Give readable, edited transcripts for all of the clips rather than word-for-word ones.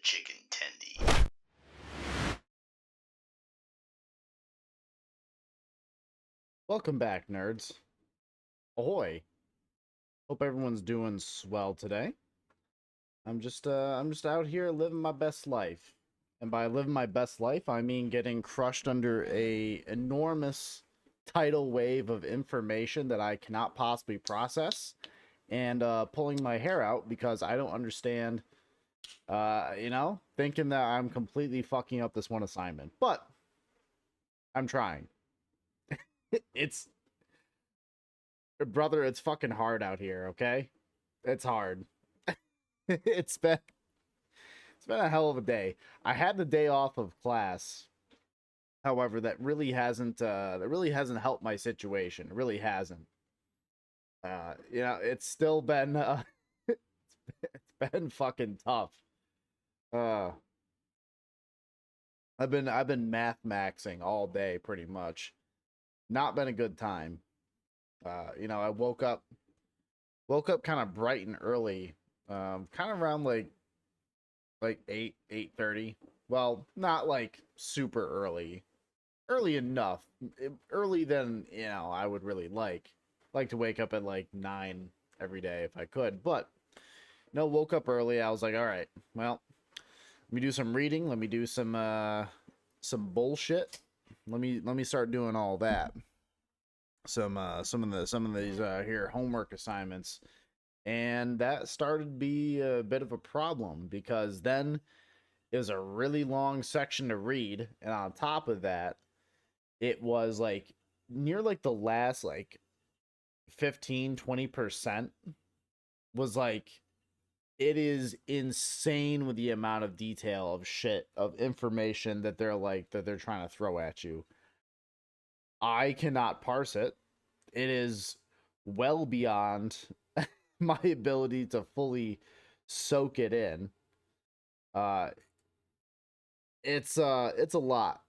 Chicken tendy. Welcome back, nerds. Ahoy. Hope everyone's doing swell today. I'm just out here living my best life. And by living my best life, I mean getting crushed under a enormous tidal wave of information that I cannot possibly process and pulling my hair out because I don't understand thinking that I'm completely fucking up this one assignment. But I'm trying. It's brother, it's fucking hard out here, okay? It's hard. It's been a hell of a day. I had the day off of class. However, that really hasn't helped my situation. It really hasn't. It's still been it's been fucking tough. Uh I've been math maxing all day pretty much. Not been a good time. I woke up kind of bright and early. Kind of around like 8:30. Well, not like super early. Early enough. Early than, I would really like to wake up at like 9 every day if I could. But no, woke up early. I was like, "All right. Well, let me do some reading, let me do some bullshit. Let me start doing all that. Some of these here homework assignments." And that started to be a bit of a problem because then it was a really long section to read, and on top of that, it was like near like the last like 15-20% was like it is insane with the amount of detail of shit of information that they're trying to throw at you. I cannot parse it. It is well beyond my ability to fully soak it in. Uh it's a lot.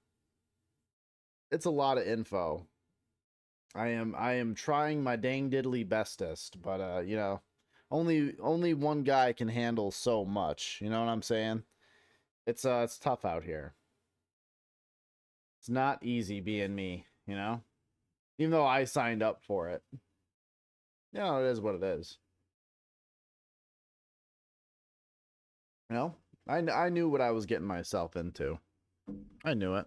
It's a lot of info. I am trying my dang diddly bestest, but only one guy can handle so much. You know what I'm saying? It's tough out here. It's not easy being me. Even though I signed up for it. It is what it is. You know? I knew what I was getting myself into. I knew it.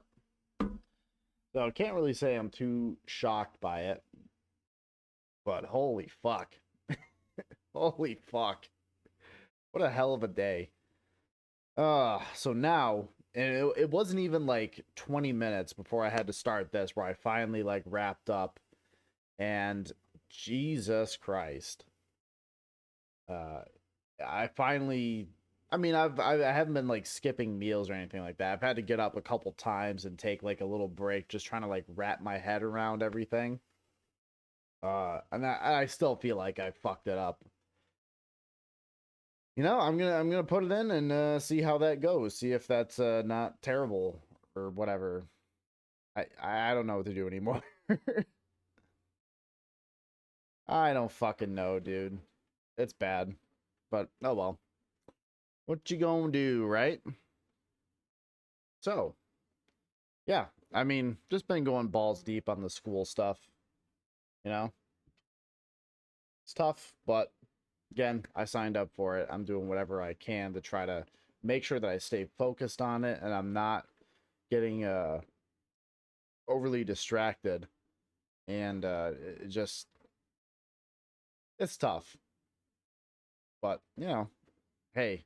So I can't really say I'm too shocked by it. But holy fuck. Holy fuck. What a hell of a day. So now, and it wasn't even like 20 minutes before I had to start this where I finally like wrapped up, and Jesus Christ. Uh I finally, I mean, I haven't been like skipping meals or anything like that. I've had to get up a couple times and take like a little break just trying to like wrap my head around everything. And I still feel like I fucked it up. I'm gonna put it in and see how that goes. See if that's not terrible or whatever. I don't know what to do anymore. I don't fucking know, dude. It's bad, but oh well. What you gonna do, right? So yeah, I mean, just been going balls deep on the school stuff. You know, it's tough, but again, I signed up for it. I'm doing whatever I can to try to make sure that I stay focused on it and I'm not getting overly distracted. And it just it's tough. But hey,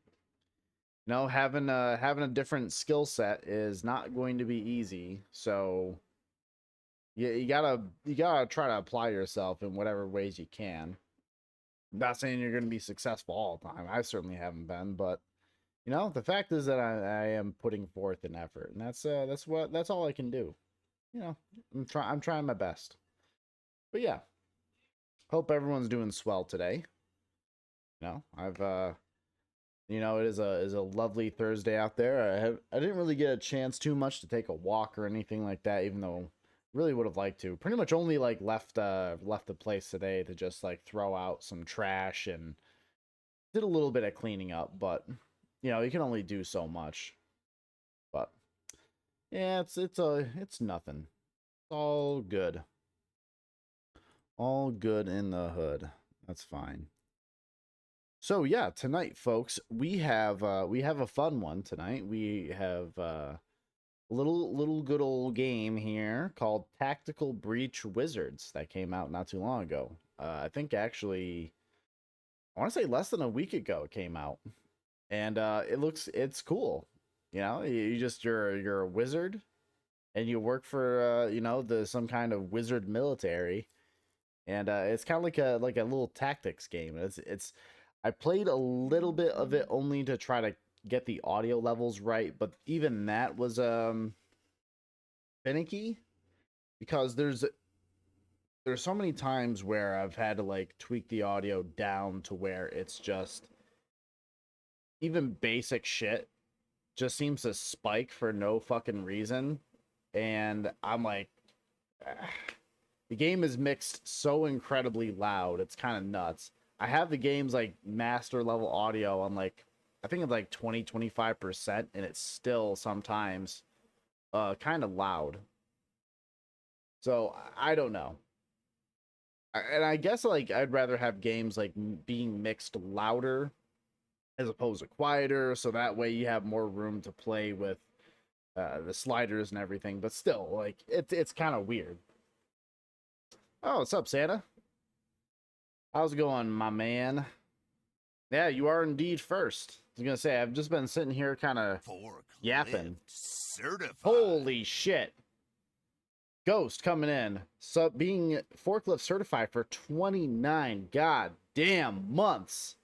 having a different skill set is not going to be easy. So you gotta try to apply yourself in whatever ways you can. I'm not saying you're gonna be successful all the time. I certainly haven't been, but the fact is that I am putting forth an effort, and that's all I can do. You know, I'm trying my best. But yeah, hope everyone's doing swell today. I've it is a lovely Thursday out there. I didn't really get a chance too much to take a walk or anything like that, even though really would have liked to. Pretty much only like left the place today to just like throw out some trash and Did a little bit of cleaning up, but you know, you can only do so much. But yeah, it's nothing. It's all good. All good in the hood. That's fine. So yeah, tonight, folks, we have a fun one tonight. We have a little good old game here called Tactical Breach Wizards that came out not too long ago. I think actually, I want to say less than a week ago it came out, and it's cool. You know, you're a wizard, and you work for you know, the some kind of wizard military, and it's kind of like a little tactics game. It's I played a little bit of it only to try to get the audio levels right, but even that was finicky because there's so many times where I've had to like tweak the audio down to where it's just even basic shit just seems to spike for no fucking reason, and I'm like, ah. The game is mixed so incredibly loud. It's kind of nuts. I have the game's like master level audio on like, I think it's like 20-25%, and it's still sometimes kind of loud. So I don't know. And I guess like I'd rather have games like being mixed louder as opposed to quieter, so that way you have more room to play with the sliders and everything. But still, like it's kind of weird. Oh, what's up, Santa? How's it going, my man? Yeah, you are indeed first. I was gonna say, I've just been sitting here kind of yapping. Certified. Holy shit. Ghost coming in. Being forklift certified for 29 goddamn months.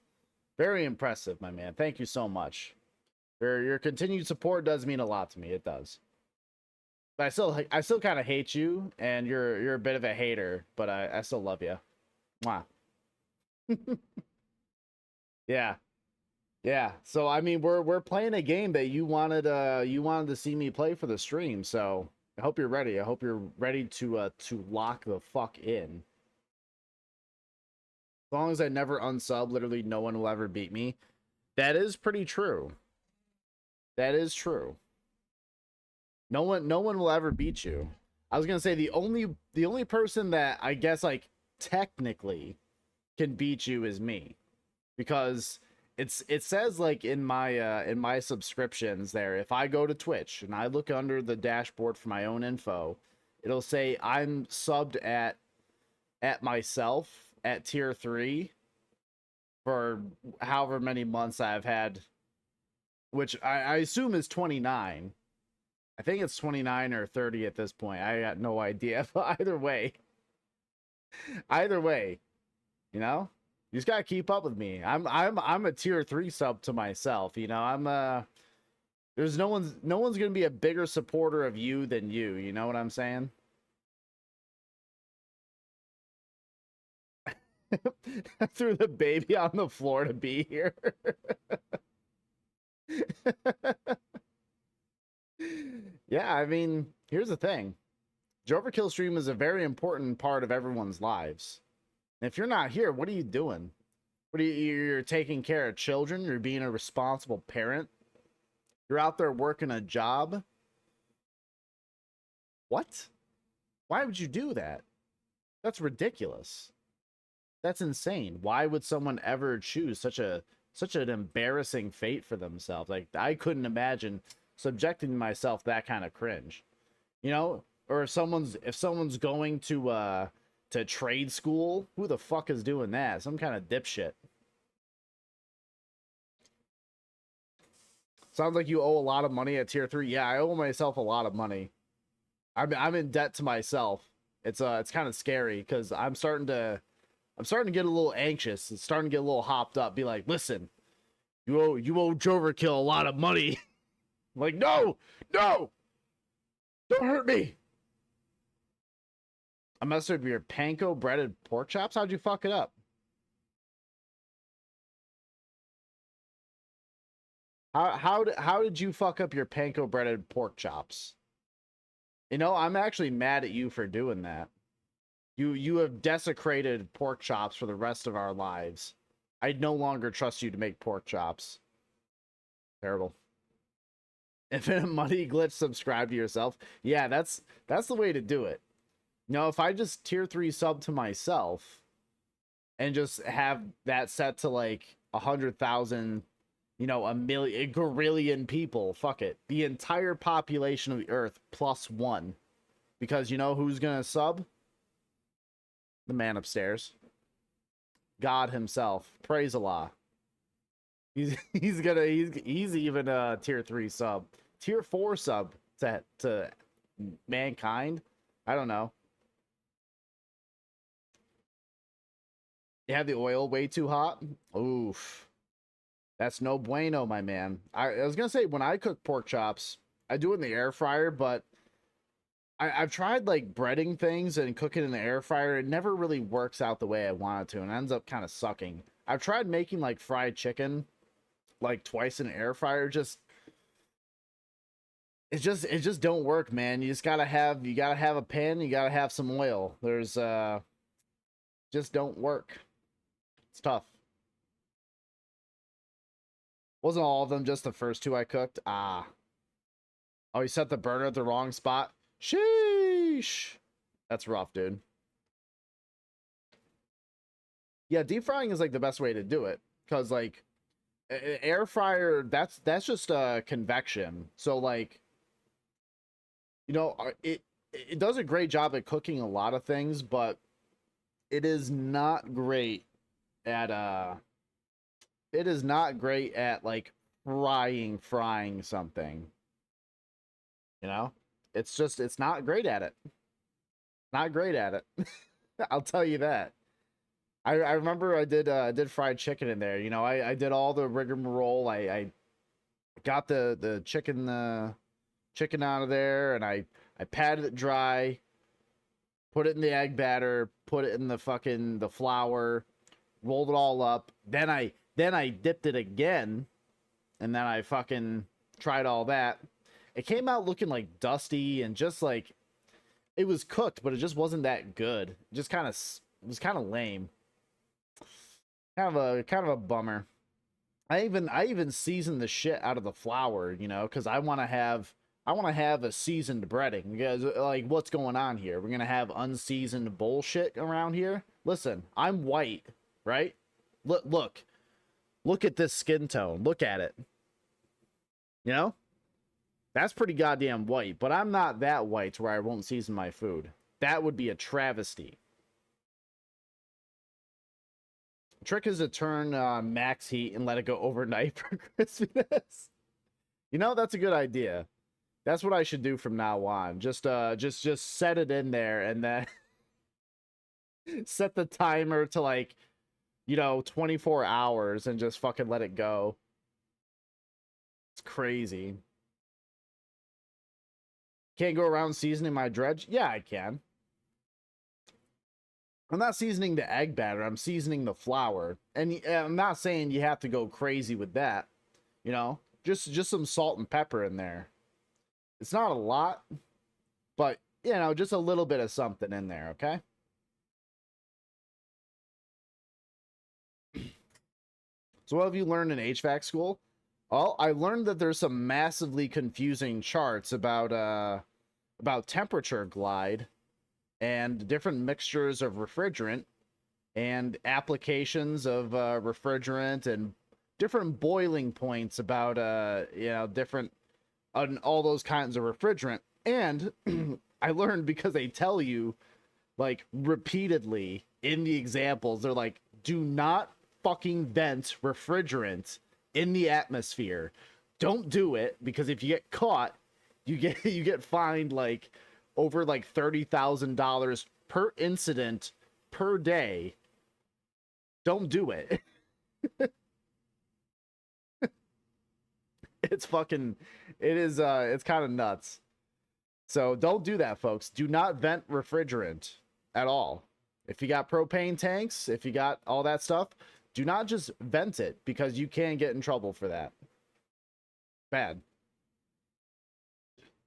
Very impressive, my man. Thank you so much. Your continued support does mean a lot to me. It does. But I still kind of hate you, and you're a bit of a hater, but I still love you. Mwah. Yeah. Yeah. So I mean, we're playing a game that you wanted to see me play for the stream. So I hope you're ready. I hope you're ready to lock the fuck in. As long as I never unsub, literally no one will ever beat me. That is pretty true. That is true. No one will ever beat you. I was gonna say the only person that I guess like technically can beat you is me, because it says like in my subscriptions there, if I go to Twitch and I look under the dashboard for my own info, it'll say I'm subbed at myself at tier 3 for however many months I've had, which I assume is 29. I think it's 29 or 30 at this point. I got no idea. But either way, you know, you just gotta keep up with me. I'm a tier 3 sub to myself. You know, there's no one's gonna be a bigger supporter of you than you. You know what I'm saying? I threw the baby on the floor to be here. Yeah, I mean, here's the thing. j0everkill stream is a very important part of everyone's lives. And if you're not here, what are you doing? What are you're taking care of children? You're being a responsible parent? You're out there working a job? What? Why would you do that? That's ridiculous. That's insane. Why would someone ever choose such an embarrassing fate for themselves? Like, I couldn't imagine subjecting myself that kind of cringe. You know? Or if someone's going to trade school, who the fuck is doing that? Some kind of dipshit. Sounds like you owe a lot of money at tier 3. Yeah, I owe myself a lot of money. I'm in debt to myself. It's kind of scary because I'm starting to get a little anxious. It's starting to get a little hopped up. Be like, listen, you owe j0everkill a lot of money. I'm like, no, don't hurt me. I messed with your panko breaded pork chops. How'd you fuck it up? How did you fuck up your panko breaded pork chops? You know, I'm actually mad at you for doing that. You have desecrated pork chops for the rest of our lives. I no longer trust you to make pork chops. Terrible. Infinite Money Glitch, subscribe to yourself. Yeah, that's the way to do it. Now, if I just tier 3 sub to myself and just have that set to like 100,000, you know, a million, a gorillion people, fuck it. The entire population of the earth plus one. Because you know who's gonna sub? The man upstairs. God himself. Praise Allah. He's he's even a tier 3 sub. Tier 4 sub to mankind. I don't know. You have the oil way too hot? Oof. That's no bueno, my man. I was gonna say, when I cook pork chops, I do it in the air fryer, but I've tried like breading things and cooking in the air fryer. It never really works out the way I want it to, and it ends up kind of sucking. I've tried making like fried chicken like twice in an air fryer. It just don't work, man. You gotta have a pan, you gotta have some oil. There's just don't work. It's tough. Wasn't all of them just the first two I cooked? Ah. Oh, you set the burner at the wrong spot? Sheesh. That's rough, dude. Yeah, deep frying is like the best way to do it. Because like air fryer, that's just convection. So like, you know, it does a great job at cooking a lot of things, but it is not great at like frying something. You know? It's not great at it. Not great at it. I'll tell you that. I remember I did fried chicken in there. You know, I did all the rigmarole. I got the chicken out of there, and I patted it dry, put it in the egg batter, put it in the flour, rolled it all up. Then I dipped it again, and then I fucking tried all that. It came out looking like dusty and just like it was cooked, but it just wasn't that good. It just kind of was kind of lame. Kind of a bummer. I even seasoned the shit out of the flour, you know, because I want to have a seasoned breading. Because like, what's going on here? We're gonna have unseasoned bullshit around here. Listen, I'm white, right? Look at this skin tone. Look at it. You know, that's pretty goddamn white. But I'm not that white to where I won't season my food. That would be a travesty. Trick is to turn max heat and let it go overnight for crispiness. You know, that's a good idea. That's what I should do from now on. Just set it in there and then set the timer to like, you know, 24 hours and just fucking let it go. It's crazy. Can't go around seasoning my dredge? Yeah, I can. I'm not seasoning the egg batter. I'm seasoning the flour. And I'm not saying you have to go crazy with that. You know, just some salt and pepper in there. It's not a lot, but, you know, just a little bit of something in there, okay? So what have you learned in HVAC school? Well, I learned that there's some massively confusing charts about temperature glide and different mixtures of refrigerant and applications of refrigerant and different boiling points about you know, different on all those kinds of refrigerant. And I learned because they tell you like repeatedly in the examples, they're like, do not fucking vent refrigerant in the atmosphere. Don't do it, because if you get caught, you get fined like over like $30,000 per incident per day. Don't do it. It's fucking it's kind of nuts. So don't do that, folks. Do not vent refrigerant at all. If you got propane tanks, if you got all that stuff, do not just vent it, because you can get in trouble for that. Bad.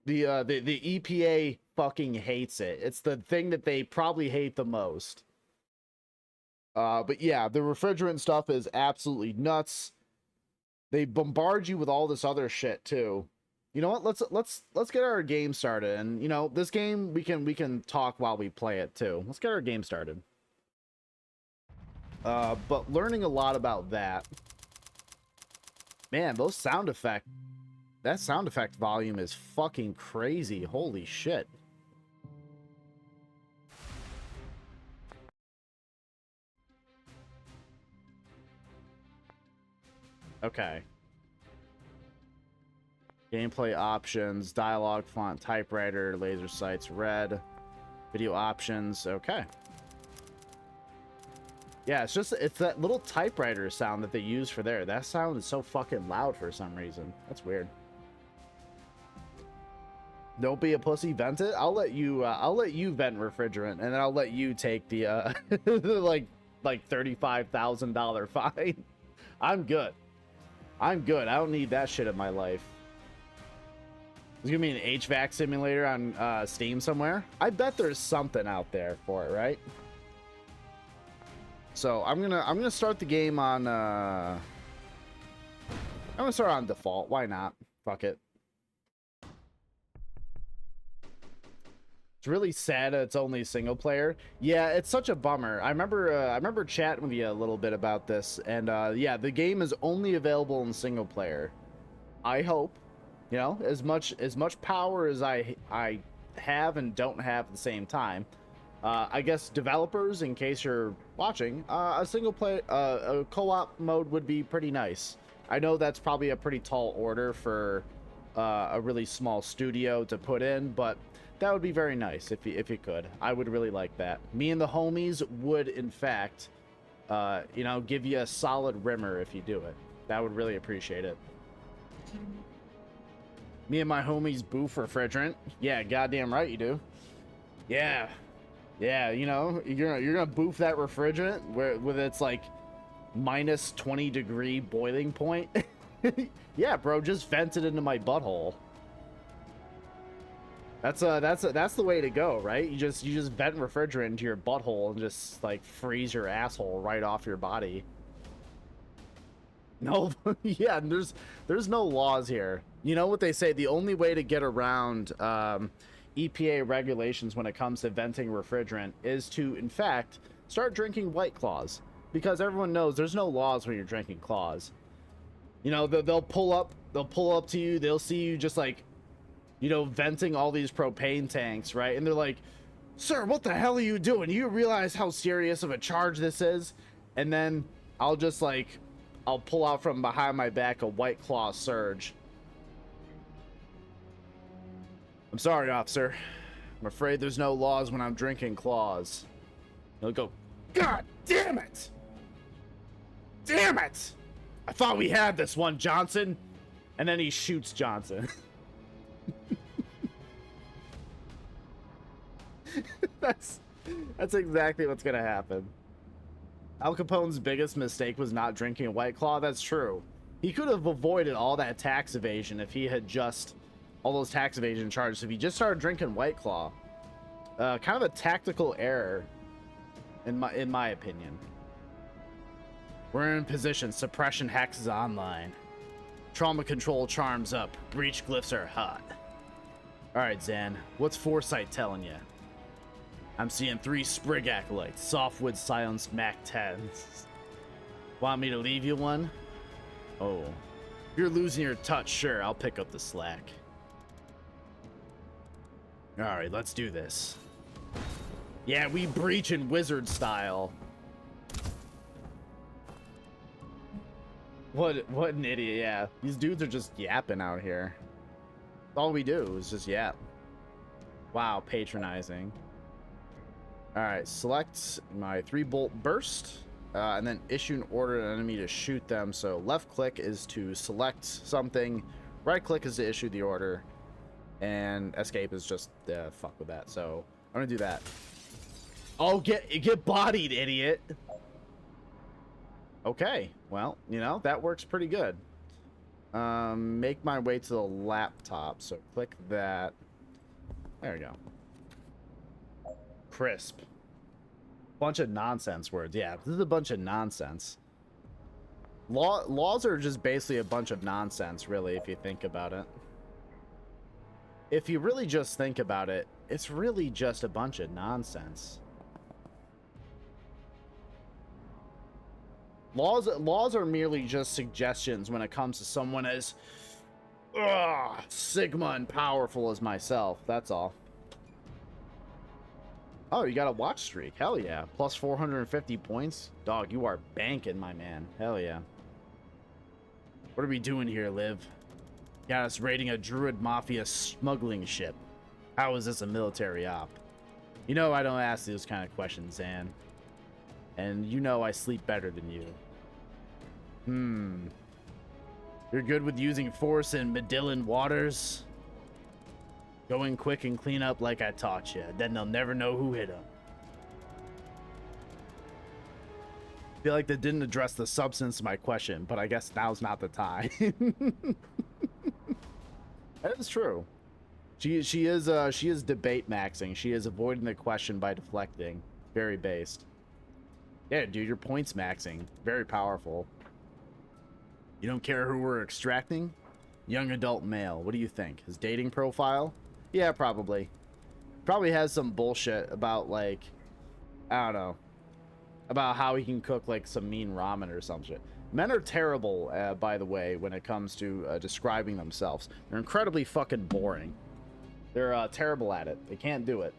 The EPA fucking hates it. It's the thing that they probably hate the most. But yeah, the refrigerant stuff is absolutely nuts. They bombard you with all this other shit too. You know what? Let's get our game started. And you know, this game we can talk while we play it too. Let's get our game started. But learning a lot about that. Man, those sound effect that sound effect volume is fucking crazy. Holy shit. Okay. Gameplay options, dialogue font, typewriter, laser sights, red, video options. Okay. Yeah, it's that little typewriter sound that they use for there. That sound is so fucking loud for some reason. That's weird. Don't be a pussy, vent it. I'll let you vent refrigerant, and then I'll let you take the the like $35,000 fine. I'm good. I'm good. I don't need that shit in my life. There's gonna be an HVAC simulator on Steam somewhere. I bet there's something out there for it, right? So I'm gonna start the game on I'm gonna start on default. Why not? Fuck it. It's really sad that it's only single player. Yeah, it's such a bummer. I remember chatting with you a little bit about this, and yeah, the game is only available in single player. I hope, you know, as much power as I have and don't have at the same time. I guess developers, in case you're watching, a single play, a co-op mode would be pretty nice. I know that's probably a pretty tall order for a really small studio to put in, but that would be very nice if you could. I would really like that. Me and the homies would, in fact, you know, give you a solid rimmer if you do it. That would really appreciate it. Me and my homies boof refrigerant. Yeah, goddamn right you do. Yeah. Yeah, you know, you're gonna boof that refrigerant with its like minus 20-degree boiling point. Yeah, bro, just vent it into my butthole. That's the way to go, right? You just vent refrigerant into your butthole and just like freeze your asshole right off your body. No, yeah, there's no laws here. You know what they say? The only way to get around EPA regulations when it comes to venting refrigerant is to, in fact, start drinking White Claws, because everyone knows there's no laws when you're drinking Claws. You know, they'll pull up to you, they'll see you just like, you know, venting all these propane tanks, right? And they're like, "Sir, what the hell are you doing? You realize how serious of a charge this is?" And then I'll just like, I'll pull out from behind my back a White Claw Surge. "I'm sorry, officer. I'm afraid there's no laws when I'm drinking Claws." He'll go, "God damn it! Damn it! I thought we had this one, Johnson." And then he shoots Johnson. That's exactly what's gonna happen. Al Capone's biggest mistake was not drinking a White Claw. That's true. He could have avoided all that tax evasion if he had just all those tax evasion charges. If he just started drinking White Claw, kind of a tactical error, in my opinion. We're in position. Suppression hex is online. Trauma control charms up. Breach glyphs are hot. All right, Zan. What's Foresight telling you? I'm seeing 3 Sprig Acolytes, Softwood Silence Mac 10s. Want me to leave you one? Oh. If you're losing your touch, sure, I'll pick up the slack. Alright, let's do this. Yeah, we breach in wizard style. What an idiot, yeah. These dudes are just yapping out here. All we do is just yap. Wow, patronizing. Alright, select my 3-bolt burst, and then issue an order to an enemy to shoot them. So left click is to select something, right click is to issue the order, and escape is just fuck with that. So I'm gonna do that. Oh, get bodied, idiot. Okay, well, you know, that works pretty good. Make my way to the laptop, so click that. There we go. Crisp. bunch of nonsense words. Yeah, this is a bunch of nonsense. Laws are just basically a bunch of nonsense, really, if you think about it. If you really just think about it, it's really just a bunch of nonsense. Laws are merely just suggestions when it comes to someone as Sigma and powerful as myself. That's all. Oh, you got a watch streak. Hell yeah. Plus 450 points. Dog, you are banking, my man. Hell yeah. What are we doing here, Liv? Got us raiding a Druid Mafia smuggling ship. How is this a military op? You know I don't ask those kind of questions, Zan. And you know I sleep better than you. You're good with using force in Medillan waters? Go in quick and clean up like I taught you. Then they'll never know who hit them. Feel like they didn't address the substance of my question, but I guess now's not the time. That is true. She is debate maxing. She is avoiding the question by deflecting. Very based. Yeah, dude, your points maxing. Very powerful. You don't care who we're extracting? Young adult male. What do you think? His dating profile? Yeah, probably. Probably has some bullshit about, like, I don't know, about how he can cook like some mean ramen or some shit. Men are terrible, by the way, when it comes to describing themselves. They're incredibly fucking boring. They're terrible at it. They can't do it.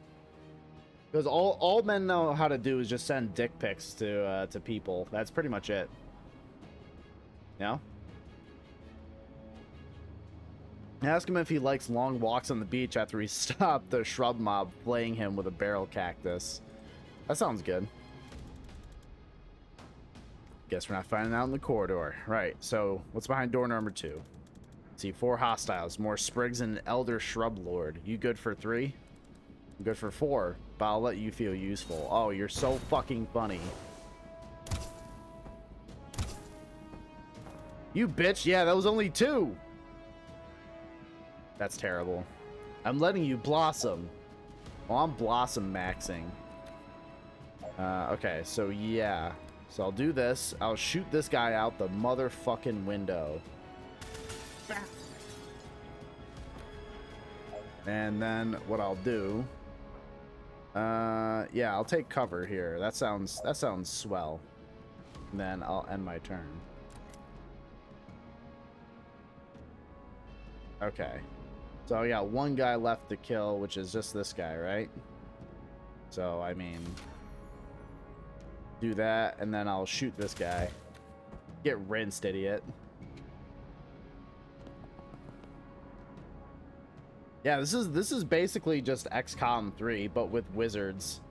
Because all men know how to do is just send dick pics to people. That's pretty much it. You know? Ask him if he likes long walks on the beach after he stopped the shrub mob playing him with a barrel cactus. That sounds good. Guess we're not finding out in the corridor. Right, so what's behind door number 2? See, 4 hostiles, more sprigs and an elder shrub lord. You good for 3? I'm good for 4, but I'll let you feel useful. Oh, you're so fucking funny. You bitch, yeah, that was only 2. That's terrible. I'm letting you blossom. Well, I'm blossom maxing. Okay, so yeah. So I'll do this. I'll shoot this guy out the motherfucking window. And then what I'll do... yeah, I'll take cover here. That sounds swell. And then I'll end my turn. Okay. So I got one guy left to kill, which is just this guy, right? So, I mean... do that, and then I'll shoot this guy. Get rinsed, idiot. Yeah, this is basically just XCOM 3, but with wizards.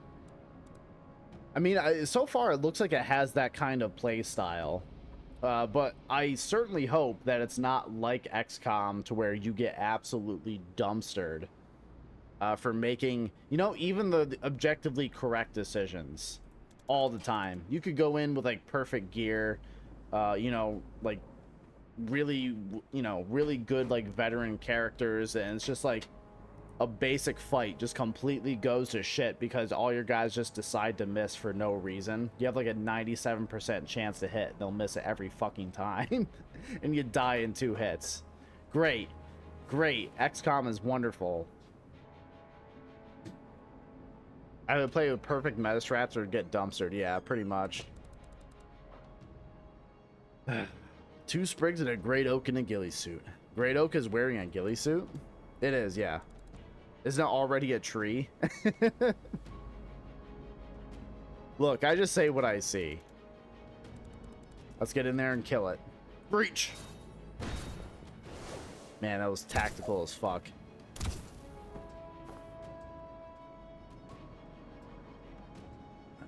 I mean, so far it looks like it has that kind of play style. But I certainly hope that it's not like XCOM to where you get absolutely dumpstered for making, you know, even the objectively correct decisions all the time. You could go in with like perfect gear, you know, like really, you know, really good like veteran characters, and it's just like a basic fight just completely goes to shit because all your guys just decide to miss for no reason. You have like a 97% chance to hit. They'll miss it every fucking time. And you die in 2 hits. Great. Great. XCOM is wonderful. I would play with perfect meta strats or get dumpstered. Yeah, pretty much. 2 sprigs and a great oak in a ghillie suit. Great oak is wearing a ghillie suit? It is, yeah. Isn't it already a tree? Look, I just say what I see. Let's get in there and kill it. Breach! Man, that was tactical as fuck.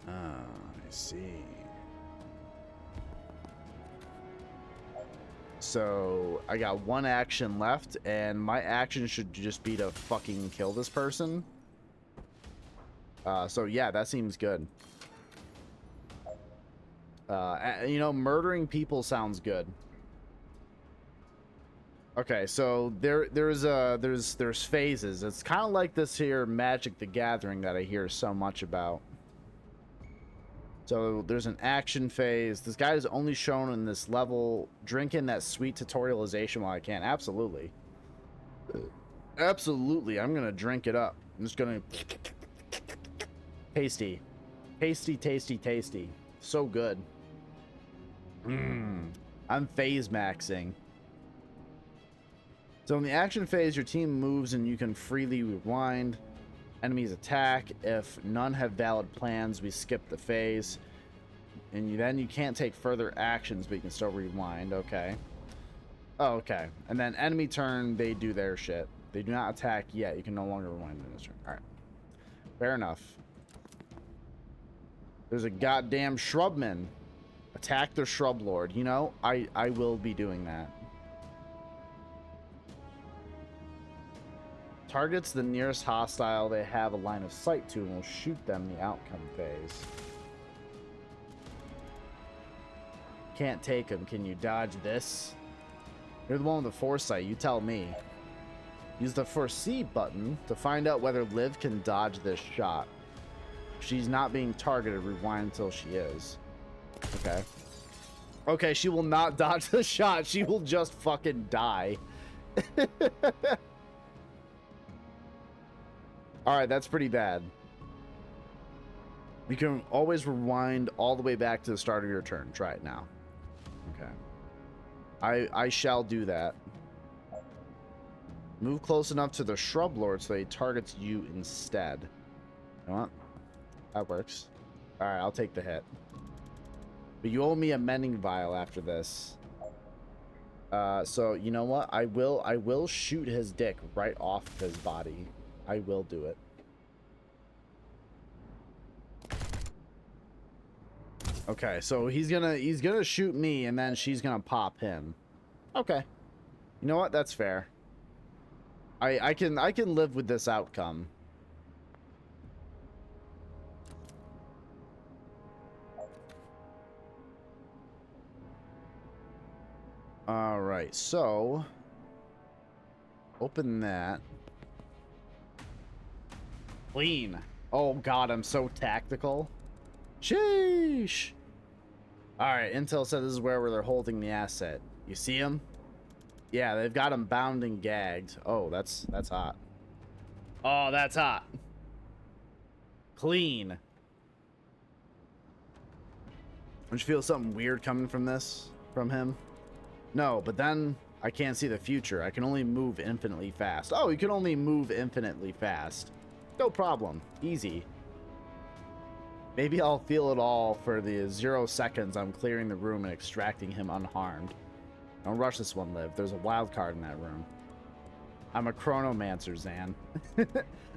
I see. So I got 1 action left, and my action should just be to fucking kill this person. So yeah, that seems good. You know, murdering people sounds good. Okay, so there's phases. It's kind of like this here Magic the Gathering that I hear so much about. So there's an action phase. This guy is only shown in this level. Drink in that sweet tutorialization while I can. Absolutely. Absolutely. I'm going to drink it up. I'm just going to... Tasty. Tasty, tasty, tasty. So good. I'm phase maxing. So in the action phase, your team moves and you can freely rewind. Enemies attack. If none have valid plans, we skip the phase. And then you can't take further actions, but you can still rewind. Okay. Oh, okay. And then enemy turn, they do their shit. They do not attack yet. You can no longer rewind in this turn. Alright. Fair enough. There's a goddamn shrubman. Attack the shrub lord. You know, I will be doing that. Targets the nearest hostile they have a line of sight to and will shoot them in the outcome phase. Can't take him. Can you dodge this? You're the one with the foresight. You tell me. Use the foresee button to find out whether Liv can dodge this shot. If she's not being targeted, rewind until she is. Okay. Okay, she will not dodge the shot. She will just fucking die. Alright, that's pretty bad. You can always rewind all the way back to the start of your turn. Try it now. Okay. I shall do that. Move close enough to the shrub lord so he targets you instead. You know what? That works. Alright, I'll take the hit. But you owe me a mending vial after this. So you know what? I will shoot his dick right off his body. I will do it. Okay, so he's gonna shoot me and then she's gonna pop him. Okay. You know what? That's fair. I can live with this outcome. All right, so open that. Clean. Oh god, I'm so tactical. Sheesh. All right, Intel said this is where they're holding the asset. You see him? Yeah, they've got him bound and gagged. Oh, that's hot. Oh, that's hot. Clean. Don't you feel something weird coming from this? From him? No, but then I can't see the future. I can only move infinitely fast. Oh, you can only move infinitely fast. No problem. Easy. Maybe I'll feel it all for the 0 seconds I'm clearing the room and extracting him unharmed. Don't rush this one, Liv. There's a wild card in that room. I'm a chronomancer, Zan.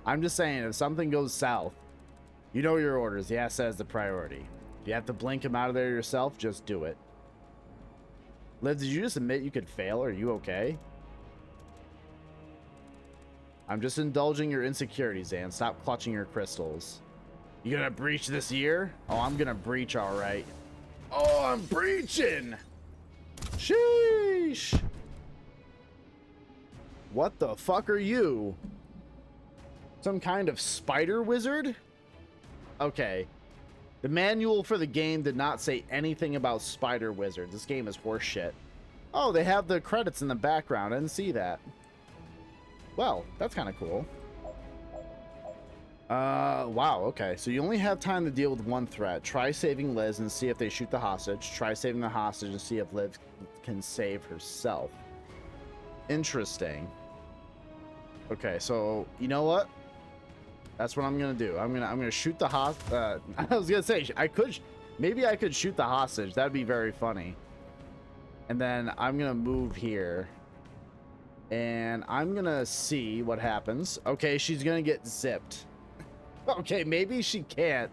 I'm just saying, if something goes south, you know your orders. The asset is the priority. If you have to blink him out of there yourself, just do it. Liv, did you just admit you could fail? Are you okay? I'm just indulging your insecurities, Zan. Stop clutching your crystals. You gonna breach this year? Oh, I'm gonna breach, all right. Oh, I'm breaching! Sheesh! What the fuck are you? Some kind of spider wizard? Okay. The manual for the game did not say anything about spider wizards. This game is horseshit. Oh, they have the credits in the background. I didn't see that. Well, that's kind of cool. Wow, okay. So you only have time to deal with one threat. Try saving Liz and see if they shoot the hostage. Try saving the hostage and see if Liz can save herself. Interesting. Okay, so you know what? That's what I'm gonna do. I'm gonna shoot the hostage. I was gonna say maybe I could shoot the hostage. That'd be very funny. And then I'm gonna move here, and I'm gonna see what happens. Okay, she's gonna get zipped. Okay, maybe she can't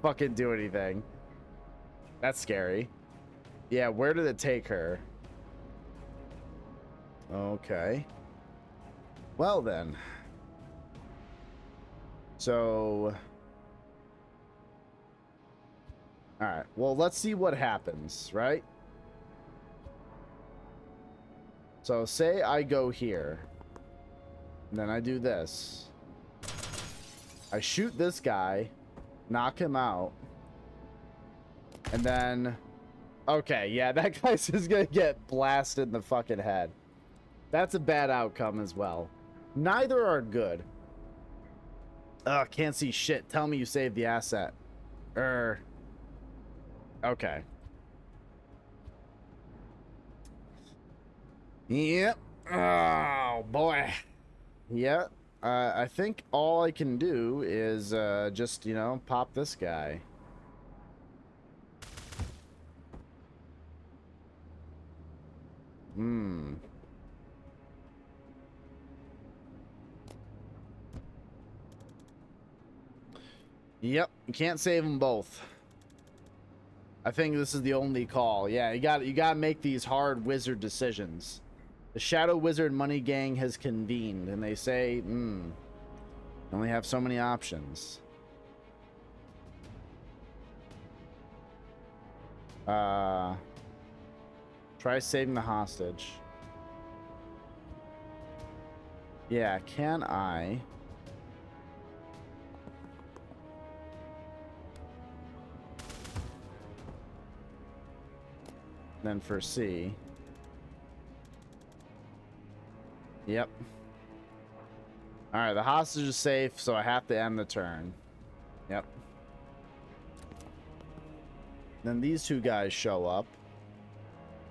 fucking do anything. That's scary. Yeah, where did it take her? Okay. Well then. So... Alright, well, let's see what happens, right? So, say I go here. And then I do this. I shoot this guy. Knock him out. And then... Okay, yeah, that guy's just gonna get blasted in the fucking head. That's a bad outcome as well. Neither are good. Ugh, can't see shit. Tell me you saved the asset. Okay. Yep. Oh, boy. Yep. I think all I can do is just, you know, pop this guy. Hmm. Yep. You can't save them both. I think this is the only call. Yeah, you gotta make these hard wizard decisions. The Shadow Wizard Money Gang has convened, and they say, only have so many options. Try saving the hostage. Yeah, can I? Then for C. Yep. Alright, the hostage is safe, so I have to end the turn. Yep. Then these two guys show up.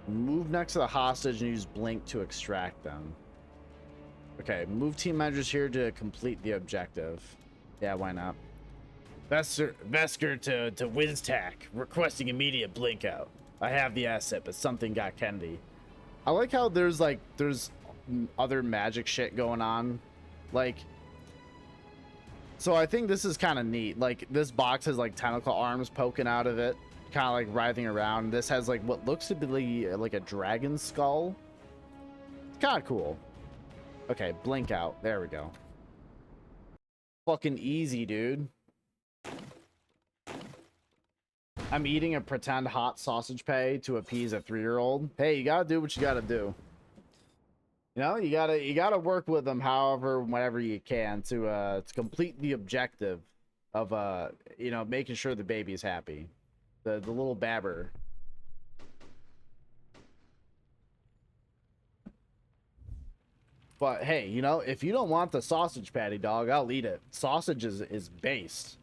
Move next to the hostage and use blink to extract them. Okay, move team members here to complete the objective. Yeah, why not? Vesker to WizTac, requesting immediate blink out. I have the asset, but something got Kennedy. I like how there's other magic shit going on. Like, so I think this is kind of neat. Like, this box has like tentacle arms poking out of it, kind of like writhing around. This has like what looks to be like a dragon skull. It's kind of cool. Okay, blink out. There we go. Fucking easy, dude. I'm eating a pretend hot sausage pay to appease a 3-year-old. Hey, you gotta do what you gotta do. You know, you gotta work with them however, whenever you can to complete the objective of you know, making sure the baby's happy. The little babber. But hey, you know, if you don't want the sausage patty, dog, I'll eat it. Sausage is based.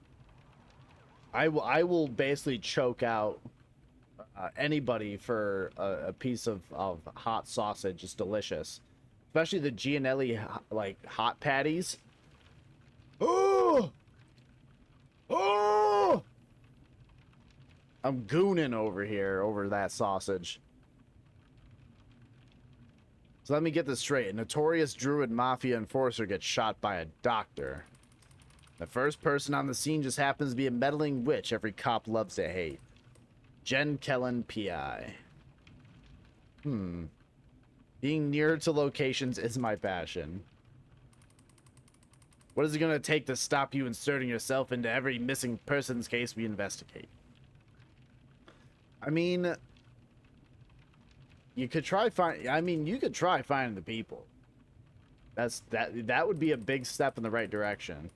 I will basically choke out anybody for a piece of hot sausage. It's delicious, especially the Gianelli like hot patties. Oh, oh! I'm gooning over here over that sausage. So let me get this straight. A notorious druid mafia enforcer gets shot by a doctor. The first person on the scene just happens to be a meddling witch every cop loves to hate. Jen Kellen, PI. Being near to locations is my passion. What is it going to take to stop you inserting yourself into every missing person's case we investigate? I mean, you could try you could try finding the people. That would be a big step in the right direction.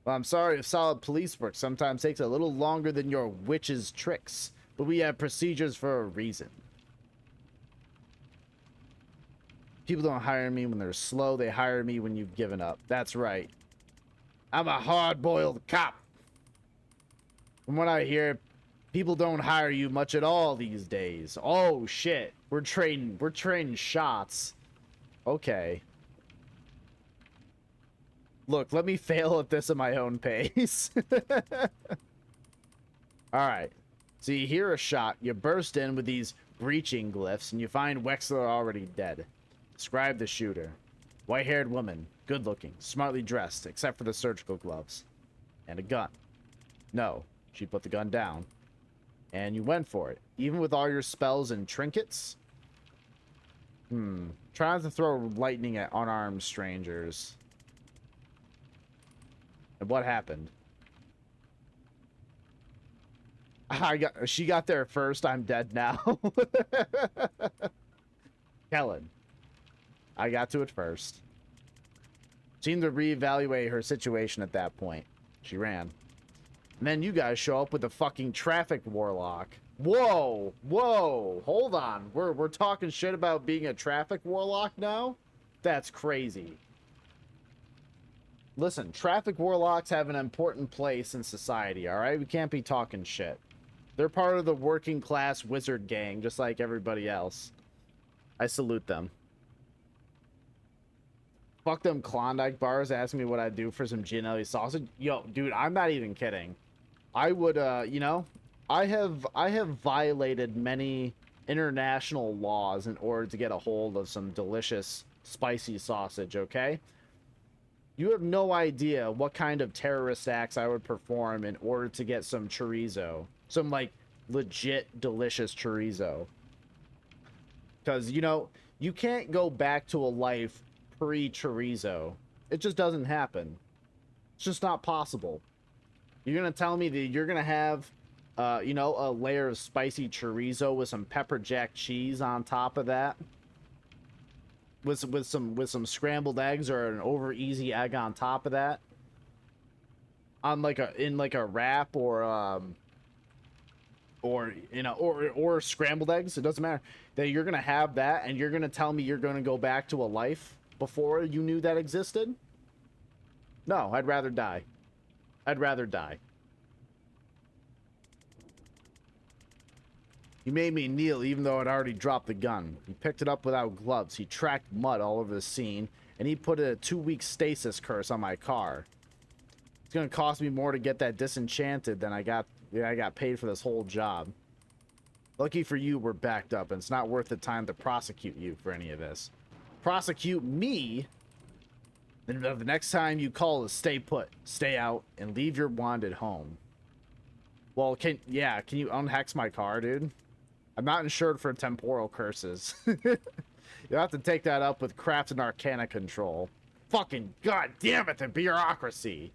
Well, I'm sorry if solid police work sometimes takes a little longer than your witch's tricks, but we have procedures for a reason. People don't hire me when they're slow, they hire me when you've given up. That's right. I'm a hard-boiled cop. From what I hear, people don't hire you much at all these days. Oh shit. We're trading shots. Okay. Look, let me fail at this at my own pace. Alright. So you hear a shot, you burst in with these breaching glyphs, and you find Wexler already dead. Describe the shooter. White-haired woman, good-looking, smartly dressed, except for the surgical gloves. And a gun. No, she put the gun down. And you went for it, even with all your spells and trinkets? Try not to throw lightning at unarmed strangers. And what happened? She got there first. I'm dead now. Kellen. I got to it first. Seemed to reevaluate her situation at that point. She ran. And then you guys show up with a fucking traffic warlock. Whoa, whoa, hold on. We're talking shit about being a traffic warlock now? That's crazy. Listen, traffic warlocks have an important place in society, alright? We can't be talking shit. They're part of the working class wizard gang, just like everybody else. I salute them. Fuck them Klondike bars asking me what I'd do for some Gianelli sausage. Yo, dude, I'm not even kidding. I would, you know, I have violated many international laws in order to get a hold of some delicious spicy sausage, okay? You have no idea what kind of terrorist acts I would perform in order to get some chorizo. Some, like, legit delicious chorizo. Because, you know, you can't go back to a life pre-chorizo. It just doesn't happen. It's just not possible. You're going to tell me that you're going to have, you know, a layer of spicy chorizo with some pepper jack cheese on top of that? With some scrambled eggs or an over easy egg on top of that, on like a wrap or you know, or scrambled eggs, it doesn't matter, that you're gonna have that and you're gonna tell me you're gonna go back to a life before you knew that existed? No, I'd rather die. I'd rather die. He made me kneel even though I'd already dropped the gun. He picked it up without gloves. He tracked mud all over the scene, and he put a 2-week stasis curse on my car. It's gonna cost me more to get that disenchanted than I got paid for this whole job. Lucky for you, we're backed up, and it's not worth the time to prosecute you for any of this. Prosecute me? Then the next time you call is stay put, stay out, and leave your wand at home. Well, can you unhex my car, dude? I'm not insured for temporal curses. You'll have to take that up with Craft and Arcana Control. Fucking goddamn it, the bureaucracy!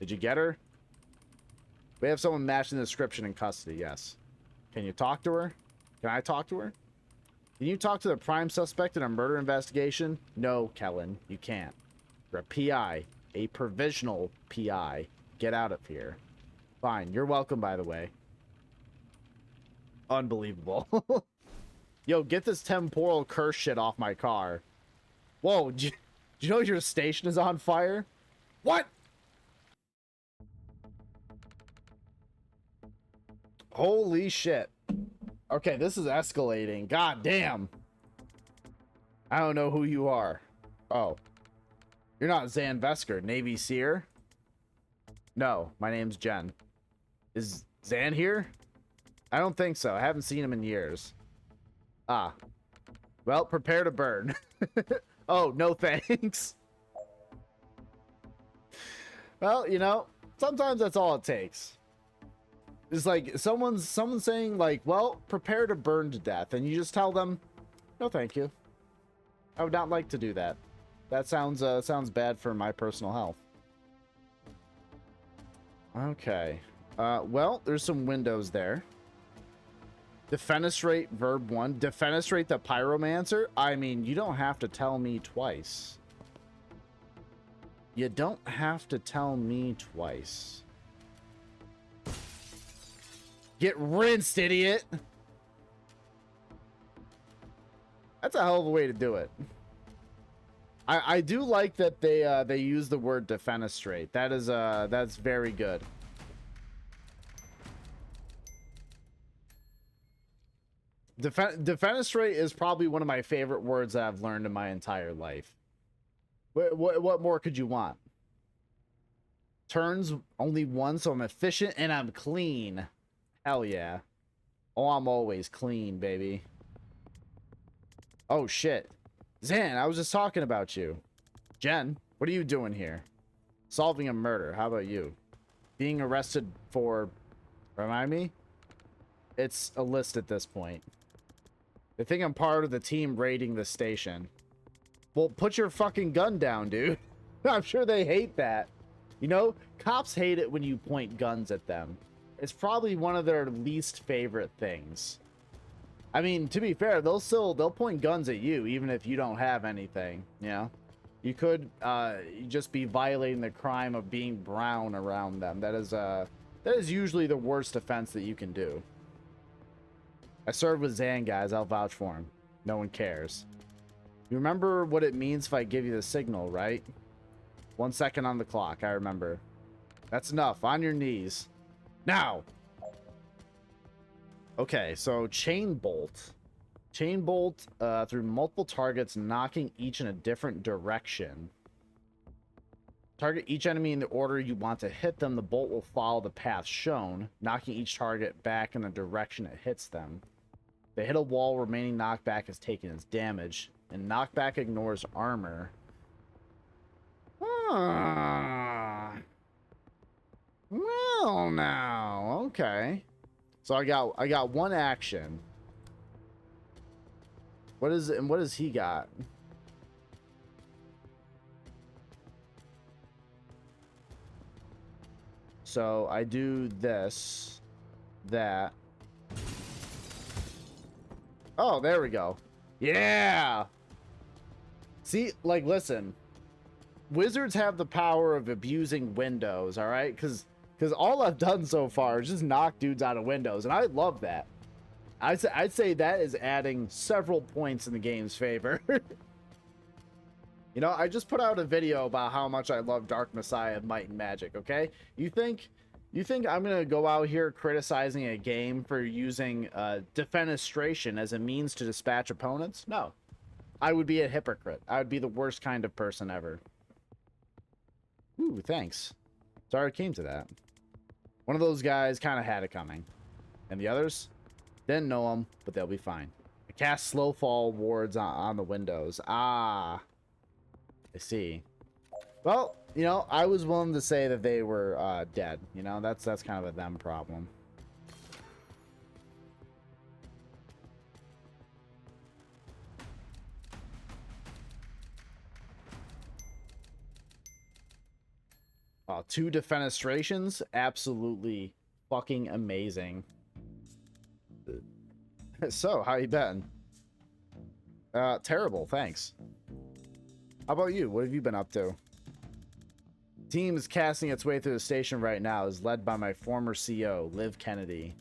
Did you get her? We have someone matching the description in custody, yes. Can you talk to her? Can I talk to her? Can you talk to the prime suspect in a murder investigation? No, Kellen, you can't. You're a PI. A provisional PI. Get out of here. Fine, you're welcome, by the way. Unbelievable. Yo, get this temporal curse shit off my car. Whoa, do you know your station is on fire? What? Holy shit. Okay, this is escalating. God damn. I don't know who you are. Oh. You're not Zan Vesker, Navy Seer? No, my name's Jen. Is Zan here? I don't think so. I haven't seen him in years. Ah. Well, prepare to burn. Oh, no thanks. Well, you know, sometimes that's all it takes. It's like someone's saying like, well, prepare to burn to death, and you just tell them, no thank you. I would not like to do that. That sounds bad for my personal health. Okay. Well, there's some windows there. Defenestrate verb 1. Defenestrate the pyromancer? I mean, you don't have to tell me twice. You don't have to tell me twice. Get rinsed, idiot! That's a hell of a way to do it. I do like that they use the word defenestrate. That's very good. Defenestrate is probably one of my favorite words that I've learned in my entire life. What more could you want? Turns only one, so I'm efficient and I'm clean. Hell yeah. Oh, I'm always clean, baby. Oh shit. Zan, I was just talking about you. Jen, what are you doing here? Solving a murder. How about you? Being arrested for... Remind me? It's a list at this point. They think I'm part of the team raiding the station. Well, put your fucking gun down, dude. I'm sure they hate that. You know, cops hate it when you point guns at them. It's probably one of their least favorite things. I mean, to be fair, they'll point guns at you even if you don't have anything, you know? You could just be violating the crime of being brown around them. That is usually the worst offense that you can do. I served with Zan, guys. I'll vouch for him. No one cares. You remember what it means if I give you the signal, right? 1 second on the clock. I remember. That's enough. On your knees. Now! Okay, so chain bolt. Chain bolt through multiple targets, knocking each in a different direction. Target each enemy in the order you want to hit them. The bolt will follow the path shown, knocking each target back in the direction it hits them. If they hit a wall, remaining knockback is taken as damage, and knockback ignores armor. Well, now, okay. So I got one action. What is it, and what does he got? So I do this, that. Oh, there we go. Yeah. See, like, listen. Wizards have the power of abusing windows, all right? Because all I've done so far is just knock dudes out of windows, and I love that. I'd say that is adding several points in the game's favor. You know, I just put out a video about how much I love Dark Messiah of Might and Magic, okay? You think I'm gonna go out here criticizing a game for using defenestration as a means to dispatch opponents? No. I would be a hypocrite. I would be the worst kind of person ever. Ooh, thanks. Sorry it came to that. One of those guys kind of had it coming. And the others? Didn't know them, but they'll be fine. I cast slow fall wards on the windows. Ah. I see. Well, you know, I was willing to say that they were dead. You know, that's kind of a them problem. Two defenestrations, absolutely fucking amazing. So, how you been? Terrible, thanks. How about you? What have you been up to? Team is casting its way through the station right now, is led by my former CO, Liv Kennedy.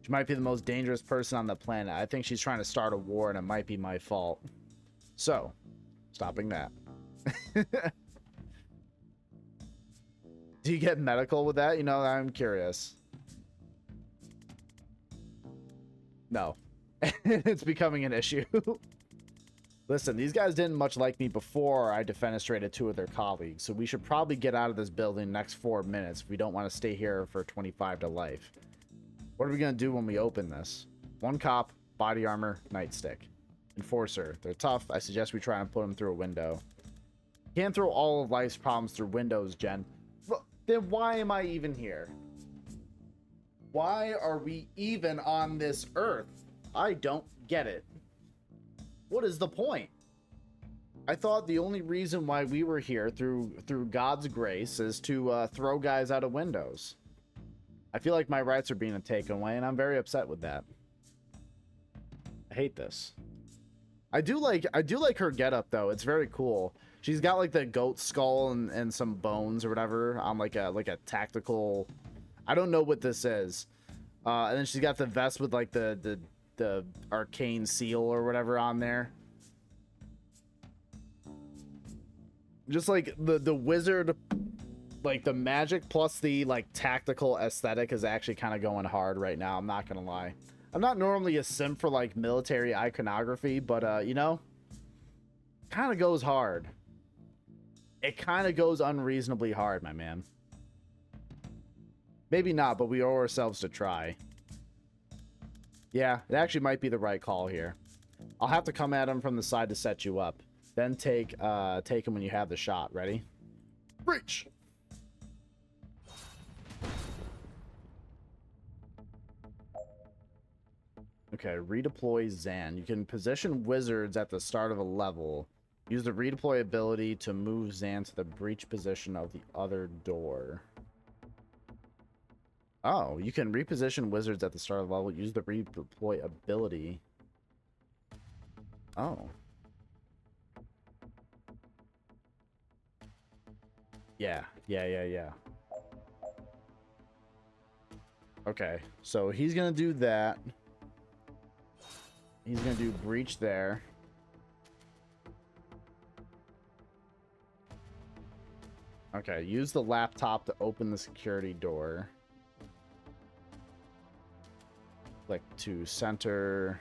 She might be the most dangerous person on the planet. I think she's trying to start a war, and it might be my fault. So, stopping that. Do you get medical with that? You know, I'm curious. No. It's becoming an issue. Listen, these guys didn't much like me before I defenestrated two of their colleagues, so we should probably get out of this building in the next 4 minutes if we don't want to stay here for 25 to life. What are we going to do when we open this? One cop, body armor, nightstick. Enforcer. They're tough. I suggest we try and put them through a window. Can't throw all of life's problems through windows, Jen. Well, then why am I even here? Why are we even on this earth? I don't get it. What is the point? I thought the only reason why we were here through God's grace is to throw guys out of windows. I feel like my rights are being taken away, and I'm very upset with that. I hate this. I do like her getup though. It's very cool. She's got like the goat skull and some bones or whatever on like a tactical. I don't know what this is. And then she's got the vest with like the arcane seal or whatever on there. Just like the wizard, like the magic plus the like tactical aesthetic is actually kind of going hard right now. I'm not gonna lie. I'm not normally a simp for like military iconography, but you know, kind of goes hard. It kind of goes unreasonably hard, my man. Maybe not, but we owe ourselves to try. Yeah, it actually might be the right call here. I'll have to come at him from the side to set you up. Then take him when you have the shot. Ready? Breach! Okay, redeploy Zan. You can position wizards at the start of a level. Use the redeploy ability to move Zan to the breach position of the other door. Oh, you can reposition wizards at the start of the level. Use the redeploy ability. Oh. Yeah. Yeah. Okay, so he's gonna do that. He's gonna do breach there. Okay, use the laptop to open the security door. Click to center.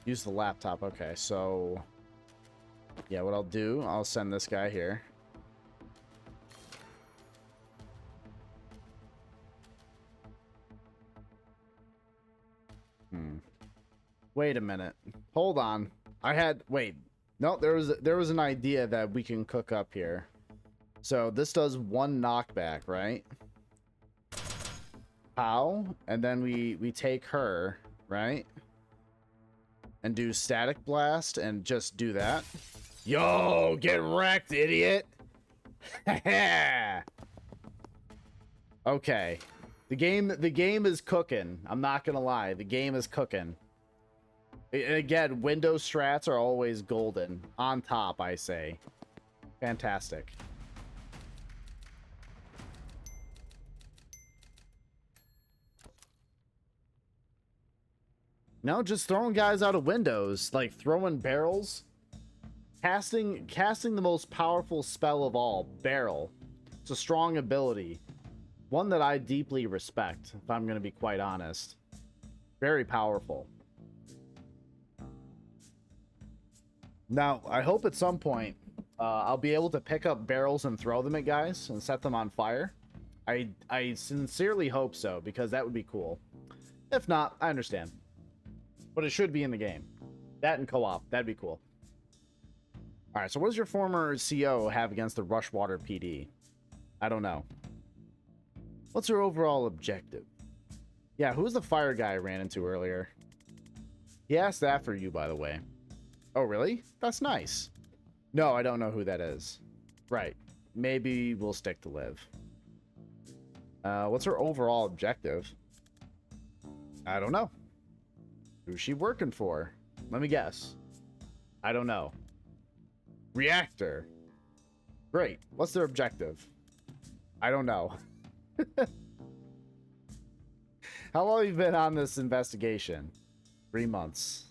Use the laptop. Okay, so yeah, what I'll do, I'll send this guy here. Wait a minute. Hold on. Wait. No, there was an idea that we can cook up here. So this does 1 knockback, right? How? And then we take her, right? And do static blast and just do that. Yo, get wrecked, idiot. Okay. The game is cooking. I'm not gonna lie. The game is cooking. Again, Windows strats are always golden. On top, I say. Fantastic. No, just throwing guys out of windows, like throwing barrels. Casting the most powerful spell of all, Barrel. It's a strong ability. One that I deeply respect, if I'm going to be quite honest. Very powerful. Now, I hope at some point I'll be able to pick up barrels and throw them at guys and set them on fire. I sincerely hope so, because that would be cool. If not, I understand. But it should be in the game. That and co-op, that'd be cool. Alright, so what does your former CO have against the Rushwater PD? I don't know. What's your overall objective? Yeah, who's the fire guy I ran into earlier? He asked that for you, by the way. Oh, really? That's nice. No, I don't know who that is. Right. Maybe we'll stick to Liv. What's her overall objective? I don't know. Who's she working for? Let me guess. I don't know. Reactor. Great. What's their objective? I don't know. How long have you been on this investigation? 3 months.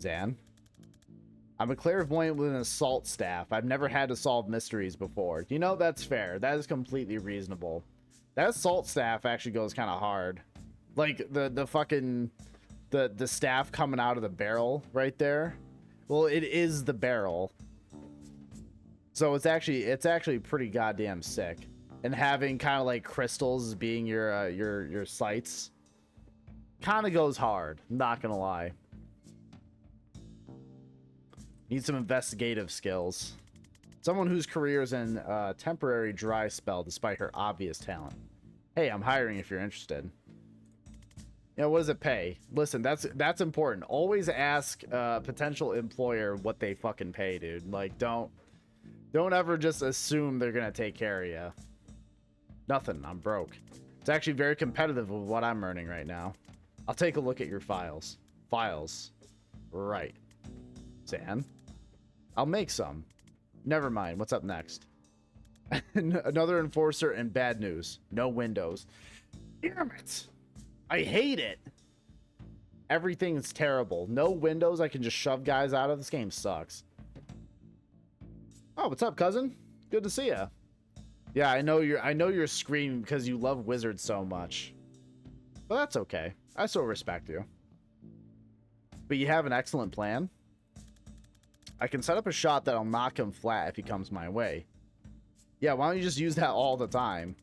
Zan? I'm a clairvoyant with an assault staff. I've never had to solve mysteries before. You know, that's fair. That is completely reasonable. That assault staff actually goes kind of hard. Like, the fucking... The staff coming out of the barrel right there. Well, it is the barrel. So it's actually pretty goddamn sick. And having kind of like crystals as being your sights kind of goes hard. I'm not gonna lie. Need some investigative skills. Someone whose career is in temporary dry spell despite her obvious talent. Hey, I'm hiring if you're interested. You know, what does it pay? Listen, that's important. Always ask potential employer what they fucking pay, dude. Like, don't ever just assume they're gonna take care of you. Nothing. I'm broke. It's actually very competitive with what I'm earning right now. I'll take a look at your files. Files. Right. Zan? I'll make some. Never mind. What's up next? Another enforcer and bad news. No windows. Damn it. I hate it. Everything's terrible. No windows I can just shove guys out of. This game sucks. Oh, what's up, cousin? Good to see ya. Yeah, I know you're screaming because you love wizards so much. But that's okay. I still respect you. But you have an excellent plan. I can set up a shot that'll knock him flat if he comes my way. Yeah, why don't you just use that all the time?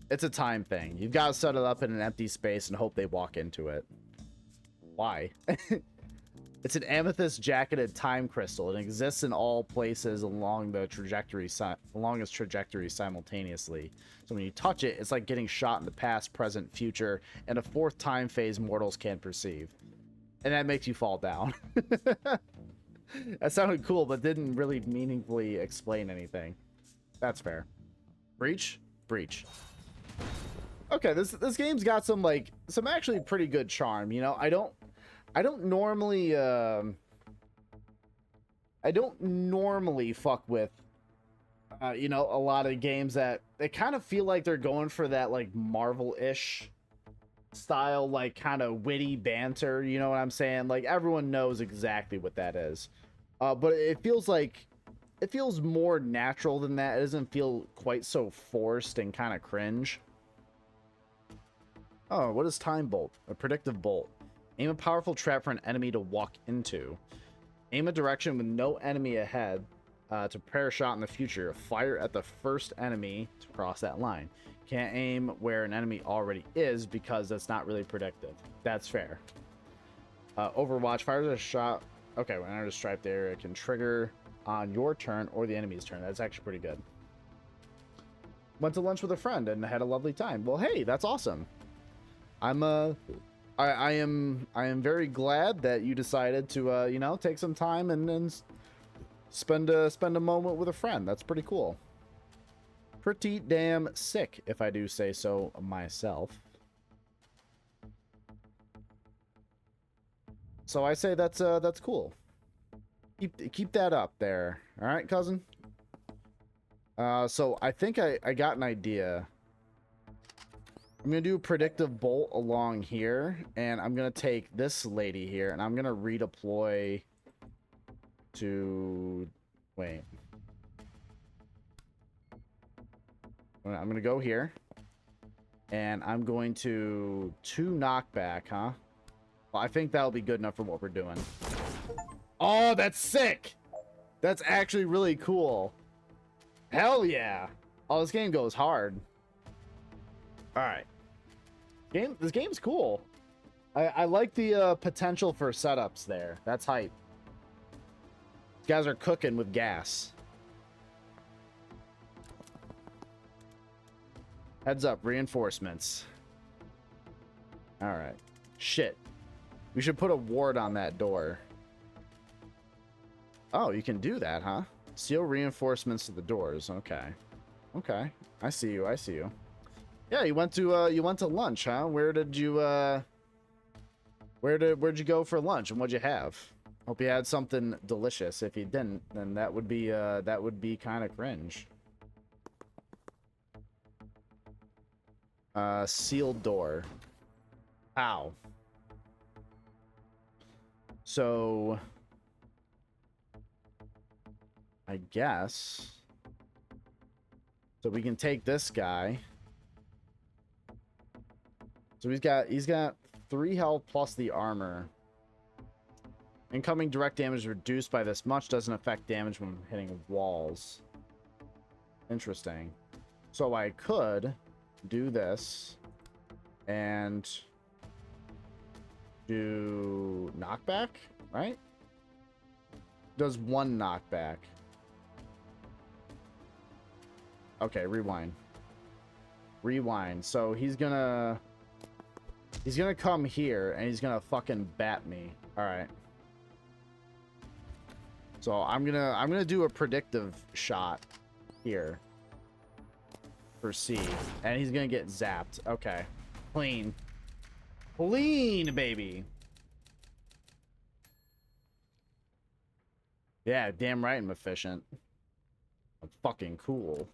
It's a time thing. You've got to set it up in an empty space and hope they walk into it. Why? It's an amethyst jacketed time crystal. It exists in all places along its trajectory simultaneously. So when you touch it, it's like getting shot in the past, present, future, and a fourth time phase mortals can't perceive. And that makes you fall down. That sounded cool, but didn't really meaningfully explain anything. That's fair. Breach? Breach. Okay, this game's got some actually pretty good charm, you know. I don't normally fuck with you know, a lot of games that they kind of feel like they're going for that like Marvel-ish style, like kind of witty banter, you know what I'm saying? Like everyone knows exactly what that is. But it feels more natural than that. It doesn't feel quite so forced and kind of cringe. Oh, what is Time Bolt? A predictive bolt. Aim a powerful trap for an enemy to walk into. Aim a direction with no enemy ahead to prepare a shot in the future. Fire at the first enemy to cross that line. Can't aim where an enemy already is because that's not really predictive. That's fair. Overwatch fires a shot. Okay, when I enter a stripe there, it can trigger on your turn or the enemy's turn. That's actually pretty good. Went to lunch with a friend and had a lovely time. Well, hey, that's awesome. I am very glad that you decided to you know, take some time and spend a moment with a friend. That's pretty cool. Pretty damn sick, if I do say so myself. So I say that's cool. Keep that up there. All right, cousin. So I think I got an idea. I'm gonna do a predictive bolt along here, and I'm gonna take this lady here, and I'm gonna redeploy to wait. I'm gonna go here, and I'm going to 2 knockback, huh? Well, I think that'll be good enough for what we're doing. Oh, that's sick! That's actually really cool. Hell yeah! Oh, this game goes hard. All right. This game's cool. I like the potential for setups there. That's hype. These guys are cooking with gas. Heads up, reinforcements. All right. Shit. We should put a ward on that door. Oh, you can do that, huh? Seal reinforcements to the doors. Okay. Okay. I see you. I see you. Yeah, you went to lunch, huh? Where'd you go for lunch and what'd you have? Hope you had something delicious. If you didn't, then that would be kind of cringe. Sealed door. Ow. So I guess so we can take this guy. So he's got 3 health plus the armor. Incoming direct damage reduced by this much doesn't affect damage when hitting walls. Interesting. So I could do this and do knockback, right? Does 1 knockback. Okay, rewind. Rewind. So he's gonna come here and he's gonna fucking bat me. All right. So I'm gonna do a predictive shot here for C, and he's gonna get zapped. Okay, clean, baby. Yeah, damn right I'm efficient. I'm fucking cool.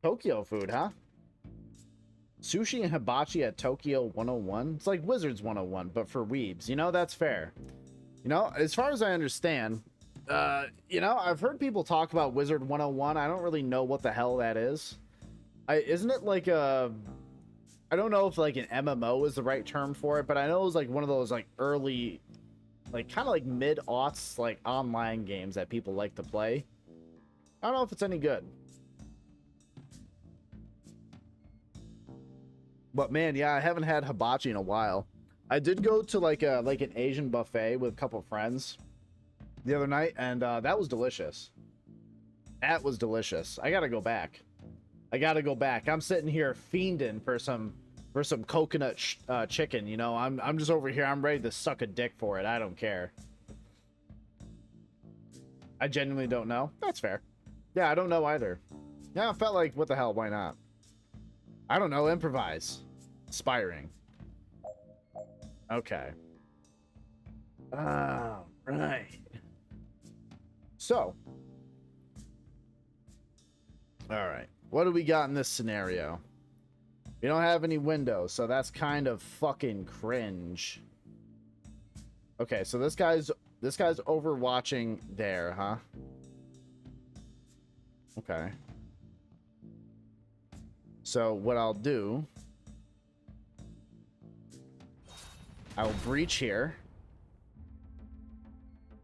Tokyo food, huh? Sushi and hibachi at Tokyo 101. It's like Wizards 101, but for weebs. You know, that's fair. You know, as far as I understand, you know, I've heard people talk about Wizard 101. I don't really know what the hell that is. Isn't it like a... I don't know if like an MMO is the right term for it, but I know it was like one of those like early, like kind of like mid-aughts, like online games that people like to play. I don't know if it's any good. But man, yeah, I haven't had hibachi in a while. I did go to like an Asian buffet with a couple of friends the other night, and that was delicious. That was delicious. I gotta go back. I'm sitting here fiending for some coconut chicken. You know, I'm just over here. I'm ready to suck a dick for it. I don't care. I genuinely don't know. That's fair. Yeah, I don't know either. Yeah, I felt like, what the hell, why not? I don't know, improvise. Inspiring. Okay. Right. So. Alright. What do we got in this scenario? We don't have any windows, so that's kind of fucking cringe. Okay, so this guy's overwatching there, huh? Okay. So what I'll do, I'll breach here.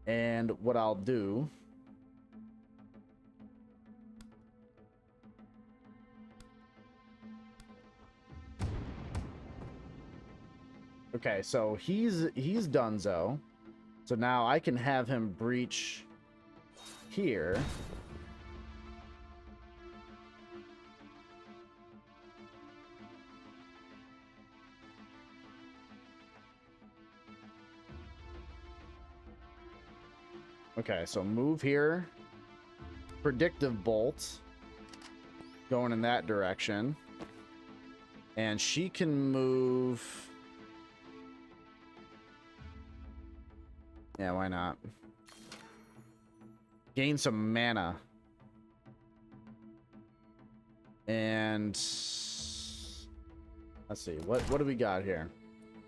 And what I'll do, okay, so he's donezo. So now I can have him breach here. Okay, so move here. Predictive bolt. Going in that direction. And she can move. Yeah, why not? Gain some mana. And let's see. What do we got here?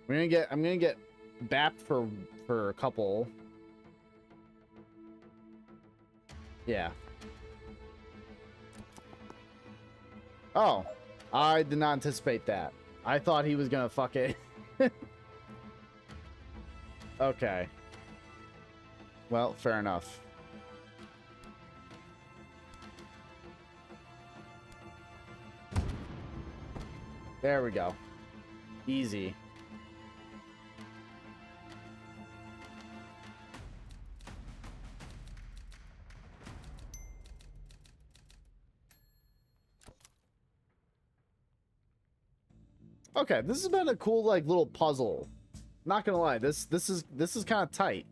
I'm gonna get bapped for a couple. Yeah. Oh, I did not anticipate that. I thought he was gonna fuck it. Okay. Well, fair enough. There we go. Easy. Okay, this has been a cool like little puzzle. Not gonna lie, this is kind of tight.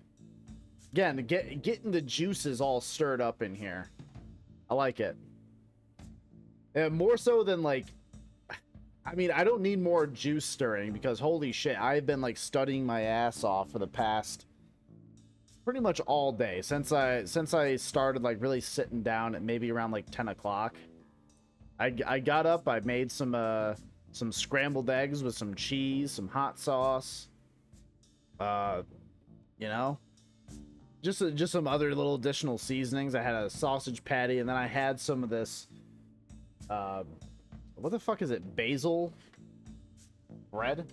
Again, getting the juices all stirred up in here. I like it. And more so than like, I mean, I don't need more juice stirring because holy shit, I've been like studying my ass off for the past pretty much all day since I started like really sitting down at maybe around like 10 o'clock. I got up, I made some scrambled eggs with some cheese, some hot sauce, you know, just some other little additional seasonings. I had a sausage patty, and then I had some of this what the fuck is it, basil bread.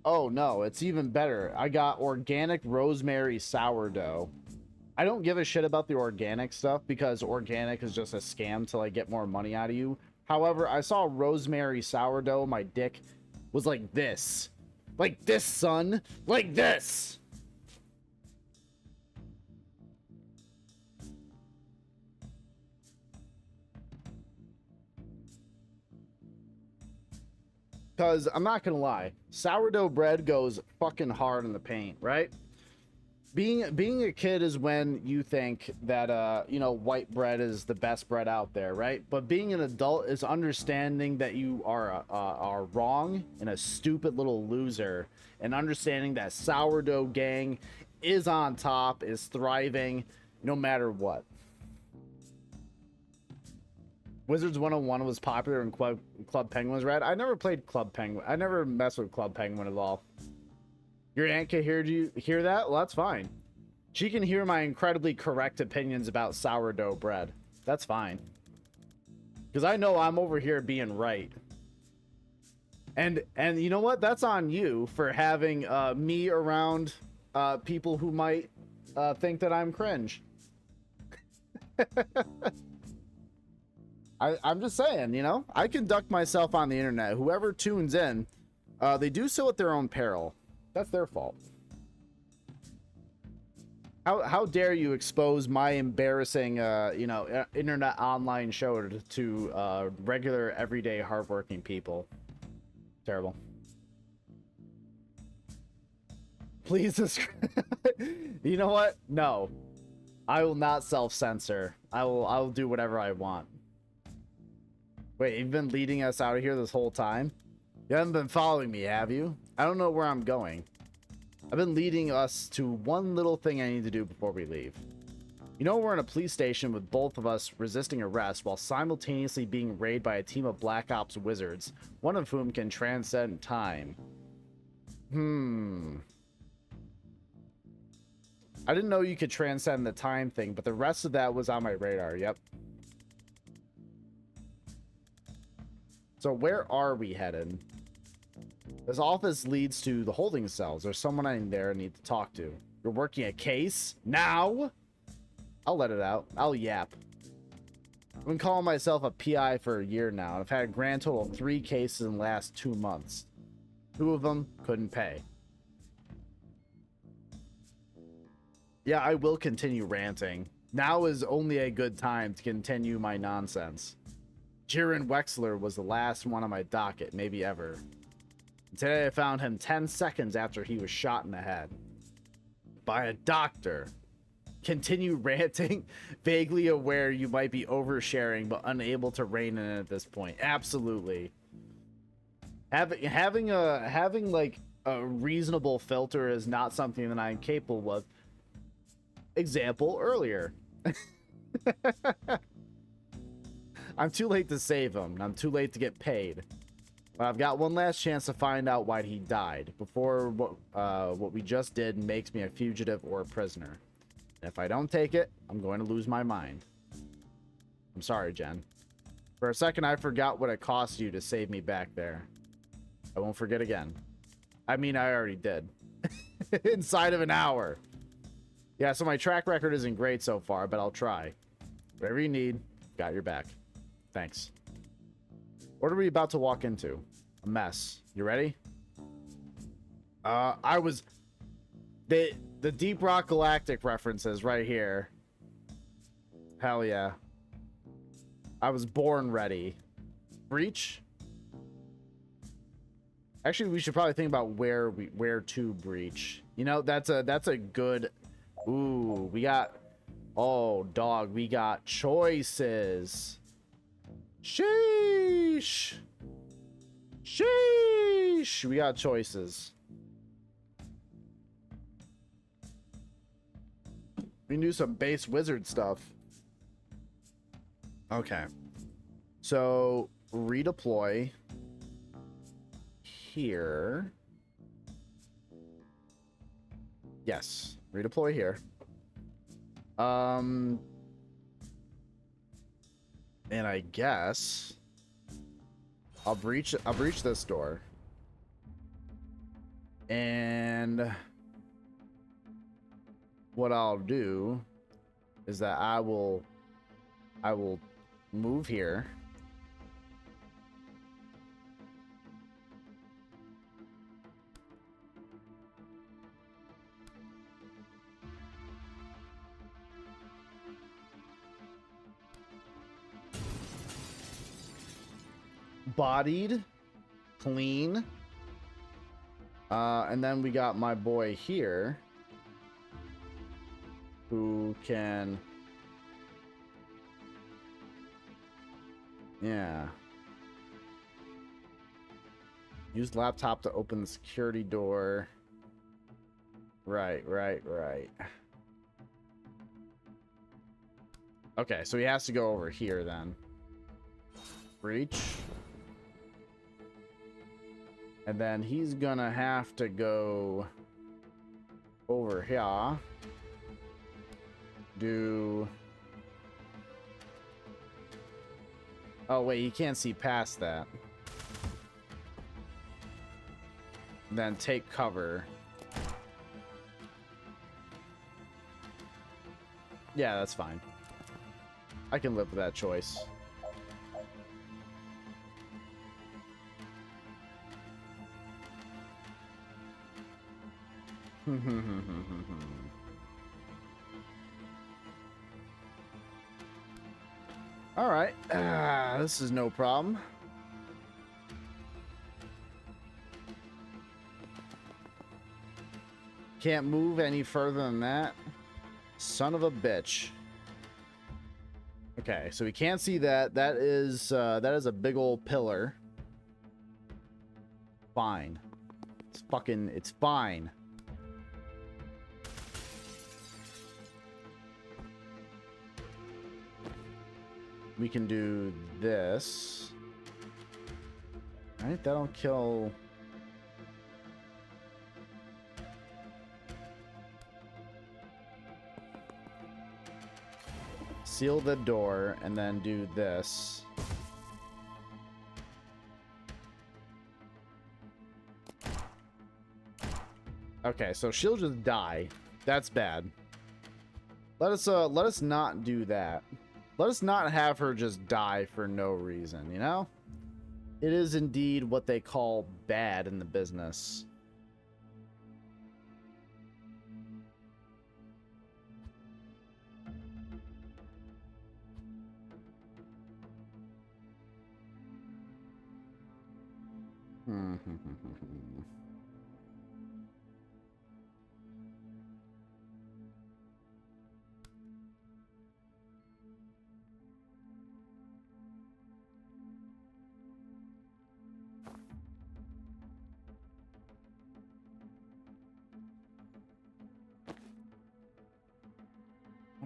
Oh no, it's even better. I got organic rosemary sourdough. I don't give a shit about the organic stuff because organic is just a scam to like get more money out of you. However, I saw rosemary sourdough. My dick was like this. Like this, son. Like this. Because I'm not going to lie. Sourdough bread goes fucking hard in the paint, right? Being a kid is when you think that you know, white bread is the best bread out there, right? But being an adult is understanding that you are wrong and a stupid little loser, and understanding that sourdough gang is on top, is thriving no matter what. Wizards 101 was popular and Club Penguin was rad. I never played Club Penguin. I never messed with Club Penguin at all. Your aunt can hear that? Well, that's fine. She can hear my incredibly correct opinions about sourdough bread. That's fine. Because I know I'm over here being right. And you know what? That's on you for having me around people who might think that I'm cringe. I'm just saying, you know, I conduct myself on the internet. Whoever tunes in, they do so at their own peril. That's their fault. How dare you expose my embarrassing, you know, internet online show to regular, everyday, hardworking people? Terrible. Please describe. You know what? No. I will not self-censor. I will do whatever I want. Wait, you've been leading us out of here this whole time? You haven't been following me, have you? I don't know where I'm going. I've been leading us to one little thing I need to do before we leave. You know, we're in a police station with both of us resisting arrest while simultaneously being raided by a team of Black Ops wizards, one of whom can transcend time. I didn't know you could transcend the time thing, but the rest of that was on my radar. Yep. So where are we headed? This office leads to the holding cells. There's someone in there I need to talk to. You're working a case? Now? I'll let it out. I'll yap. I've been calling myself a PI for a year now, and I've had a grand total of 3 cases in the last 2 months. 2 of them couldn't pay. Yeah, I will continue ranting. Now is only a good time to continue my nonsense. Jiren Wexler was the last one on my docket, maybe ever. And today I found him 10 seconds after he was shot in the head. By a doctor. Continue ranting, vaguely aware you might be oversharing, but unable to rein in at this point. Absolutely. Having like a reasonable filter is not something that I'm capable of. Example earlier. I'm too late to save him. I'm too late to get paid. But I've got one last chance to find out why he died before what we just did makes me a fugitive or a prisoner. And if I don't take it, I'm going to lose my mind. I'm sorry, Jen. For a second, I forgot what it cost you to save me back there. I won't forget again. I mean, I already did. Inside of an hour. Yeah, so my track record isn't great so far, but I'll try. Whatever you need, got your back. Thanks. What are we about to walk into? A mess. You ready? The Deep Rock Galactic references right here. Hell yeah. I was born ready. Breach? Actually, we should probably think about where to breach. You know, that's a good. Ooh, we got. Oh, dog, we got choices. Sheesh. Sheesh. We got choices. We can do some base wizard stuff. Okay. So, redeploy here. Yes, redeploy here. And I guess I'll breach this door. And what I'll do is that I will move here. Bodied, clean. And then we got my boy here who can, yeah, use laptop to open the security door. Right. Okay, so he has to go over here then. Breach. And then he's gonna have to go over here. Do... Oh, wait, you can't see past that. Then take cover. Yeah, that's fine. I can live with that choice. All right, this is no problem. Can't move any further than that. Son of a bitch. Okay, so we can't see that. That is a big old pillar. Fine. It's fine. We can do this. All right, that'll kill. Seal the door and then do this. Okay, so she'll just die. That's bad. Let us not do that. Let us not have her just die for no reason, you know? It is indeed what they call bad in the business.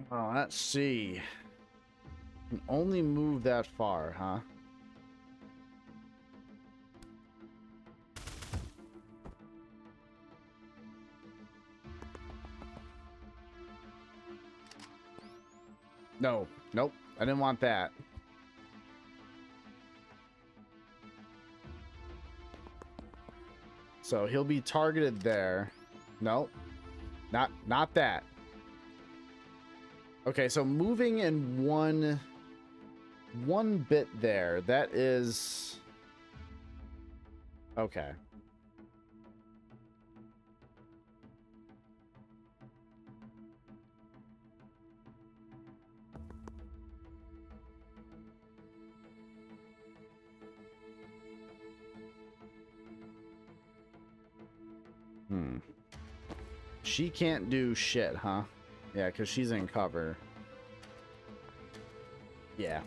Oh, let's see. Can only move that far, huh? No. Nope. I didn't want that. So he'll be targeted there. Nope. Not that. Okay, so moving in one bit there. That is okay. She can't do shit, huh? Yeah, because she's in cover. Yeah.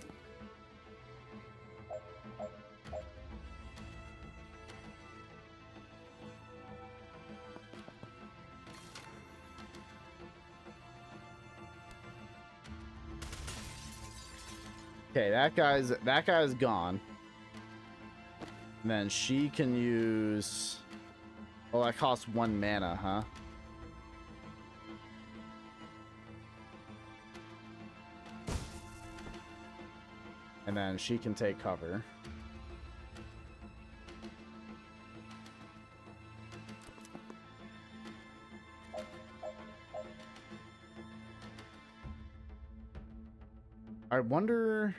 Okay, that guy's gone. And then she can use. Oh, that costs 1 mana, huh? And then she can take cover. I wonder.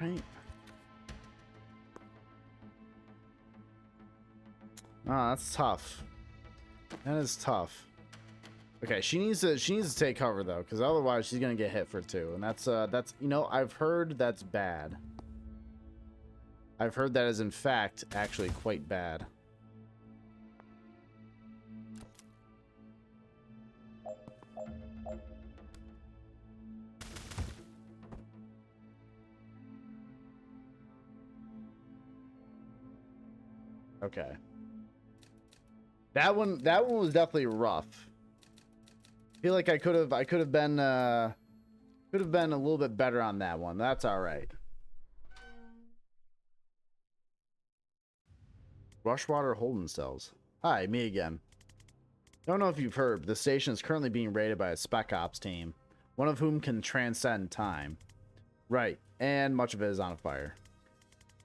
Right. Ah, that's tough. That is tough. Okay, she needs to take cover though, because otherwise she's gonna get hit for 2, and that's you know, I've heard that's bad. I've heard that is in fact actually quite bad. Okay. That one was definitely rough. I feel like I could have been a little bit better on that one. That's all right. Rushwater holding cells. Hi, me again. Don't know if you've heard, but the station is currently being raided by a spec ops team, one of whom can transcend time. Right, and much of it is on fire.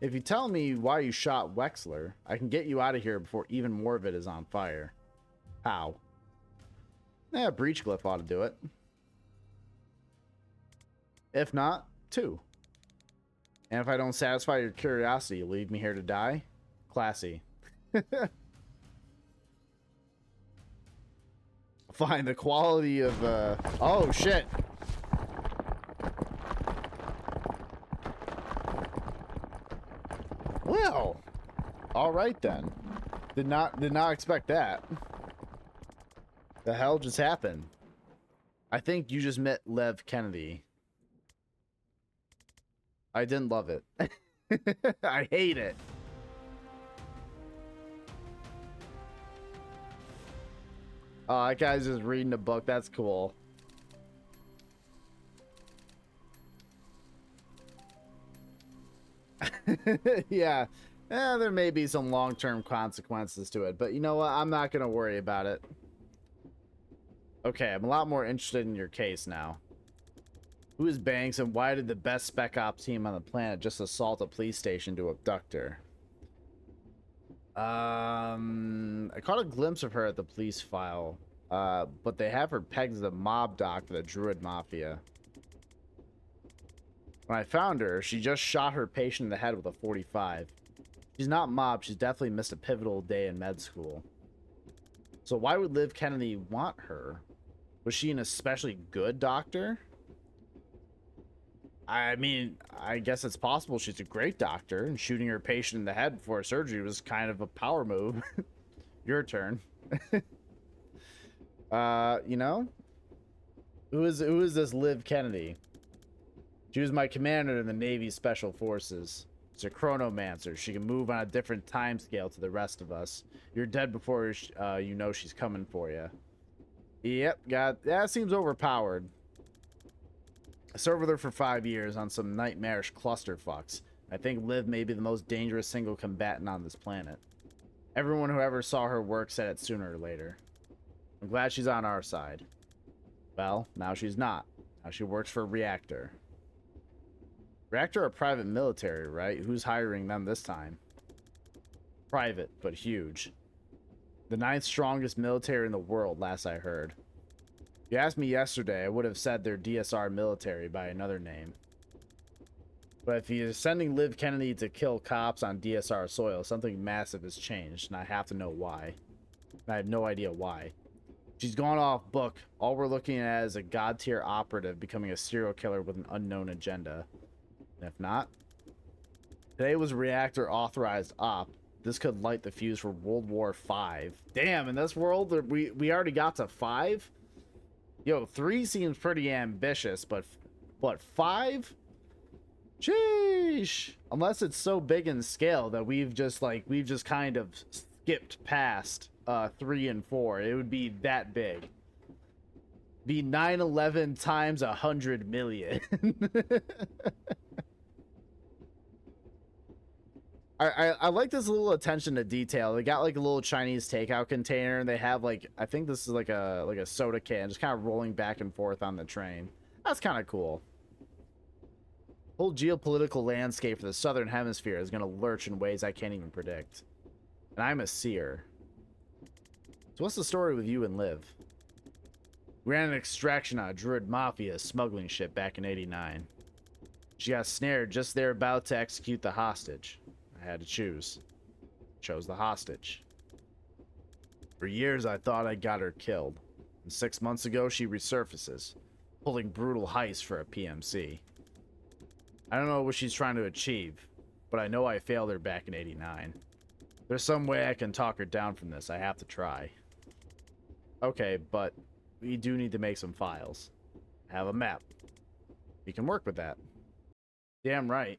If you tell me why you shot Wexler, I can get you out of here before even more of it is on fire. How? Yeah, breach glyph ought to do it. If not, 2. And if I don't satisfy your curiosity, leave me here to die. Classy. Fine, the quality of, oh, shit. Well, all right then. Did not expect that. The hell just happened? I think you just met Lev Kennedy. I didn't love it. I hate it. Oh, that guy's just reading a book. That's cool. Yeah. There may be some long-term consequences to it, but you know what? I'm not going to worry about it. Okay, I'm a lot more interested in your case now. Who is Banks, and why did the best spec ops team on the planet just assault a police station to abduct her? I caught a glimpse of her at the police file, but they have her pegged as a mob doc for the Druid Mafia. When I found her, she just shot her patient in the head with a 45. She's not mob, she's definitely missed a pivotal day in med school. So why would Liv Kennedy want her? Was she an especially good doctor? I mean, I guess it's possible she's a great doctor, and shooting her patient in the head before surgery was kind of a power move. Your turn. You know? Who is this Liv Kennedy? She was my commander in the Navy Special Forces. She's a chronomancer. She can move on a different time scale to the rest of us. You're dead before you know she's coming for you. Yep, that seems overpowered. I served with her for 5 years on some nightmarish clusterfucks. I think Liv may be the most dangerous single combatant on this planet. Everyone who ever saw her work said it sooner or later. I'm glad she's on our side. Well, now she's not. Now she works for Reactor. Reactor are private military, right? Who's hiring them this time? Private, but huge. The 9th strongest military in the world, last I heard. If you asked me yesterday, I would have said they're DSR military by another name. But if you're sending Liv Kennedy to kill cops on DSR soil, something massive has changed, and I have to know why. And I have no idea why. She's gone off book. All we're looking at is a god-tier operative becoming a serial killer with an unknown agenda. And if not, today was Reactor authorized op. This could light the fuse for World War V. Damn, in this world, we already got to 5? Yo, 3 seems pretty ambitious, but 5? Sheesh. Unless it's so big in scale that we've just kind of skipped past 3 and 4. It would be that big. Be 9/11 times 100 million. I like this little attention to detail. They got like a little Chinese takeout container, and they have like, I think this is like a soda can just kind of rolling back and forth on the train. That's kind of cool. Whole geopolitical landscape for the southern hemisphere is going to lurch in ways I can't even predict. And I'm a seer. So what's the story with you and Liv? We ran an extraction on a Druid Mafia smuggling ship back in '89. She got snared just there about to execute the hostage. I had to choose. Chose the hostage. For years, I thought I got her killed. And 6 months ago, she resurfaces, pulling brutal heists for a PMC. I don't know what she's trying to achieve, but I know I failed her back in '89. There's some way I can talk her down from this. I have to try. Okay, but we do need to make some files. I have a map. We can work with that. Damn right.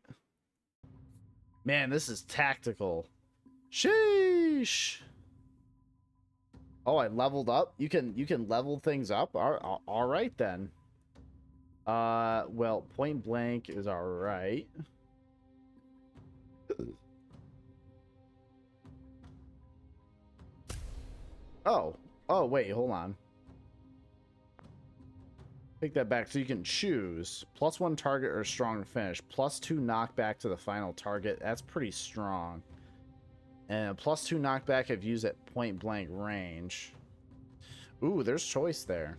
Man, this is tactical. Sheesh. Oh, I leveled up? You can level things up? All right then. Well, point blank is all right. Oh, wait, hold on. Take that back. So you can choose +1 target or strong finish, +2 knockback to the final target. That's pretty strong. And +2 knockback if used at point blank range. Ooh, there's choice there.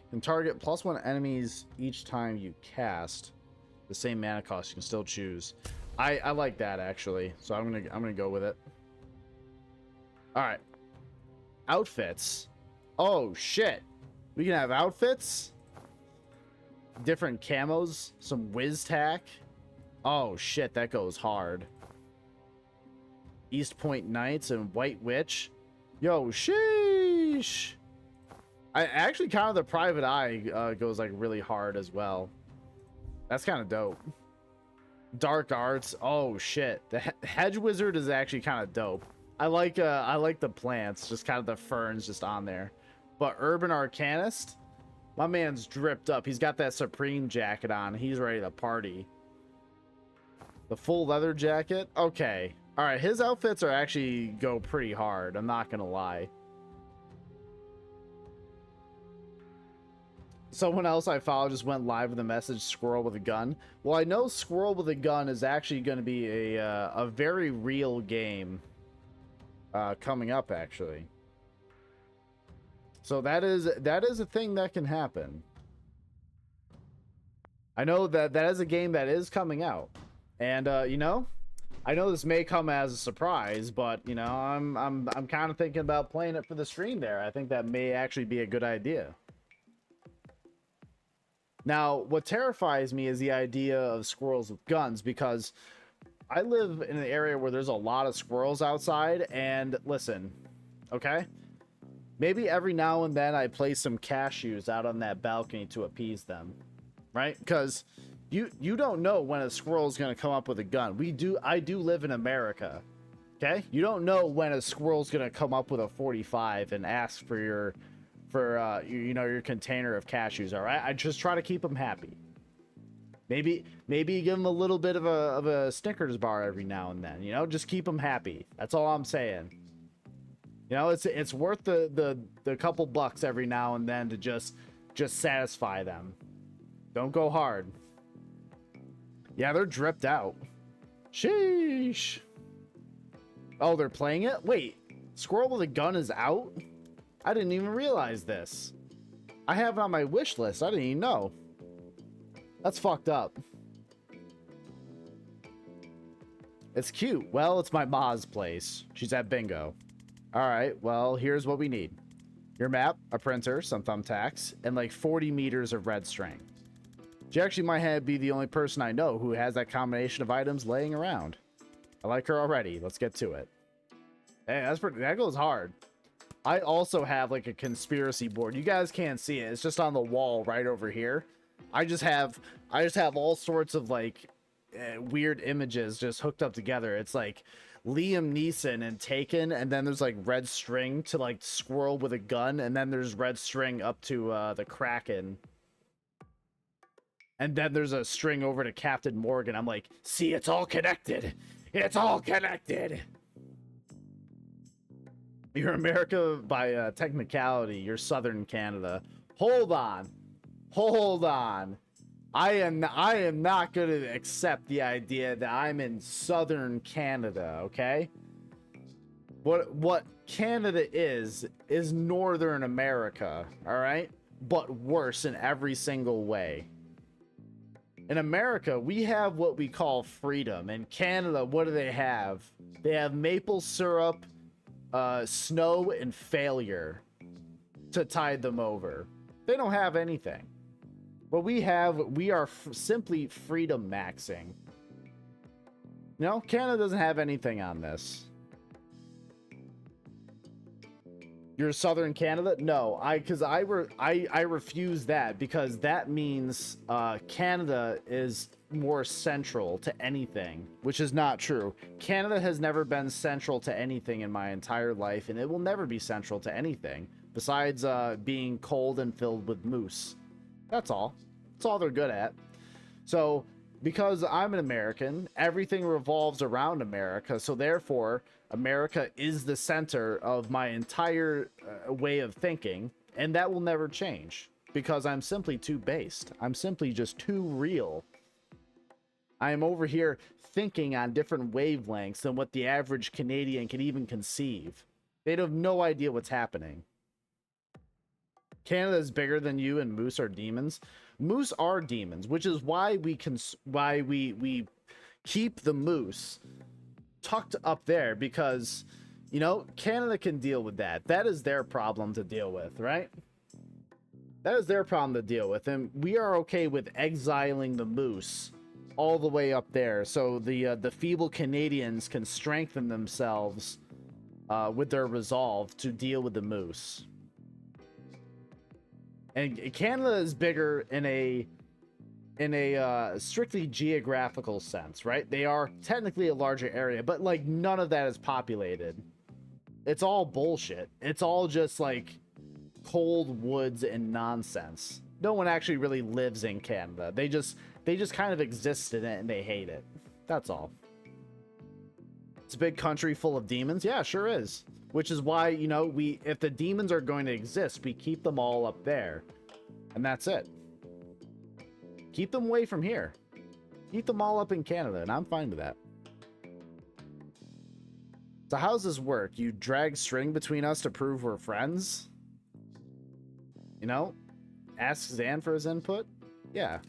Can target +1 enemies each time you cast. The same mana cost, you can still choose. I like that actually, so I'm gonna go with it. All right, outfits. Oh shit, we can have outfits. Different camos, some whiz tack. Oh shit, that goes hard. East Point Knights and White Witch. Yo, sheesh. I actually kind of the Private Eye goes like really hard as well. That's kind of dope. Dark Arts. Oh shit, the Hedge Wizard is actually kind of dope. I like the plants, just kind of the ferns just on there. But Urban Arcanist, my man's dripped up. He's got that Supreme jacket on. He's ready to party. The full leather jacket. Okay. All right. His outfits are actually go pretty hard. I'm not going to lie. Someone else I follow just went live with a message, Squirrel with a Gun. Well, I know Squirrel with a Gun is actually going to be a very real game coming up, actually. So that is a thing that can happen. I know that is a game that is coming out, and you know, I know this may come as a surprise, but you know, I'm kind of thinking about playing it for the stream there. I think that may actually be a good idea. Now, what terrifies me is the idea of squirrels with guns, because I live in an area where there's a lot of squirrels outside, and listen, okay? Maybe every now and then I place some cashews out on that balcony to appease them, right? Because you don't know when a squirrel is going to come up with a gun. I do live in America, okay? You don't know when a squirrel's going to come up with a 45 and ask for your container of cashews. All right, I just try to keep them happy. Maybe give them a little bit of a Snickers bar every now and then. You know, just keep them happy. That's all I'm saying. You know, it's worth the couple bucks every now and then to just satisfy them. Don't go hard. Yeah, they're dripped out. Sheesh. Oh, they're playing it? Wait, Squirrel with a Gun is out? I didn't even realize this. I have it on my wish list. I didn't even know. That's fucked up. It's cute. Well, it's my ma's place. She's at bingo. All right, well, here's what we need. Your map, a printer, some thumbtacks, and like 40 meters of red string. She actually might be the only person I know who has that combination of items laying around. I like her already. Let's get to it. Hey, that goes hard. I also have like a conspiracy board. You guys can't see it. It's just on the wall right over here. I just have all sorts of like weird images just hooked up together. It's like Liam Neeson and Taken, and then there's like red string to like Squirrel with a Gun, and then there's red string up to the Kraken, and then there's a string over to Captain Morgan. I'm like, see, it's all connected. It's all connected. You're America by technicality. You're Southern Canada. Hold on. I am not going to accept the idea that I'm in Southern Canada, okay? What Canada is Northern America, all right? But worse in every single way. In America, we have what we call freedom. In Canada, what do they have? They have maple syrup, snow, and failure to tide them over. They don't have anything. What we are simply freedom maxing. You know, Canada doesn't have anything on this. You're Southern Canada? No, I refuse that, because that means Canada is more central to anything, which is not true. Canada has never been central to anything in my entire life, and it will never be central to anything besides being cold and filled with moose. That's all. That's all they're good at. So, because I'm an American, everything revolves around America. So therefore, America is the center of my entire way of thinking. And that will never change, because I'm simply too based. I'm simply just too real. I am over here thinking on different wavelengths than what the average Canadian can even conceive. They'd have no idea what's happening. Canada is bigger than you, and moose are demons. Moose are demons, which is why we keep the moose tucked up there, because, you know, Canada can deal with that. That is their problem to deal with, right? That is their problem to deal with, and we are okay with exiling the moose all the way up there, so the feeble Canadians can strengthen themselves with their resolve to deal with the moose. And Canada is bigger in a strictly geographical sense, right? They are technically a larger area, but like none of that is populated. It's all bullshit. It's all just like cold woods and nonsense. No one actually really lives in Canada. They just kind of exist in it and they hate it. That's all. It's a big country full of demons. Yeah, sure is. Which is why, you know, if the demons are going to exist, we keep them all up there. And that's it. Keep them away from here. Keep them all up in Canada, and I'm fine with that. So how does this work? You drag string between us to prove we're friends? You know? Ask Zan for his input? Yeah.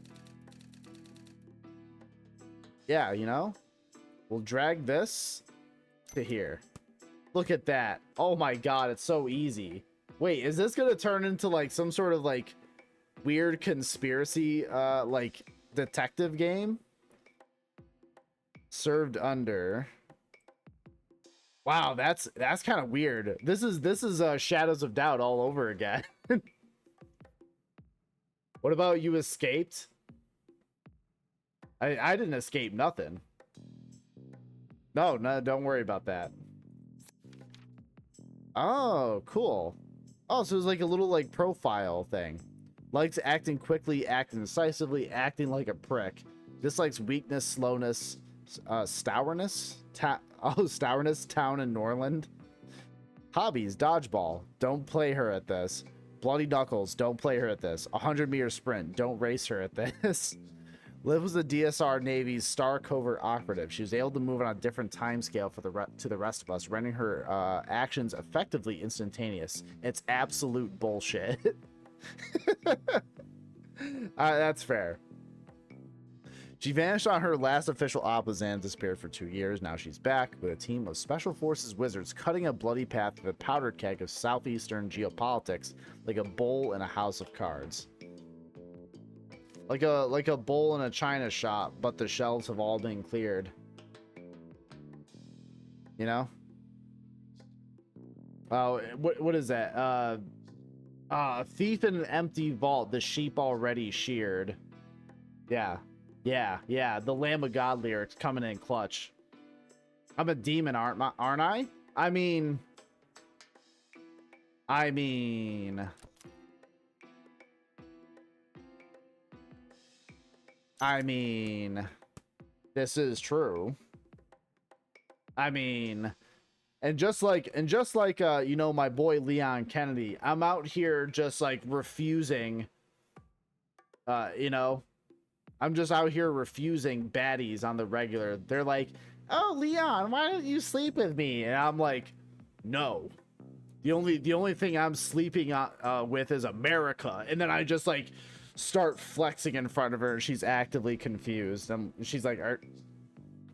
Yeah, you know? We'll drag this to here. Look at that. Oh my god, it's so easy. Wait, is this gonna turn into like some sort of like weird conspiracy like detective game? Served under. Wow, that's kind of weird. This is Shadows of Doubt all over again. What about you escaped? I didn't escape nothing. No, don't worry about that. Oh, cool. Oh, so it's like a little like profile thing. Likes acting quickly, acting decisively, acting like a prick. Dislikes weakness, slowness, stourness, stourness, town in Norland. Hobbies, dodgeball. Don't play her at this. Bloody knuckles. Don't play her at this. 100-meter sprint. Don't race her at this. Liv was the DSR Navy's star covert operative. She was able to move on a different time scale to the rest of us, rendering her actions effectively instantaneous. It's absolute bullshit. That's fair. She vanished on her last official op with Zan, disappeared for 2 years. Now she's back with a team of Special Forces wizards cutting a bloody path to the powder keg of southeastern geopolitics like a bull in a house of cards. Like a bull in a china shop, but the shelves have all been cleared. You know? Oh, what is that? Thief in an empty vault, the sheep already sheared. Yeah. Yeah, the Lamb of God lyrics coming in clutch. I'm a demon, aren't I? I mean, this is true. I mean, and just like you know, my boy Leon Kennedy, I'm out here just like refusing, you know, I'm just out here refusing baddies on the regular. They're like, "Oh, Leon, why don't you sleep with me?" And I'm like, "No. The only thing I'm sleeping with is America." And then I just like start flexing in front of her, and she's actively confused. And she's like, "Are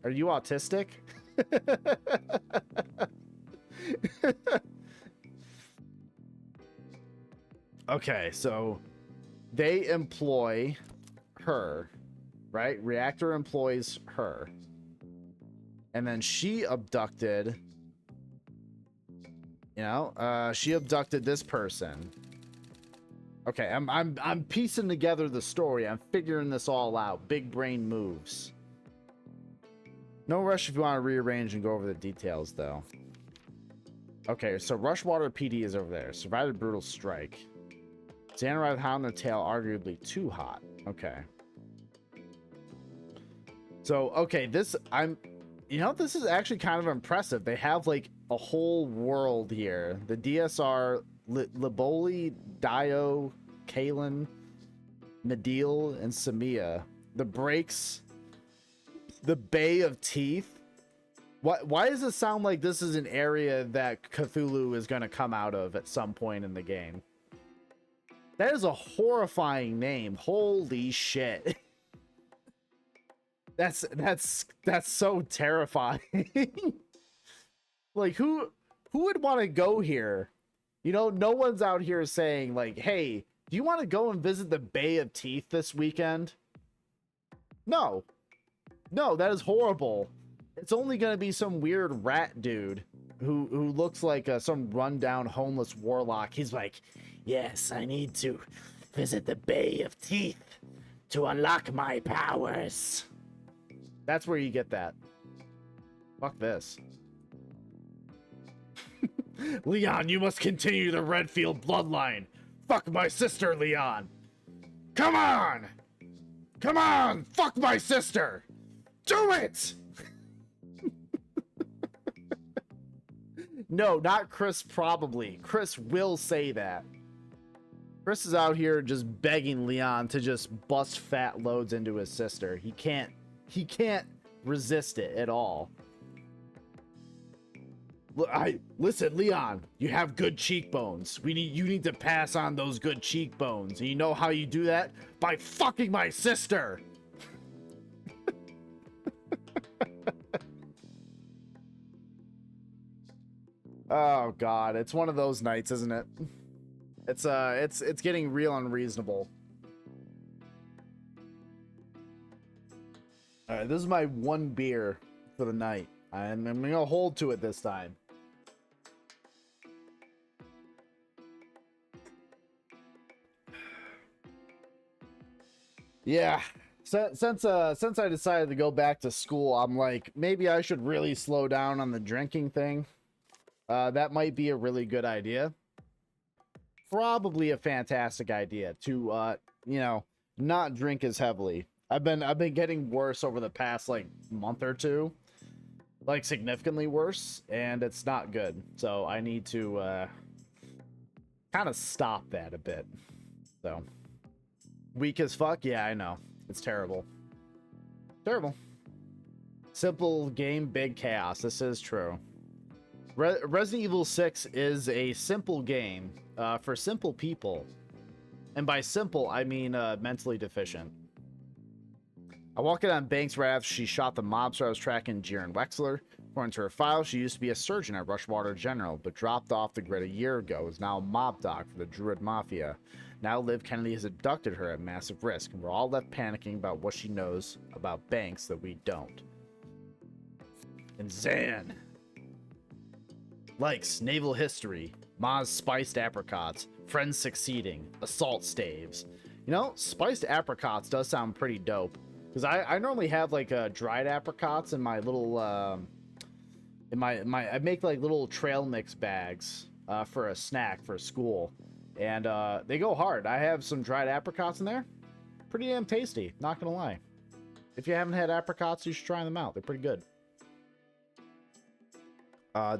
you autistic?" Okay, so they employ her, right? Reactor employs her, and then she abducted, you know, she abducted this person. Okay, I'm piecing together the story. I'm figuring this all out. Big brain moves. No rush if you want to rearrange and go over the details, though. Okay, so Rushwater PD is over there. Survived a brutal strike. Zan arrived hot on the tail, arguably too hot. Okay. So, okay, you know, this is actually kind of impressive. They have, like, a whole world here. The DSR, Liboli, Dio, Kalen, Medil, and Samia. The Breaks, the Bay of Teeth, Why does it sound like this is an area that Cthulhu is going to come out of at some point in the game? That is a horrifying name. Holy shit. That's so terrifying. Like who would want to go here? You know, no one's out here saying like, "Hey, do you want to go and visit the Bay of Teeth this weekend?" No. No, that is horrible. It's only going to be some weird rat dude who looks like some rundown homeless warlock. He's like, "Yes, I need to visit the Bay of Teeth to unlock my powers." That's where you get that. Fuck this. Leon, you must continue the Redfield bloodline. Fuck my sister, Leon. Come on! Come on! Fuck my sister! Do it! No, not Chris probably. Chris will say that. Chris is out here just begging Leon to just bust fat loads into his sister. He can't resist it at all. Listen, Leon, you have good cheekbones. You need to pass on those good cheekbones. And you know how you do that? By fucking my sister. Oh god, it's one of those nights, isn't it? It's getting real unreasonable. All right, this is my one beer for the night. I'm gonna hold to it this time. Yeah, since I decided to go back to school, I'm like, maybe I should really slow down on the drinking thing. That might be a really good idea. Probably a fantastic idea to you know, not drink as heavily. I've been getting worse over the past like month or two, like significantly worse, and it's not good. So I need to kind of stop that a bit. So weak as fuck. Yeah, I know. It's terrible. Terrible. Simple game, big chaos. This is true. Resident Evil 6 is a simple game for simple people. And by simple, I mean mentally deficient. I walk in on Banks right after she shot the mobster I was tracking, Jiren Wexler. According to her file, she used to be a surgeon at Rushwater General, but dropped off the grid a year ago, is now a mob dog for the Druid Mafia. Now Liv Kennedy has abducted her at massive risk, and we're all left panicking about what she knows about Banks that we don't. And Zan likes naval history, Ma's spiced apricots, friends succeeding, assault staves. You know, spiced apricots does sound pretty dope. Because I normally have like dried apricots in my little I make like little trail mix bags for a snack for school, and they go hard. I have some dried apricots in there, pretty damn tasty. Not gonna lie. If you haven't had apricots, you should try them out. They're pretty good.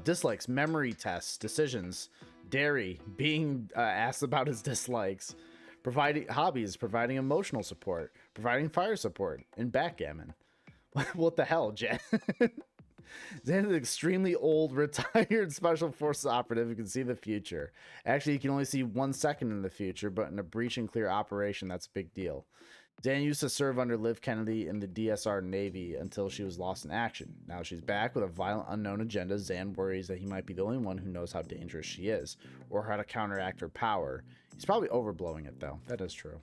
Dislikes, memory tests, decisions, dairy, being asked about his dislikes. Providing hobbies, providing emotional support, providing fire support, and backgammon. What the hell, Jen? Zan is an extremely old, retired Special Forces operative who can see the future. Actually, you can only see 1 second in the future, but in a breach and clear operation, that's a big deal. Zan used to serve under Liv Kennedy in the DSR Navy until she was lost in action. Now she's back with a violent unknown agenda. Zan worries that he might be the only one who knows how dangerous she is, or how to counteract her power. He's probably overblowing it, though. That is true.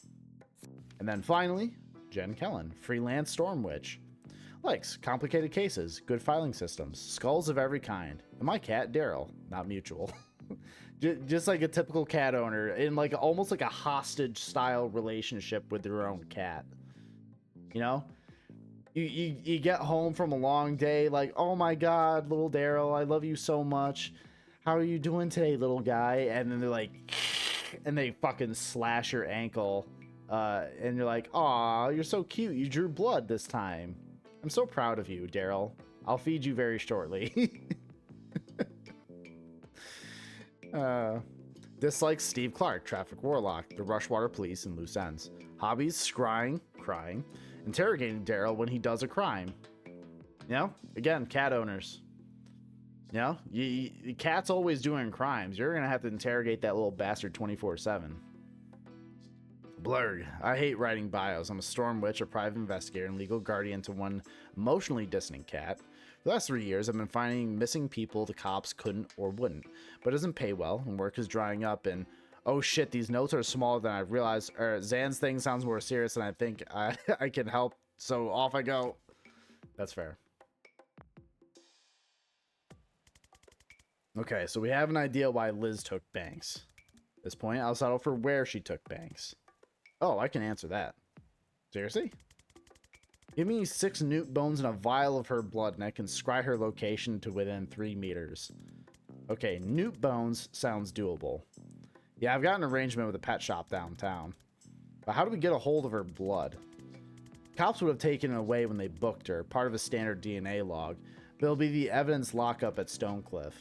And then finally, Jen Kellen, freelance storm witch. Likes complicated cases, good filing systems, skulls of every kind. And my cat, Daryl, not mutual. Just like a typical cat owner, in like almost like a hostage style relationship with their own cat. You know? You get home from a long day, like, oh my god, little Daryl, I love you so much. How are you doing today, little guy? And then they're like, and they fucking slash your ankle. And you're like, aw, you're so cute. You drew blood this time. I'm so proud of you, Daryl. I'll feed you very shortly. Dislikes Steve Clark, traffic warlock, the Rushwater police, and loose ends. Hobbies, scrying, crying, interrogating Daryl when he does a crime. You know, again, cat owners. You know, the cat's always doing crimes. You're gonna have to interrogate that little bastard 24/7. Blurg. I hate writing bios. I'm a storm witch, a private investigator, and legal guardian to one emotionally distant cat. For the last 3 years, I've been finding missing people the cops couldn't or wouldn't, but it doesn't pay well, and work is drying up, and oh shit, these notes are smaller than I realized. Zan's thing sounds more serious than I think I can help, so off I go. That's fair. Okay, so we have an idea why Liz took Banks. At this point, I'll settle for where she took Banks. Oh, I can answer that. Seriously? Give me 6 newt bones and a vial of her blood, and I can scry her location to within 3 meters. Okay, newt bones sounds doable. Yeah, I've got an arrangement with a pet shop downtown. But how do we get a hold of her blood? Cops would have taken it away when they booked her, part of a standard DNA log. But it'll be the evidence lockup at Stonecliff.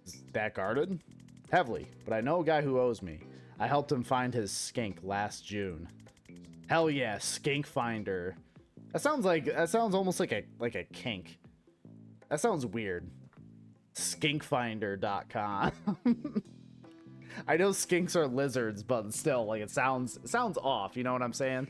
Is that guarded? Heavily, but I know a guy who owes me. I helped him find his skink last June. Hell yeah, skink finder. That sounds almost like a kink. That sounds weird. Skinkfinder.com. I know skinks are lizards, but still, like, it sounds off, you know what I'm saying?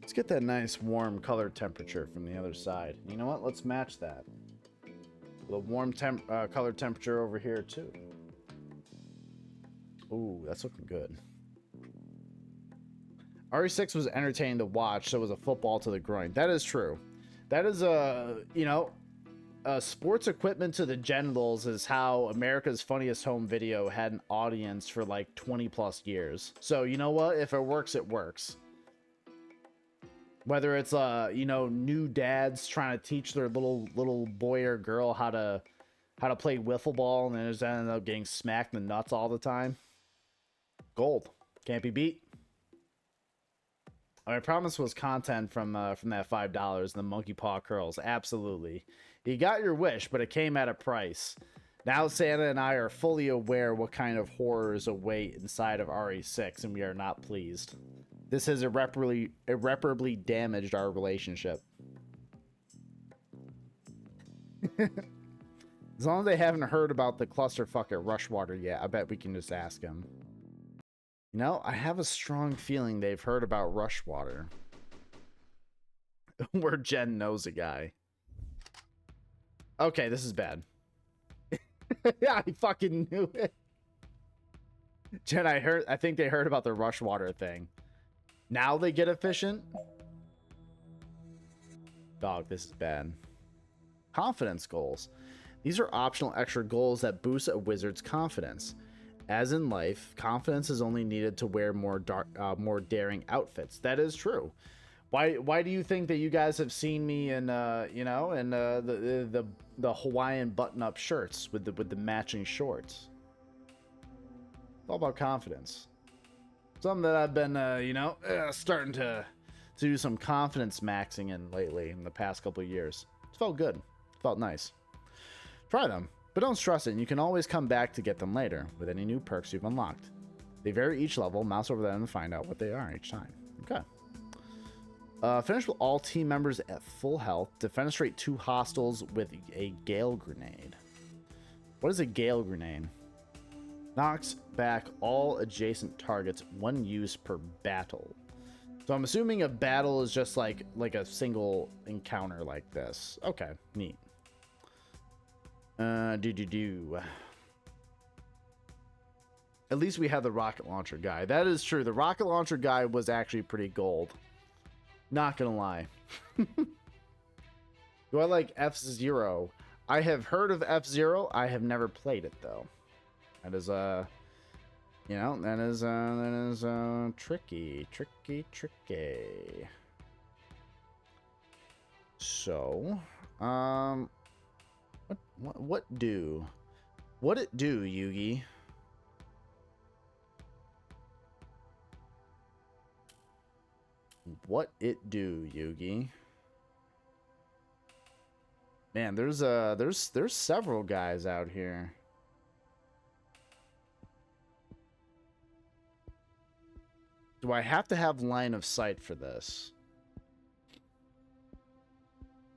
Let's get that nice warm color temperature from the other side. You know what? Let's match that. With a warm color temperature over here too. Ooh, that's looking good. RE6 was entertaining to watch, so was a football to the groin. That is true. That is sports equipment to the genitals is how America's Funniest Home Video had an audience for like 20 plus years. So you know what? If it works, it works. Whether it's new dads trying to teach their little boy or girl how to play wiffle ball and then just end up getting smacked in the nuts all the time. Gold. Can't be beat. My promise was content from that $5, the monkey paw curls. Absolutely. You got your wish, but it came at a price. Now Santa and I are fully aware what kind of horrors await inside of RE6, and we are not pleased. This has irreparably damaged our relationship. As long as they haven't heard about the clusterfuck at Rushwater yet, I bet we can just ask them. You know, I have a strong feeling they've heard about Rushwater. Where Jen knows a guy. Okay, this is bad. Yeah, I fucking knew it. Jen, I think they heard about the Rushwater thing. Now they get efficient? Dog, this is bad. Confidence goals. These are optional extra goals that boost a wizard's confidence. As in life, confidence is only needed to wear more daring outfits. That is true. Why do you think that you guys have seen me in the Hawaiian button-up shirts with the matching shorts? It's all about confidence. Something that I've been starting to do some confidence maxing in lately in the past couple of years. It felt good. It felt nice. Try them, but don't stress it, and you can always come back to get them later with any new perks you've unlocked. They vary each level. Mouse over them and find out what they are each time. Okay. Finish with all team members at full health. Defenestrate 2 hostiles with a gale grenade. What is a gale grenade? Knocks back all adjacent targets 1 use per battle. So I'm assuming a battle is just like a single encounter like this. Okay, neat. At least we have the rocket launcher guy. That is true. The rocket launcher guy was actually pretty gold. Not gonna lie. Do I like F-Zero? I have heard of F-Zero. I have never played it though. That is tricky. So, what it do, Yugi? What it do, Yugi? Man, there's several guys out here. Do I have to have line of sight for this?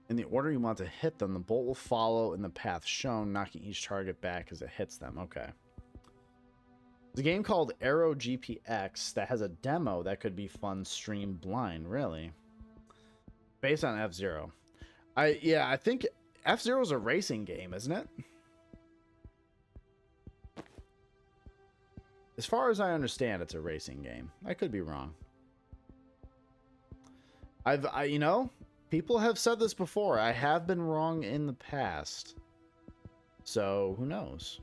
In the order you want to hit them, the bolt will follow in the path shown, knocking each target back as it hits them. Okay. There's a game called Arrow GPX that has a demo that could be fun stream blind, really. Based on F-Zero. I think F-Zero is a racing game, isn't it? As far as I understand, it's a racing game. I could be wrong. You know, people have said this before. I have been wrong in the past. So, who knows?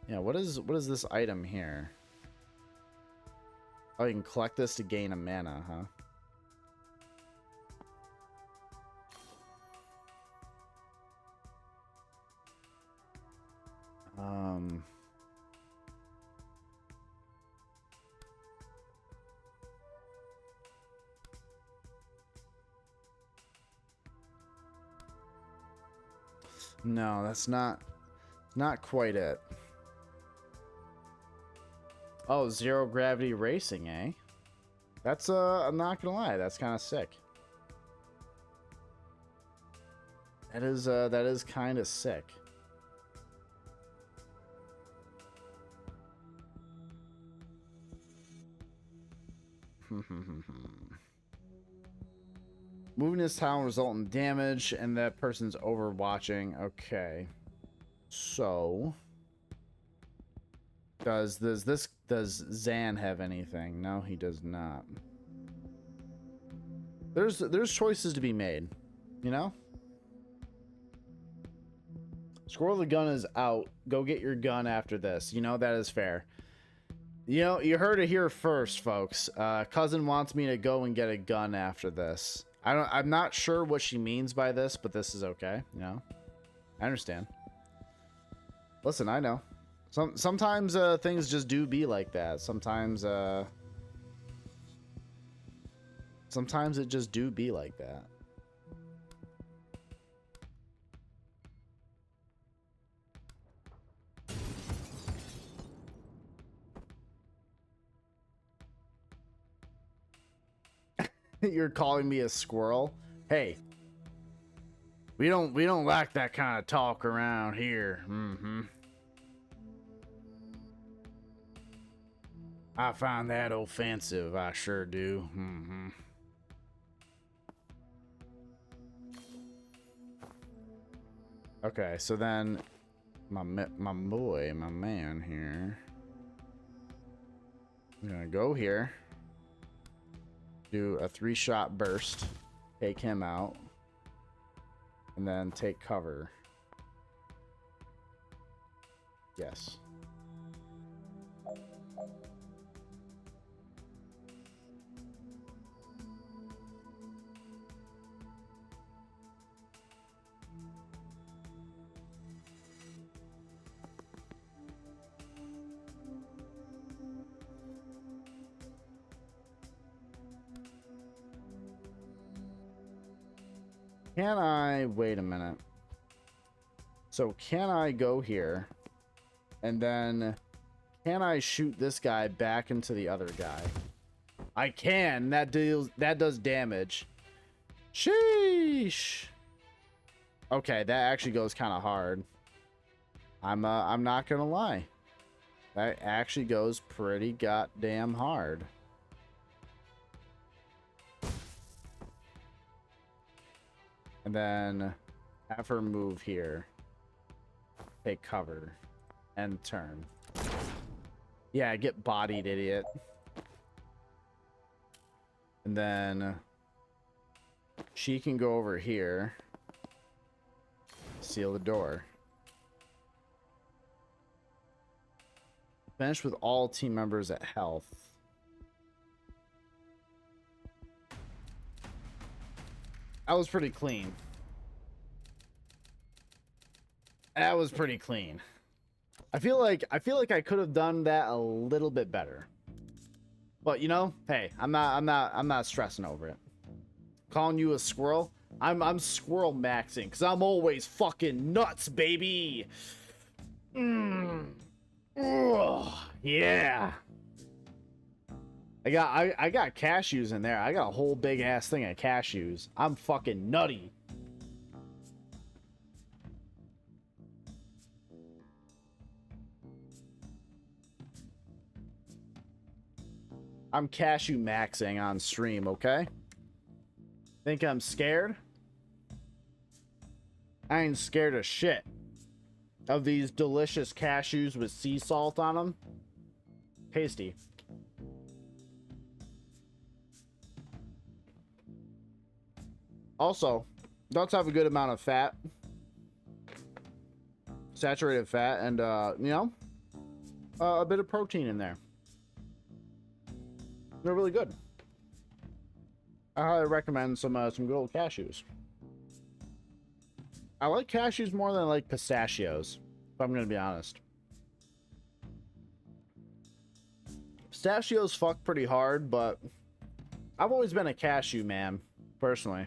Yeah, what is this item here? Oh, you can collect this to gain a mana, huh? No, that's not quite it. Oh, zero gravity racing, eh? That's I'm not gonna lie, that's kind of sick. That is kind of sick. Moving this town will result in damage, and that person's overwatching. Okay. So, does Zan have anything? No, he does not. There's choices to be made, you know? Squirrel the gun is out. Go get your gun after this. You know, that is fair. You know, you heard it here first, folks. Cousin wants me to go and get a gun after this. I'm not sure what she means by this, but this is okay. You know, I understand. Listen, I know. Sometimes things just do be like that. Sometimes it just do be like that. You're calling me a squirrel? Hey, we don't like that kind of talk around here. I find that offensive. I sure do. Okay, so then my man here. I'm gonna go here. Do a 3-shot burst, take him out, and then take cover. Yes. Can I wait a minute? So can I go here and then can I shoot this guy back into the other guy? I can. That does damage. Sheesh. Okay, that actually goes kind of hard. I'm not gonna lie. That actually goes pretty goddamn hard. And then have her move here. Take cover. And turn. Yeah, get bodied, idiot. And then she can go over here. Seal the door. Finish with all team members at health. That was pretty clean. That was pretty clean. I feel like I could have done that a little bit better. But you know, hey, I'm not stressing over it. Calling you a squirrel? I'm squirrel maxing because I'm always fucking nuts, baby. Ugh. Yeah. I got cashews in there. I got a whole big ass thing of cashews. I'm fucking nutty. I'm cashew maxing on stream, okay? Think I'm scared? I ain't scared of shit. Of these delicious cashews with sea salt on them. Tasty. Also, nuts have a good amount of fat. Saturated fat and, you know, a bit of protein in there. They're really good. I highly recommend some good old cashews. I like cashews more than I like pistachios, if I'm gonna be honest. Pistachios fuck pretty hard, but I've always been a cashew man, personally.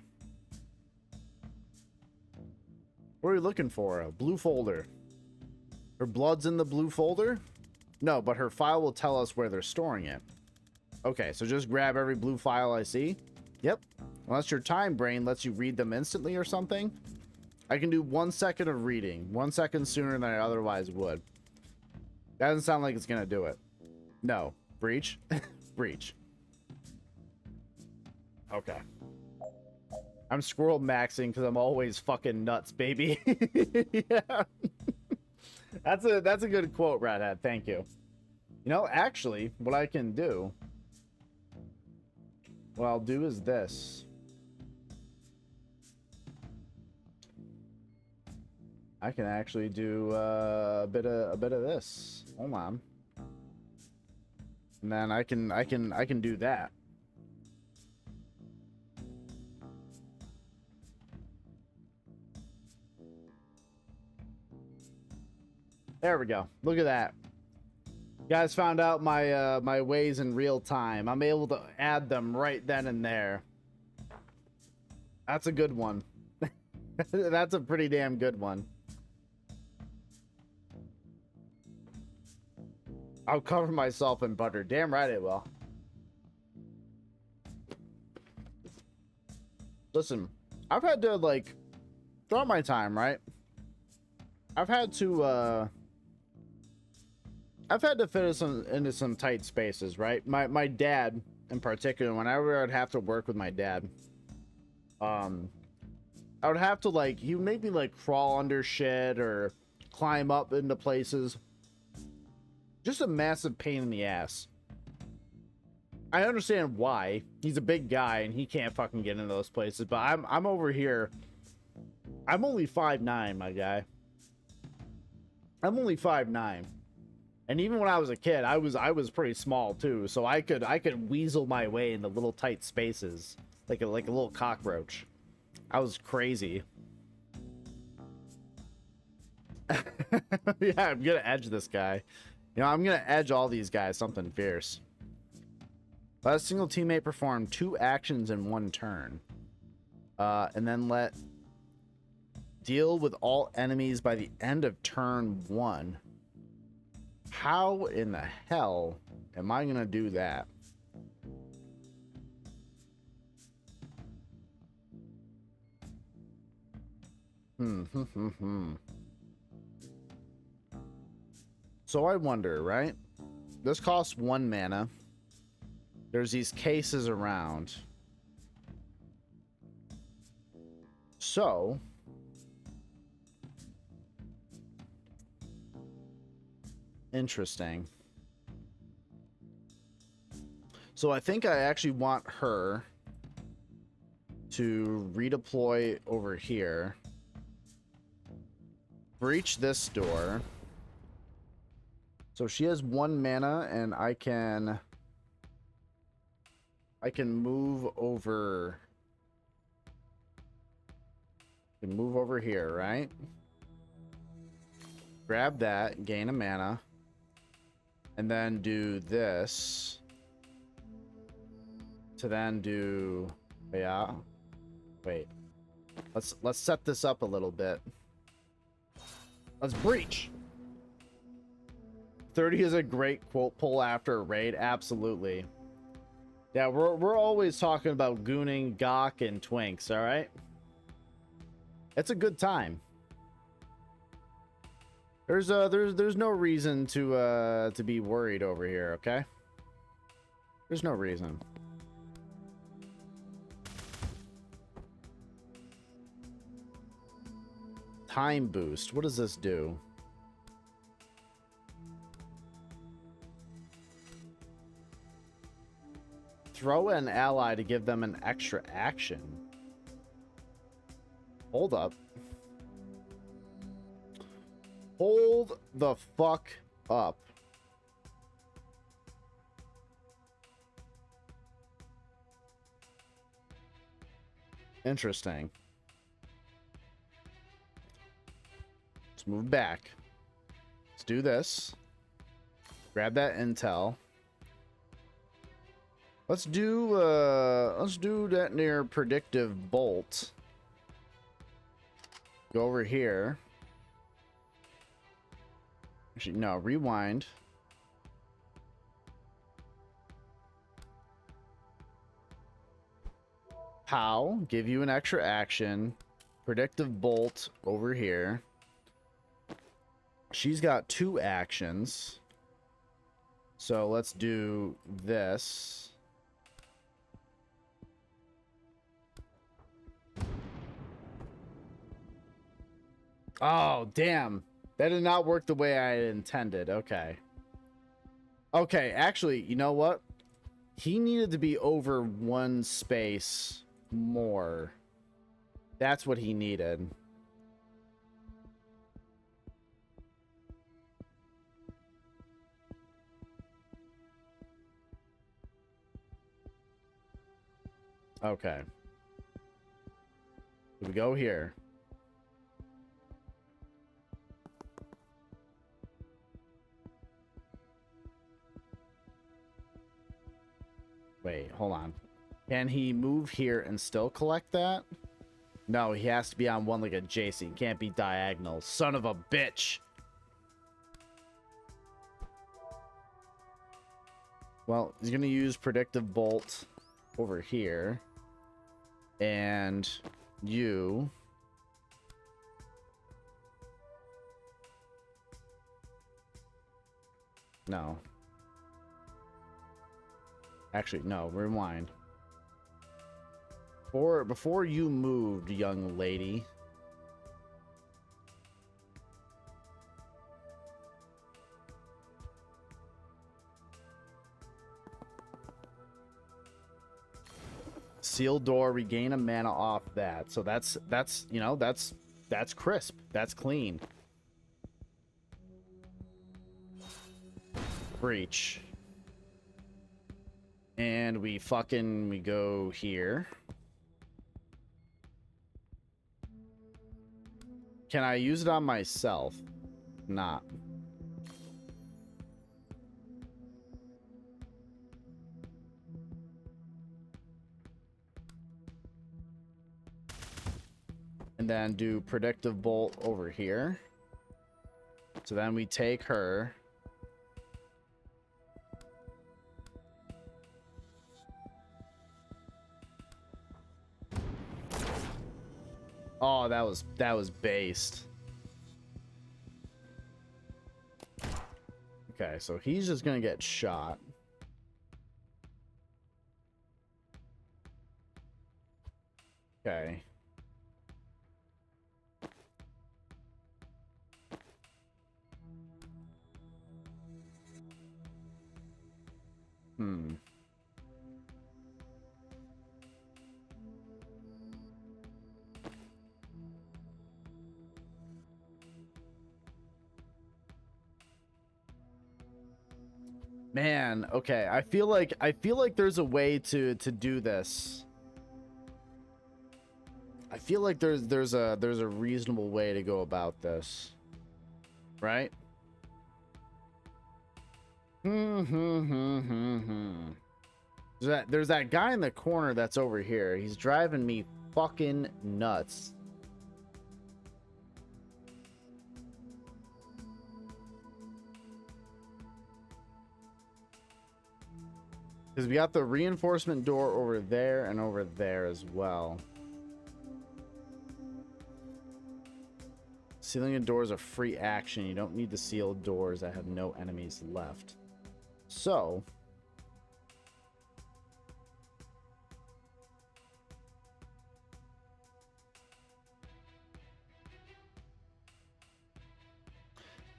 What are you looking for? A blue folder. Her blood's in the blue folder? No, but her file will tell us where they're storing it. Okay, so just grab every blue file I see. Yep. Unless your time brain lets you read them instantly or something. I can do 1 second of reading. 1 second sooner than I otherwise would. That doesn't sound like it's gonna do it. No. Breach? Breach. Okay. I'm squirrel maxing because I'm always fucking nuts, baby. Yeah. That's a good quote, Radhead. Thank you. You know, actually, what I can do, what I'll do is this. I can actually do a bit of this. Hold on. And then I can do that. There we go. Look at that. You guys found out my my ways in real time. I'm able to add them right then and there. That's a good one. That's a pretty damn good one. I'll cover myself in butter. Damn right it will. Listen, I've had to, like, throughout my time, right? I've had to fit into some tight spaces, right? My dad, in particular, whenever I'd have to work with my dad, I would have to, like, he would make me, like, crawl under shit or climb up into places. Just a massive pain in the ass. I understand why. He's a big guy and he can't fucking get into those places, but I'm over here. I'm only 5'9", my guy. I'm only 5'9". And even when I was a kid, I was pretty small too, so I could weasel my way into little tight spaces like a little cockroach. I was crazy. Yeah, I'm gonna edge this guy. You know, I'm gonna edge all these guys something fierce. Let a single teammate perform 2 actions in 1 turn. And then let deal with all enemies by the end of turn 1. How in the hell am I gonna do that? So I wonder, right? This costs 1 mana. There's these cases around. So interesting. So I think I actually want her to redeploy over here. Breach this door. So she has 1 mana and I can move over. I can move over here, right? Grab that, gain a mana. And then do this. To then do, yeah. Wait. Let's set this up a little bit. Let's breach. 30 is a great quote pull after a raid. Absolutely. Yeah, we're always talking about gooning, gawk, and twinks, all right? It's a good time. There's no reason to be worried over here, okay? There's no reason. Time boost. What does this do? Throw an ally to give them an extra action. Hold up. Hold the fuck up. Interesting. Let's move back. Let's do this. Grab that intel. Let's do that near predictive bolt. Go over here. Actually, no, rewind. Pow, give you an extra action. Predictive bolt over here. She's got 2 actions. So let's do this. Oh, damn. That did not work the way I intended. Okay. Okay, actually, you know what? He needed to be over 1 space more. That's what he needed. Okay. We go here. Wait, hold on. Can he move here and still collect that? No, he has to be on one like a Jason. He can't be diagonal. Son of a bitch. Well, he's going to use predictive bolt over here. And you... No. Actually, no. Rewind. Before you moved, young lady. Sealed door, regain a mana off that. So that's you know, that's crisp. That's clean. Breach. And we go here. Can I use it on myself? Not. And then do predictive bolt over here. So then we take her. Oh, that was based. Okay, so he's just gonna get shot. Okay. Man, okay. I feel like there's a way to do this. I feel like there's a reasonable way to go about this. Right? There's that guy in the corner that's over here. He's driving me fucking nuts. Because we got the reinforcement door over there and over there as well. Sealing a door is a free action. You don't need to seal doors that have no enemies left. So...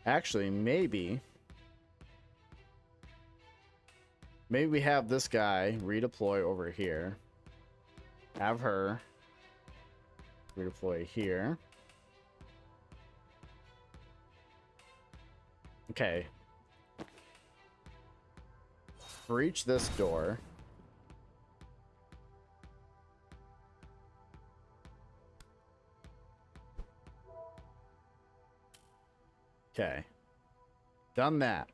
actually, maybe we have this guy redeploy over here. Have her redeploy here. Okay. Breach this door. Okay. Done that.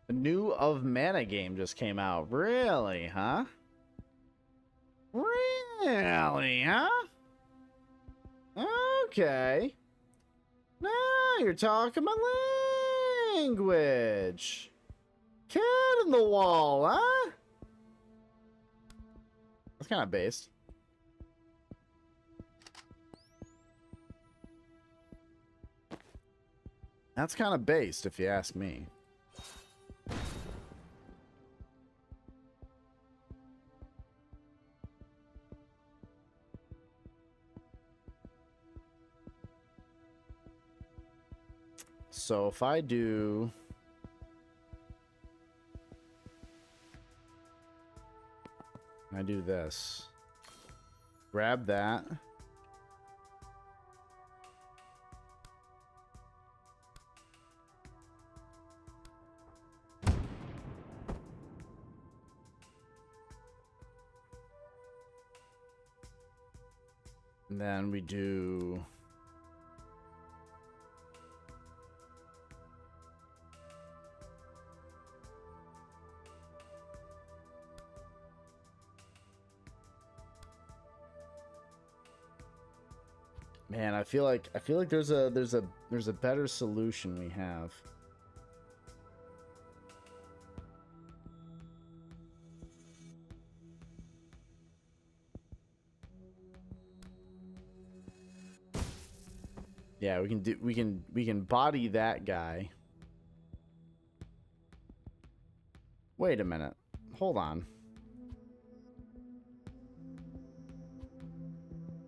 The new Of Mana game just came out. Really, huh? Really, huh? Okay. Now you're talking my language. Cat in the wall, huh? That's kind of based. That's kind of based, if you ask me. So if I do... I do this. Grab that. And then we do... Man, I feel like there's a better solution we have. Yeah, we can body that guy. Wait a minute. Hold on.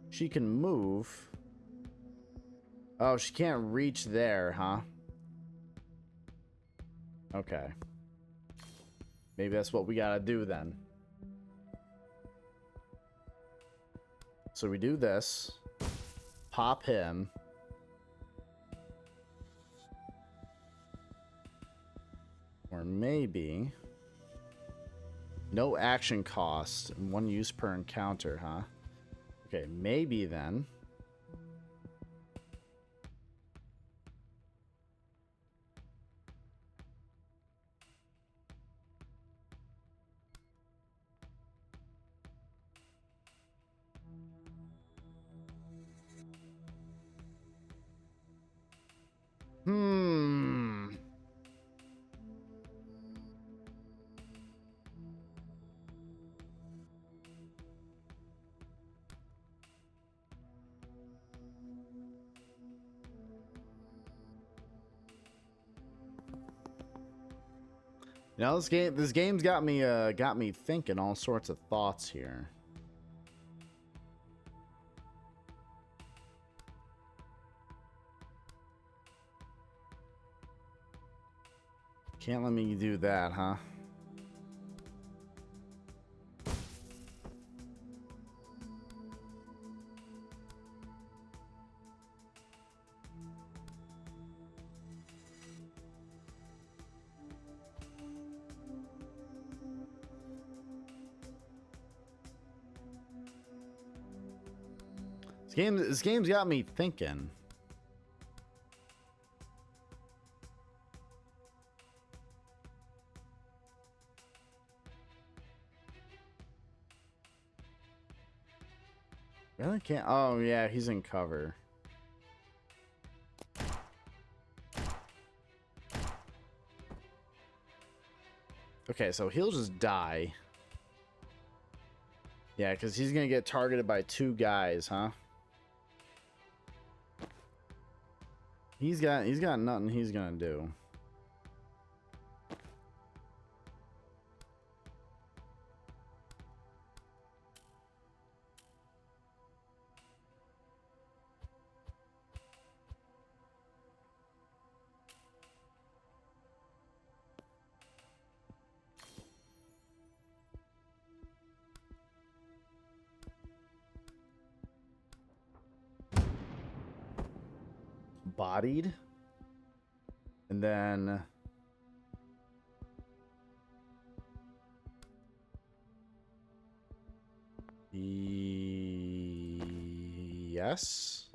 She can move. Oh, she can't reach there, huh? Okay. Maybe that's what we gotta do then. So we do this. Pop him. Or maybe... no action cost and 1 use per encounter, huh? Okay, maybe then... You know, this game's got me thinking all sorts of thoughts here. Can't let me do that, huh? This game's got me thinking. Really can't. Oh, yeah, he's in cover. Okay, so he'll just die. Yeah, because he's going to get targeted by 2 guys, huh? He's got nothing he's going to do. Bodied. And then yes.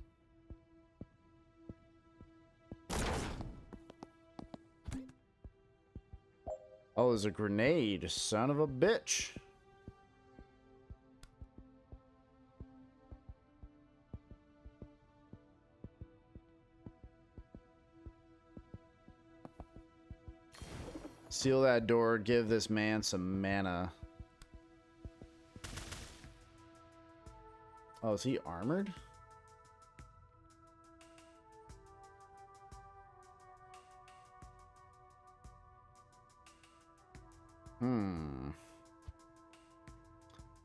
Oh, there's a grenade, son of a bitch. Seal that door, give this man some mana. Oh, is he armored?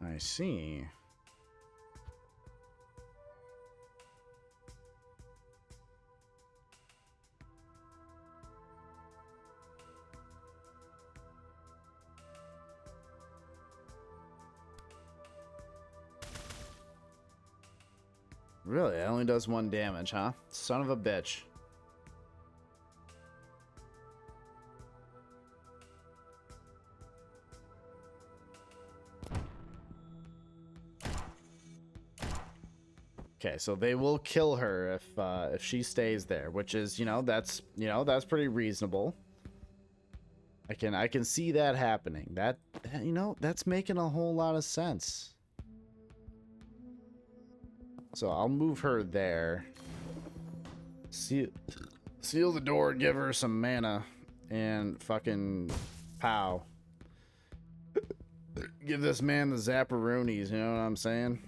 I see. Really? It only does 1 damage, huh? Son of a bitch. Okay, so they will kill her if she stays there, which is, that's pretty reasonable. I can see that happening. That that's making a whole lot of sense. So I'll move her there. Seal the door, give her some mana, and fucking pow. Give this man the zapparoonies, you know what I'm saying?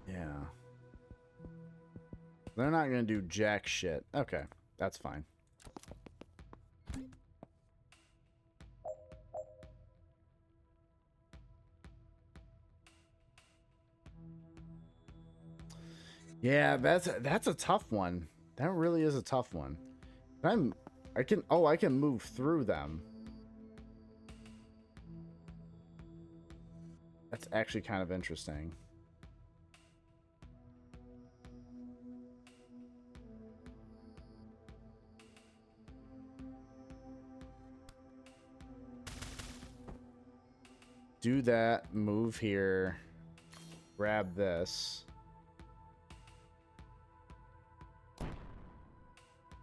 Yeah. They're not gonna do jack shit. Okay, that's fine. Yeah, that's a tough one. That really is a tough one. I can move through them. That's actually kind of interesting. Do that, move here, grab this.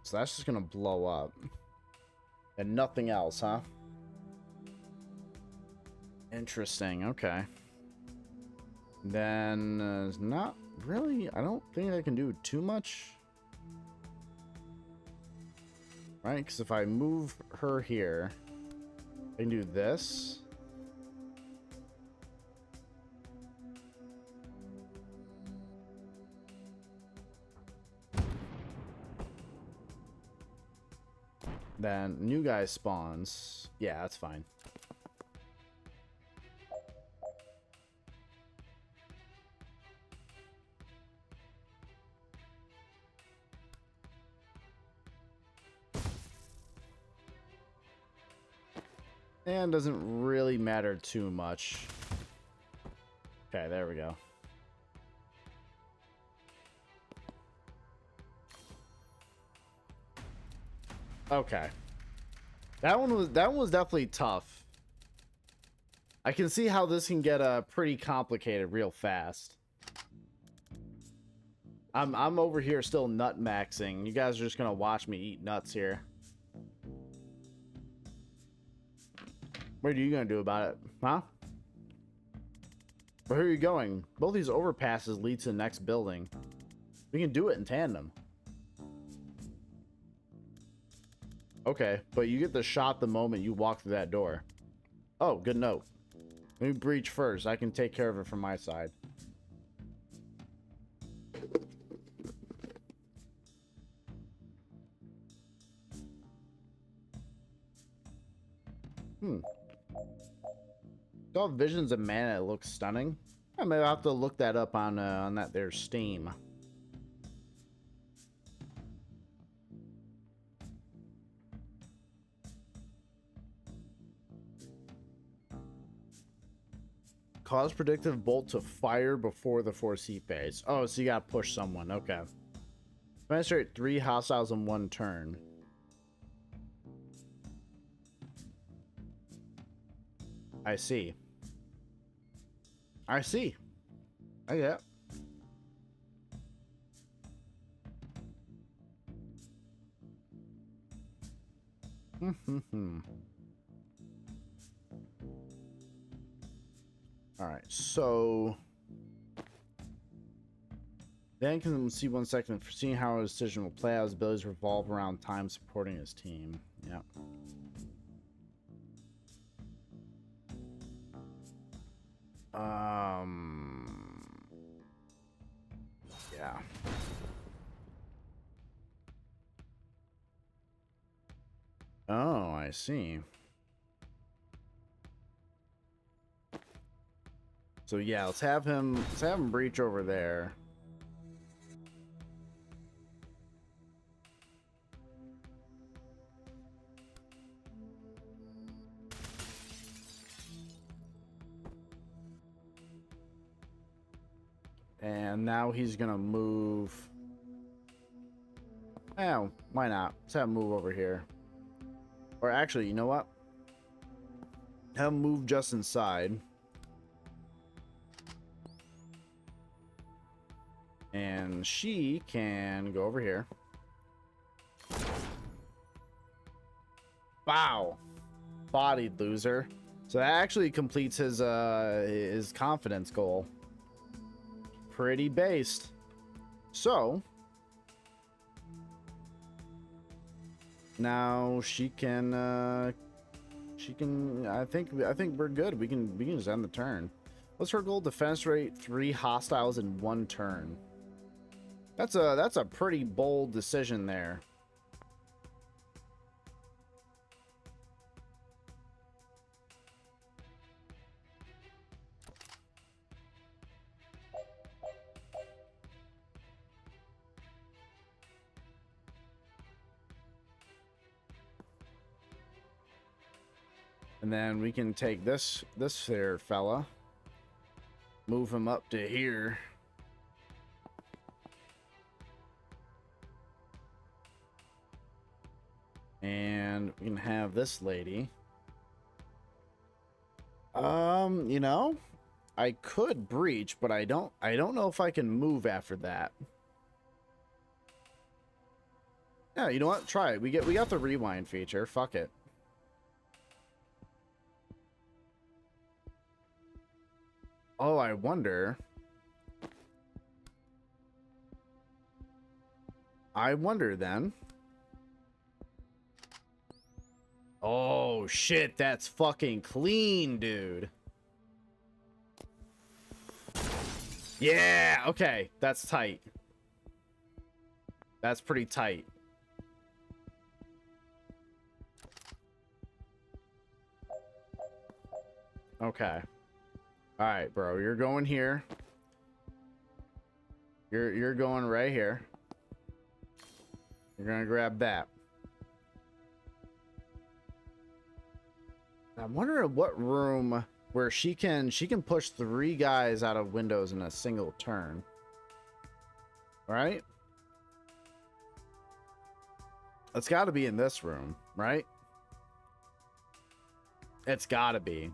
So that's just gonna blow up. And nothing else, huh? Interesting, okay. Then, not really, I don't think I can do too much. Right, because if I move her here, I can do this. Then new guy spawns. Yeah, that's fine. And doesn't really matter too much. Okay, there we go. That one was definitely tough. I can see how this can get pretty complicated real fast. I'm over here still nut maxing. You guys are just gonna watch me eat nuts here. What are you gonna do about it, huh? Where are you going? Both these overpasses lead to the next building. We can do it in tandem. Okay, but you get the shot the moment you walk through that door. Oh, good note. Let me breach first. I can take care of it from my side. Saw visions of mana. It looks stunning. I may have to look that up on that there Steam. Cause predictive bolt to fire before the 4C phase. Oh, so you gotta push someone. Okay. Penetrate 3 hostiles in 1 turn. I see. I see. I get. All right, so then can see 1 second for seeing how his decision will play out. His abilities revolve around time supporting his team. Yeah. Yeah. Oh, I see. So yeah, let's have him breach over there. And now he's gonna move. Oh, why not? Let's have him move over here. Or actually, you know what? Have him move just inside. And she can go over here. Wow. Bodied loser. So that actually completes his confidence goal. Pretty based. So now she can I think we're good. We can just end the turn. What's her goal? Defense rate 3 hostiles in 1 turn. That's a pretty bold decision there. And then we can take this there fella, move him up to here. And we can have this lady. You know, I could breach, but I don't know if I can move after that. Yeah, you know what? Try it. We got the rewind feature. Fuck it. Oh, I wonder. Then. Oh shit, that's fucking clean, dude. Yeah, okay, that's tight. That's pretty tight. Okay. All right, bro, you're going here. You're going right here. You're gonna grab that. I'm wondering what room where she can push 3 guys out of windows in a single turn. All right? It's got to be in this room, right? It's got to be.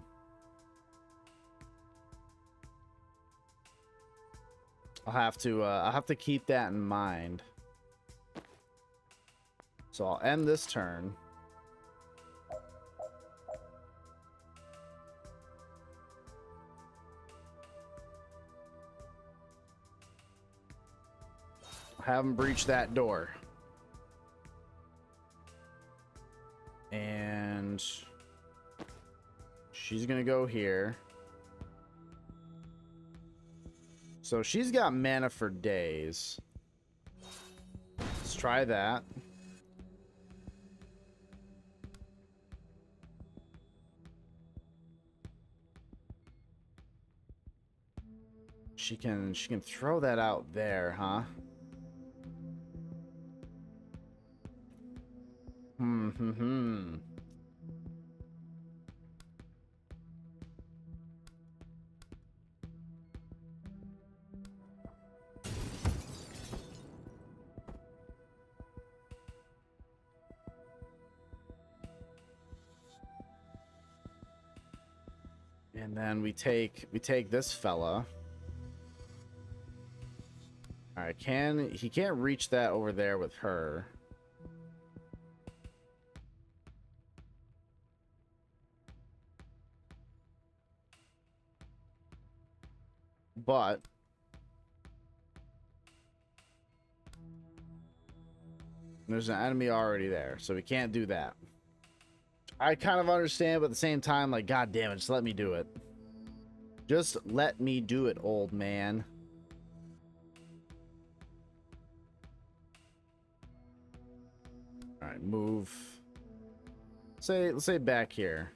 I'll have to keep that in mind. So I'll end this turn. Have him breach that door. And she's gonna go here. So she's got mana for days. Let's try that. She can throw that out there, huh? Hmm. And then we take this fella. All right, he can't reach that over there with her. But there's an enemy already there, so we can't do that. I kind of understand, but at the same time, like, god damn it, just let me do it. Just let me do it, old man. All right, move. Let's say back here.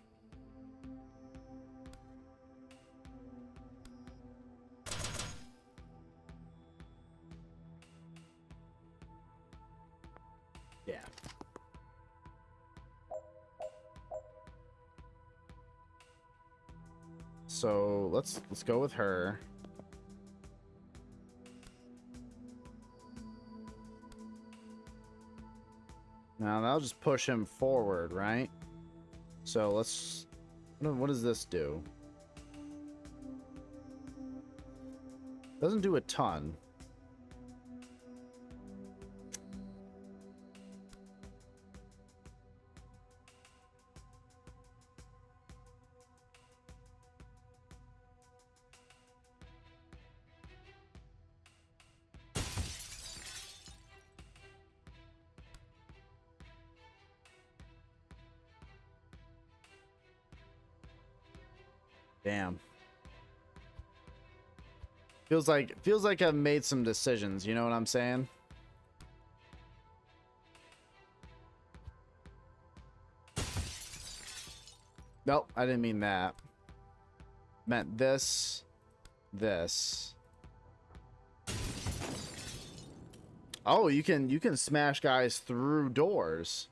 Yeah. So let's go with her. Now that'll just push him forward, right? So let's. What does this do? Doesn't do a ton. Damn. Feels like I've made some decisions, you know what I'm saying? Nope, I didn't mean that. Meant this. Oh, you can smash guys through doors.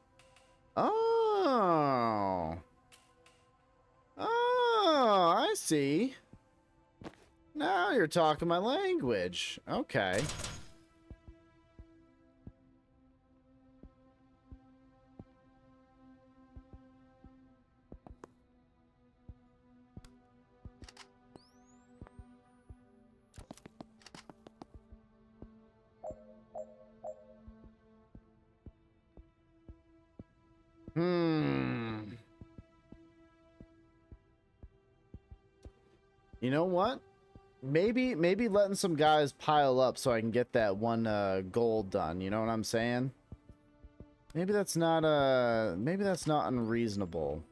Oh. Oh, I see. Now you're talking my language. Okay. You know what? Maybe letting some guys pile up so I can get that one gold done. You know what I'm saying? Maybe that's not unreasonable.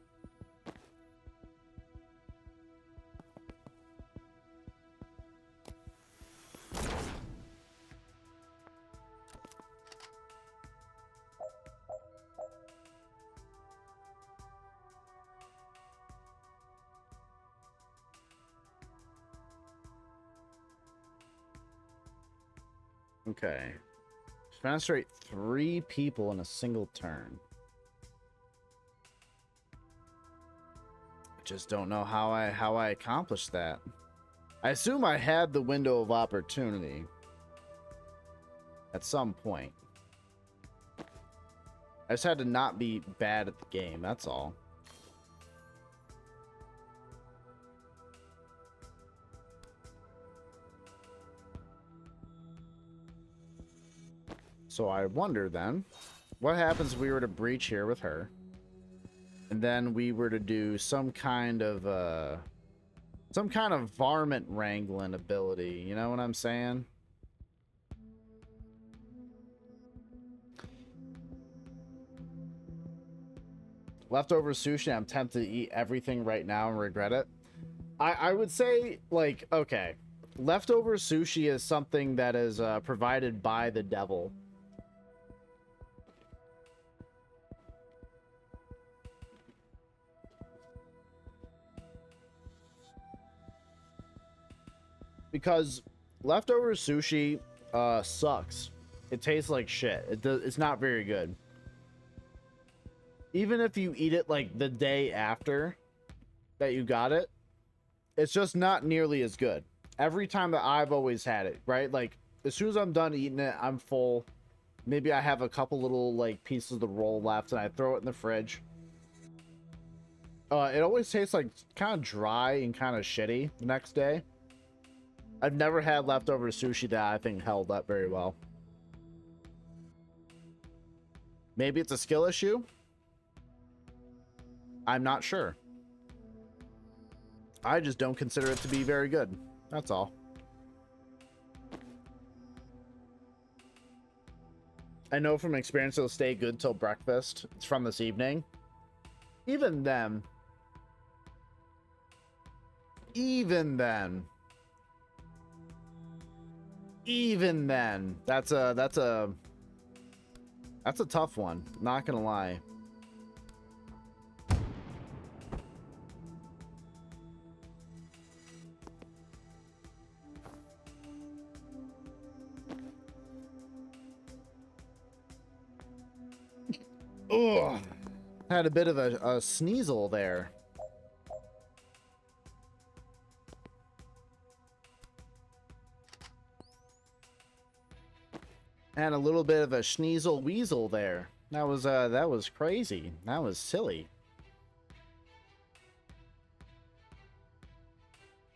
Okay. Concentrate 3 people in a single turn. Just don't know how I accomplished that. I assume I had the window of opportunity at some point. I just had to not be bad at the game, that's all. So I wonder then, what happens if we were to breach here with her? And then we were to do some kind of varmint wrangling ability. You know what I'm saying? Leftover sushi, I'm tempted to eat everything right now and regret it. I would say, like, okay, leftover sushi is something that is provided by the devil. Because leftover sushi sucks. It tastes like shit. It's not very good. Even if you eat it like the day after that you got it, it's just not nearly as good. Every time that I've always had it, right? Like, as soon as I'm done eating it, I'm full. Maybe I have a couple little, like, pieces of the roll left, and I throw it in the fridge. It always tastes, like, kind of dry and kind of shitty the next day. I've never had leftover sushi that I think held up very well. Maybe it's a skill issue? I'm not sure. I just don't consider it to be very good. That's all. I know from experience it'll stay good till breakfast. It's from this evening. Even then. Even then. Even then. That's a tough one. Not gonna lie. Ugh. Had a bit of a sneasel there. And a little bit of a sneasel weasel there. That was crazy. That was silly.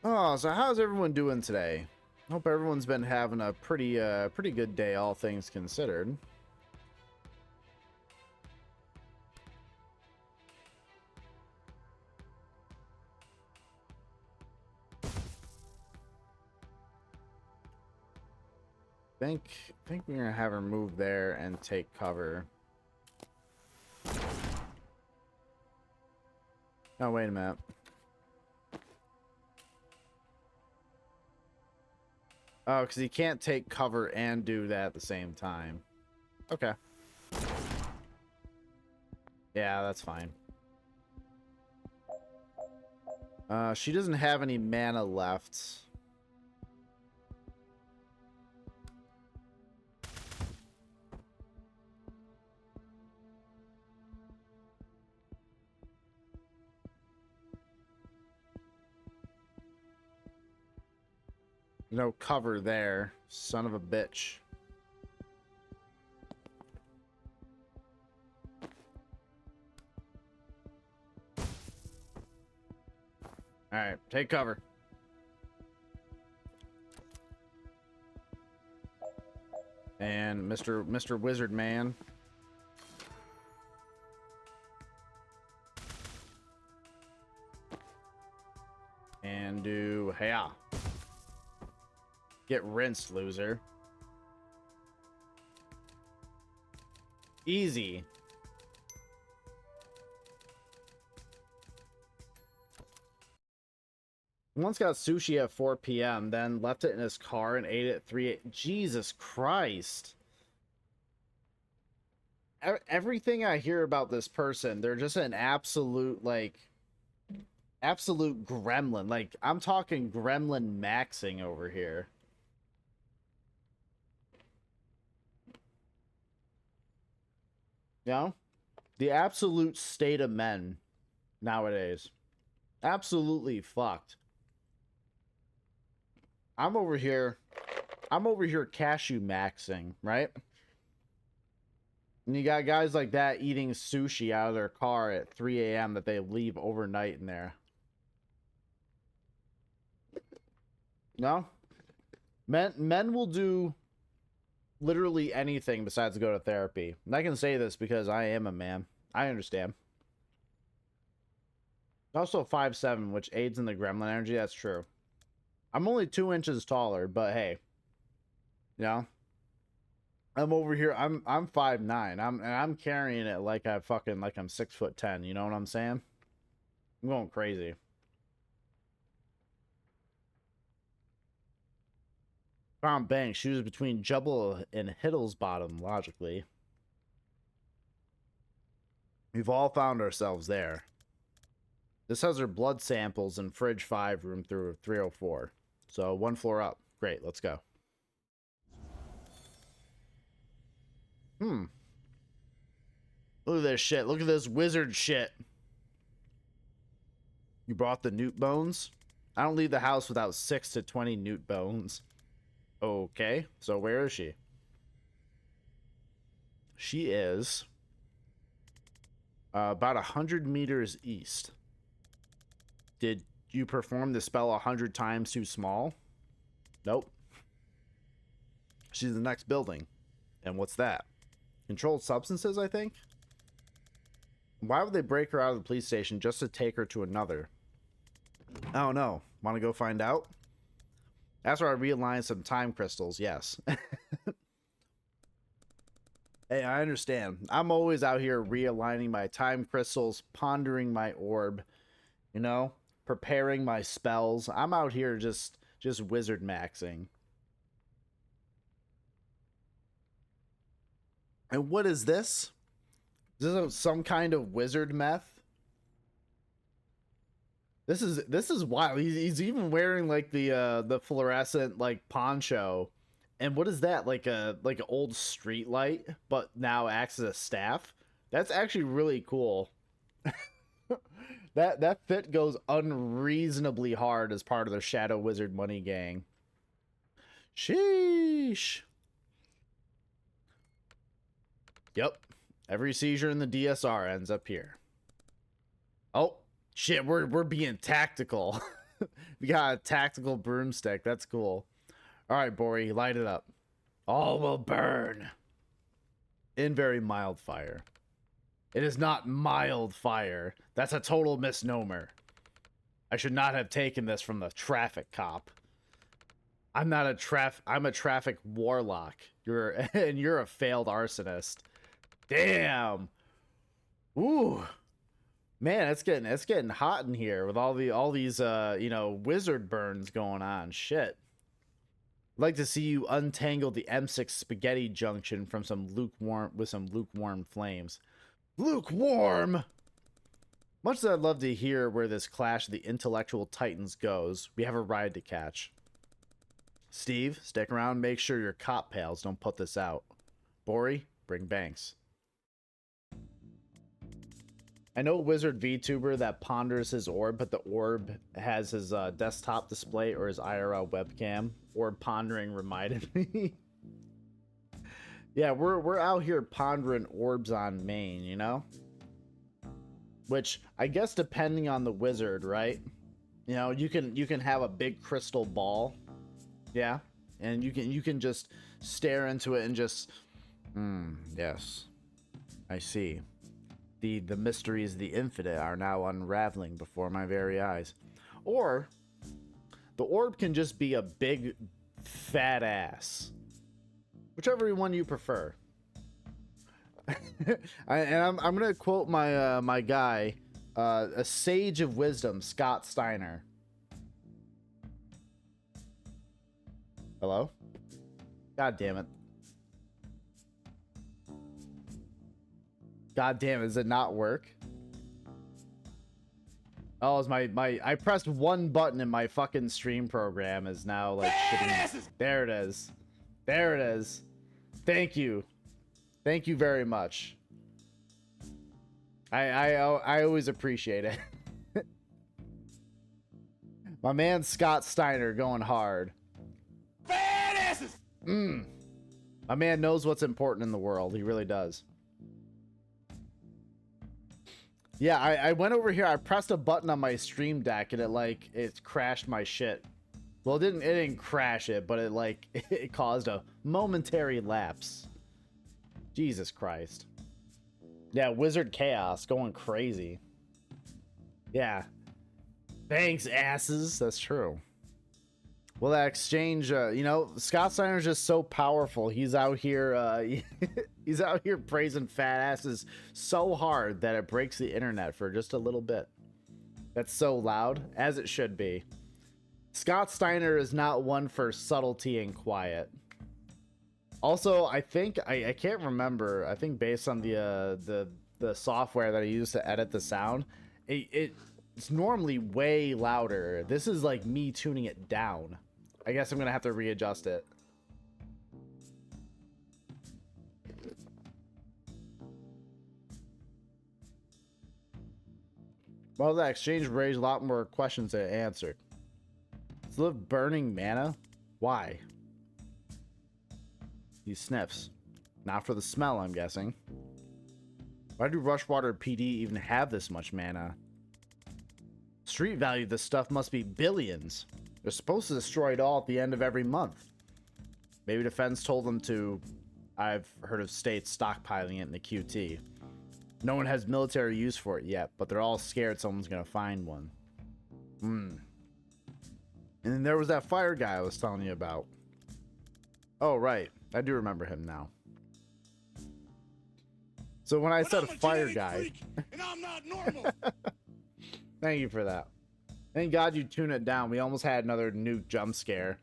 Oh, so how's everyone doing today? Hope everyone's been having a pretty good day, all things considered. Think we're gonna have her move there and take cover. Oh, wait a minute. Oh, because he can't take cover and do that at the same time. Okay. Yeah, that's fine. She doesn't have any mana left. No cover there. Son of a bitch. Alright, take cover. And Mr. Wizard Man. And do hey-ya. Get rinsed, loser. Easy. Once got sushi at 4 p.m., then left it in his car and ate it at 3 a.m. Jesus Christ. Everything I hear about this person, they're just an absolute, like, absolute gremlin. Like, I'm talking gremlin maxing over here. You know? The absolute state of men nowadays. Absolutely fucked. I'm over here cashew maxing, right? And you got guys like that eating sushi out of their car at 3 a.m. that they leave overnight in there. No? Men will do literally anything besides go to therapy. And I can say this because I am a man. I understand. Also 5'7", which aids in the gremlin energy. That's true. I'm only 2 inches taller, but hey, you know, I'm over here. I'm 5'9". I'm carrying it like I'm 6'10". You know what I'm saying? I'm going crazy. Found Banks. She was between Jubble and Hiddle's bottom, logically. We've all found ourselves there. This has her blood samples in Fridge 5, room through 304. So 1 floor up. Great, let's go. Look at this shit. Look at this wizard shit. You brought the newt bones? I don't leave the house without 6 to 20 newt bones. Okay, so where is she? She is about 100 meters east. Did you perform the spell 100 times too small? Nope. She's in the next building. And what's that? Controlled substances, I think? Why would they break her out of the police station just to take her to another? I don't know. Want to go find out? That's where I realigned some time crystals, yes. Hey, I understand. I'm always out here realigning my time crystals, pondering my orb, you know, preparing my spells. I'm out here just wizard maxing. And what is this? Is this some kind of wizard meth? This is wild. He's even wearing like the fluorescent like poncho. And what is that? Like an old street light, but now acts as a staff? That's actually really cool. That fit goes unreasonably hard as part of the Shadow Wizard Money Gang. Sheesh. Yep. Every seizure in the DSR ends up here. Oh, shit, we're being tactical. We got a tactical broomstick. That's cool. All right, Bori, light it up. All will burn. In very mild fire. It is not mild fire. That's a total misnomer. I should not have taken this from the traffic cop. I'm a traffic warlock. You're a failed arsonist. Damn. Ooh. Man, it's getting hot in here with all these wizard burns going on. Shit. I'd like to see you untangle the M6 spaghetti junction from some lukewarm flames. Lukewarm. Much as I'd love to hear where this clash of the intellectual titans goes, we have a ride to catch. Steve, stick around, make sure your cop pals don't put this out. Bori, bring Banks. I know a wizard VTuber that ponders his orb, but the orb has his desktop display or his IRL webcam. Orb pondering reminded me. Yeah, we're out here pondering orbs on Maine, you know? Which I guess depending on the wizard, right? You know, you can have a big crystal ball. Yeah. And you can just stare into it and just yes. I see. The mysteries of the infinite are now unraveling before my very eyes. Or the orb can just be a big fat ass. Whichever one you prefer. I'm gonna quote my my guy, a sage of wisdom, Scott Steiner. Hello? God damn it. God damn, does it not work? Oh, is I pressed one button and my fucking stream program is now like shitting. There it is. There it is. Thank you. Thank you very much. I always appreciate it. My man Scott Steiner going hard. My man knows what's important in the world. He really does. Yeah, I went over here. I pressed a button on my stream deck and it crashed my shit. Well, it didn't crash it, but it like it caused a momentary lapse. Jesus Christ. Yeah, Wizard Chaos going crazy. Yeah. Thanks, asses. That's true. Well, that exchange, you know, Scott Steiner's just so powerful. He's out here, he's out here praising fat asses so hard that it breaks the internet for just a little bit. That's so loud, as it should be. Scott Steiner is not one for subtlety and quiet. Also, I think I can't remember. I think based on the software that I use to edit the sound, it's normally way louder. This is like me tuning it down. I guess I'm gonna have to readjust it. Well, that exchange raised a lot more questions than it answered. To live burning mana? Why? He sniffs. Not for the smell, I'm guessing. Why do Rushwater PD even have this much mana? Street value of this stuff must be billions. They're supposed to destroy it all at the end of every month. Maybe Defense told them to. I've heard of states stockpiling it in the QT. No one has military use for it yet, but they're all scared someone's gonna find one. And then there was that fire guy I was telling you about. Oh, right. I do remember him now. So when I said fire guy... and I'm not normal. Thank you for that. Thank God you tuned it down. We almost had another nuke jump scare.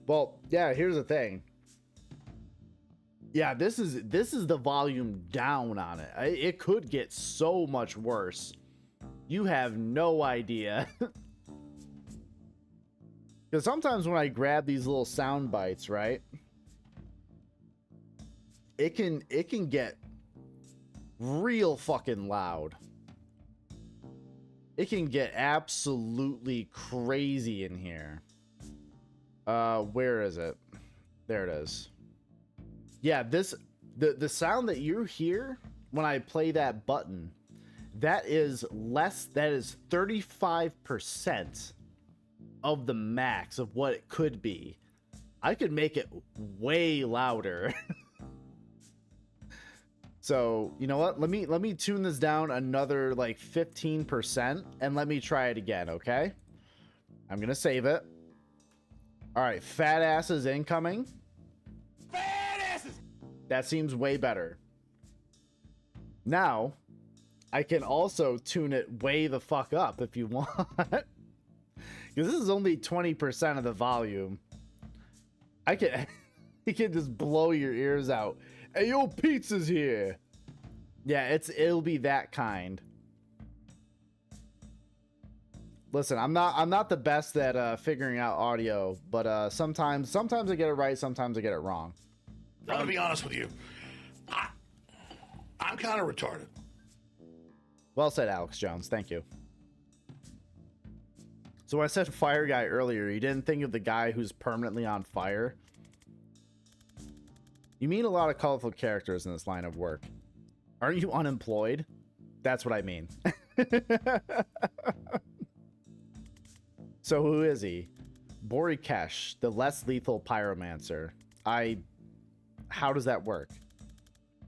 Well, yeah, here's the thing. Yeah, this is the volume down on it. It could get so much worse. You have no idea. Because sometimes when I grab these little sound bites, right? It can get real fucking loud. It can get absolutely crazy in here. Where is it? There it is. Yeah, the sound that you hear when I play that button, that is 35% of the max of what it could be. I could make it way louder. So, you know what? Let me tune this down another like 15% and let me try it again, okay? I'm gonna save it. All right, fat asses incoming. Fat asses. That seems way better. Now, I can also tune it way the fuck up if you want. Because this is only 20% of the volume. I can you can just blow your ears out. Hey, yo, pizza's here. Yeah, it'll be that kind. Listen, I'm not the best at figuring out audio, but sometimes I get it right, sometimes I get it wrong. I'm gonna be honest with you. I'm kind of retarded. Well said, Alex Jones. Thank you. So when I said fire guy earlier, you didn't think of the guy who's permanently on fire? You meet a lot of colorful characters in this line of work. Aren't you unemployed? That's what I mean. So who is he? Borikesh, the less lethal pyromancer. How does that work?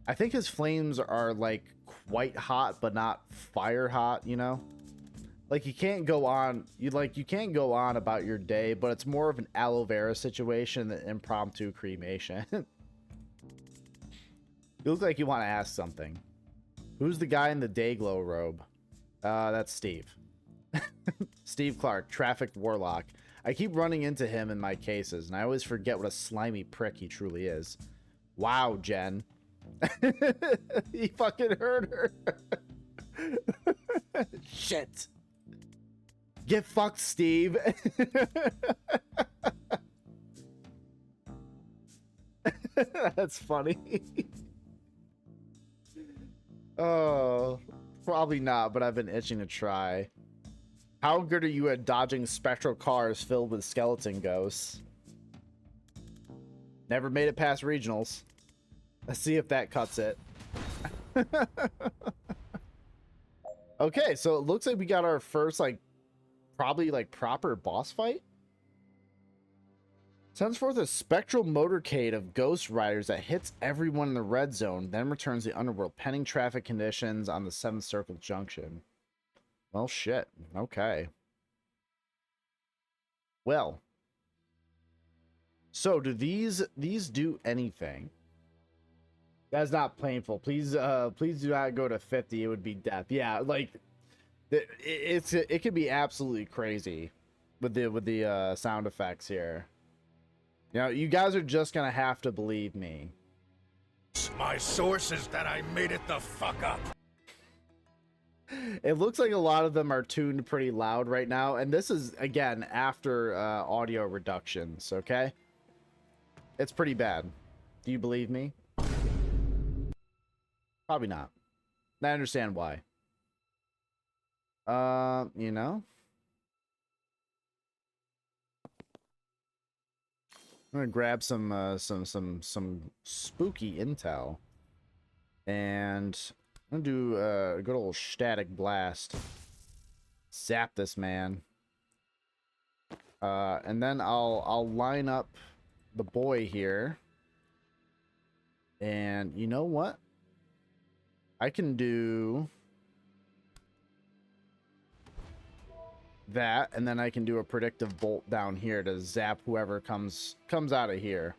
I think his flames are like quite hot, but not fire hot, you know? Like you can't go on about your day, but it's more of an aloe vera situation than impromptu cremation. You look like you want to ask something. Who's the guy in the Dayglow robe? That's Steve. Steve Clark, traffic warlock. I keep running into him in my cases, and I always forget what a slimy prick he truly is. Wow, Jen. He fucking hurt her. Shit. Get fucked, Steve. That's funny. Oh, probably not, but I've been itching to try. How good are you at dodging spectral cars filled with skeleton ghosts? Never made it past regionals. Let's see if that cuts it. Okay, so it looks like we got our first, like, probably, like, proper boss fight. Sends forth a spectral motorcade of ghost riders that hits everyone in the red zone, then returns to the underworld, pending traffic conditions on the 7th Circle Junction. Well, shit. Okay. Well. So, do these do anything? That's not painful. Please, please do not go to 50. It would be death. Yeah, like, it could be absolutely crazy with the sound effects here. You know, you guys are just gonna have to believe me. My source is that I made it the fuck up. It looks like a lot of them are tuned pretty loud right now, and this is, again, after audio reductions, okay? It's pretty bad. Do you believe me? Probably not. I understand why. You know? I'm gonna grab some spooky intel, and I'm gonna do a good old static blast. Zap this man. And then I'll line up the boy here. And you know what? I can do that, and then I can do a predictive bolt down here to zap whoever comes out of here.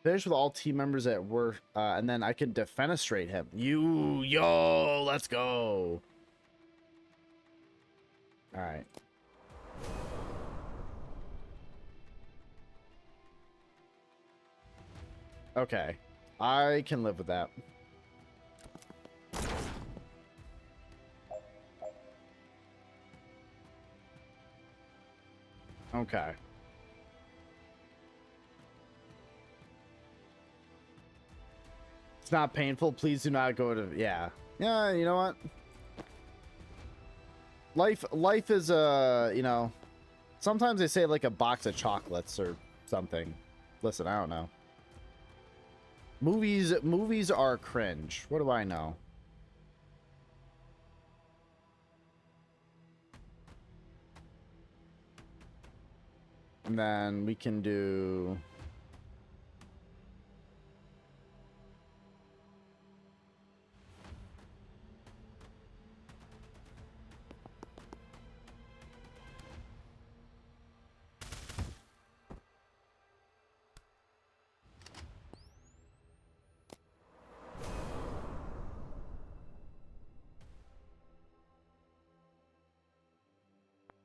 Finish with all team members at work, and then I can defenestrate him. Yo, let's go. All right. Okay, I can live with that. Okay. It's not painful. Please do not go to... Yeah. Yeah, you know what? Life is, you know... Sometimes they say like a box of chocolates or something. Listen, I don't know. Movies are cringe. What do I know? And then we can do...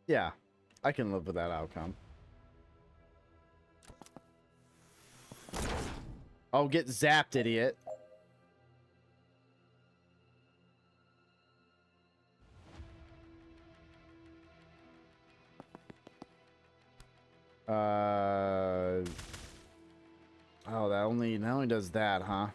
Yeah, I can live with that outcome. Oh, get zapped, idiot. Oh, that only does that, huh?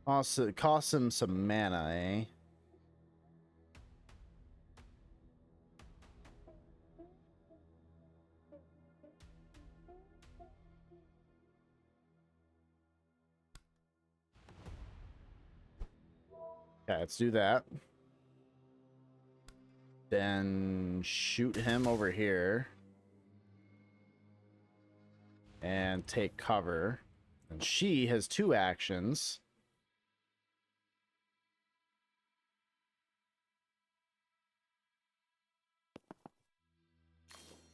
Also, it costs him some mana, eh? Okay, let's do that. Then shoot him over here. And take cover. And she has 2 actions.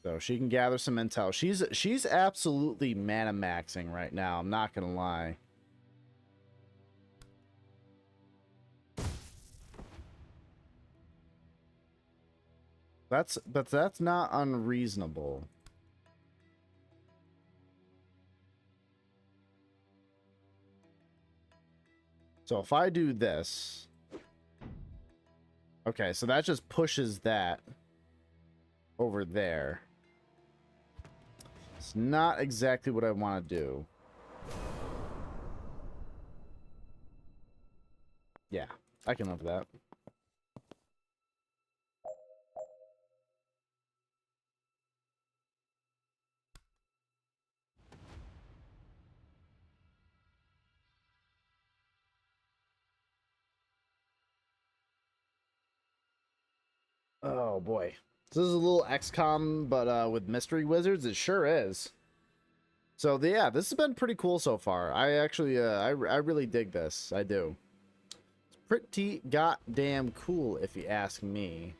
So she can gather some intel. She's absolutely mana maxing right now, I'm not gonna lie. That's not unreasonable. So if I do this... Okay, so that just pushes that over there. It's not exactly what I want to do. Yeah, I can live with that. Oh boy. This is a little XCOM, but with mystery wizards. It sure is. So yeah, this has been pretty cool so far. I actually, I really dig this. I do. It's pretty goddamn cool, if you ask me.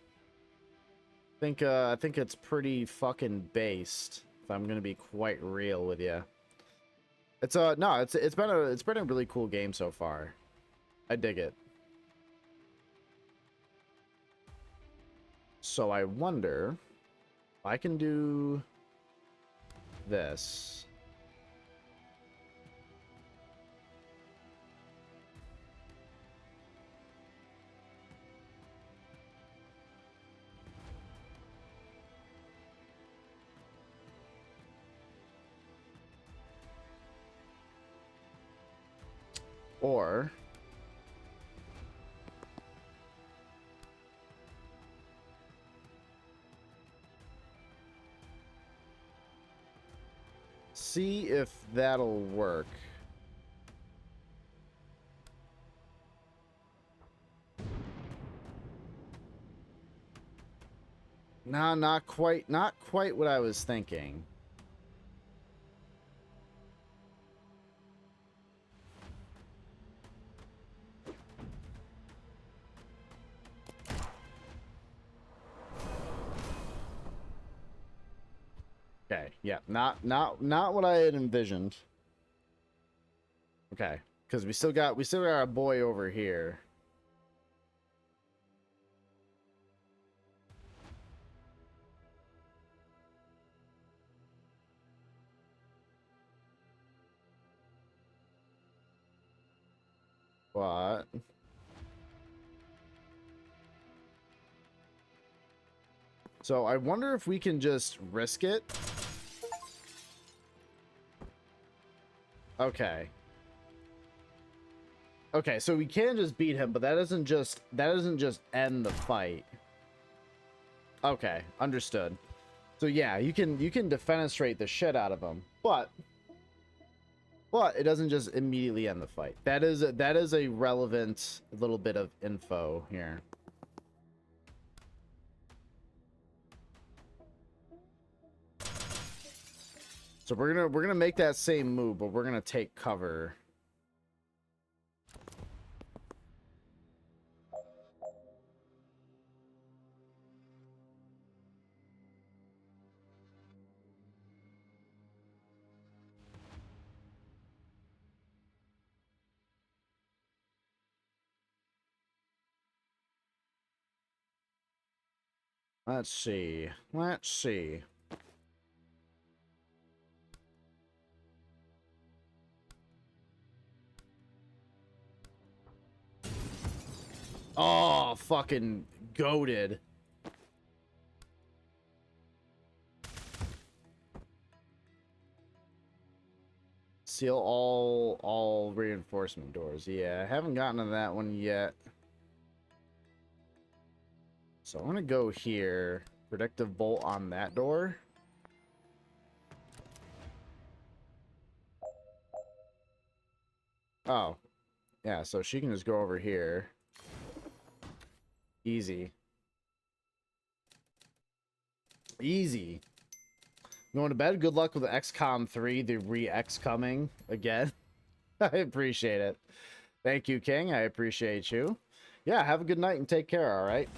I think it's pretty fucking based. If I'm gonna be quite real with you. It's no, it's been a really cool game so far. I dig it. So I wonder if I can do this. Or see if that'll work. Nah, not quite what I was thinking. Okay, yeah, not what I had envisioned. Okay, because we still got our boy over here. But so I wonder if we can just risk it. Okay. Okay, so we can just beat him, but that doesn't just end the fight. Okay, understood. So yeah, you can defenestrate the shit out of him, but it doesn't just immediately end the fight. That is a relevant little bit of info here. So we're gonna make that same move, but we're gonna take cover. Let's see. Let's see. Oh, fucking goated. Seal all reinforcement doors. Yeah, I haven't gotten to that one yet. So I'm gonna go here. Predictive bolt on that door. Oh. Yeah, so she can just go over here. Easy. Easy. Going to bed. Good luck with XCOM 3, the re-X coming again. I appreciate it. Thank you, King. I appreciate you. Yeah, have a good night and take care, all right?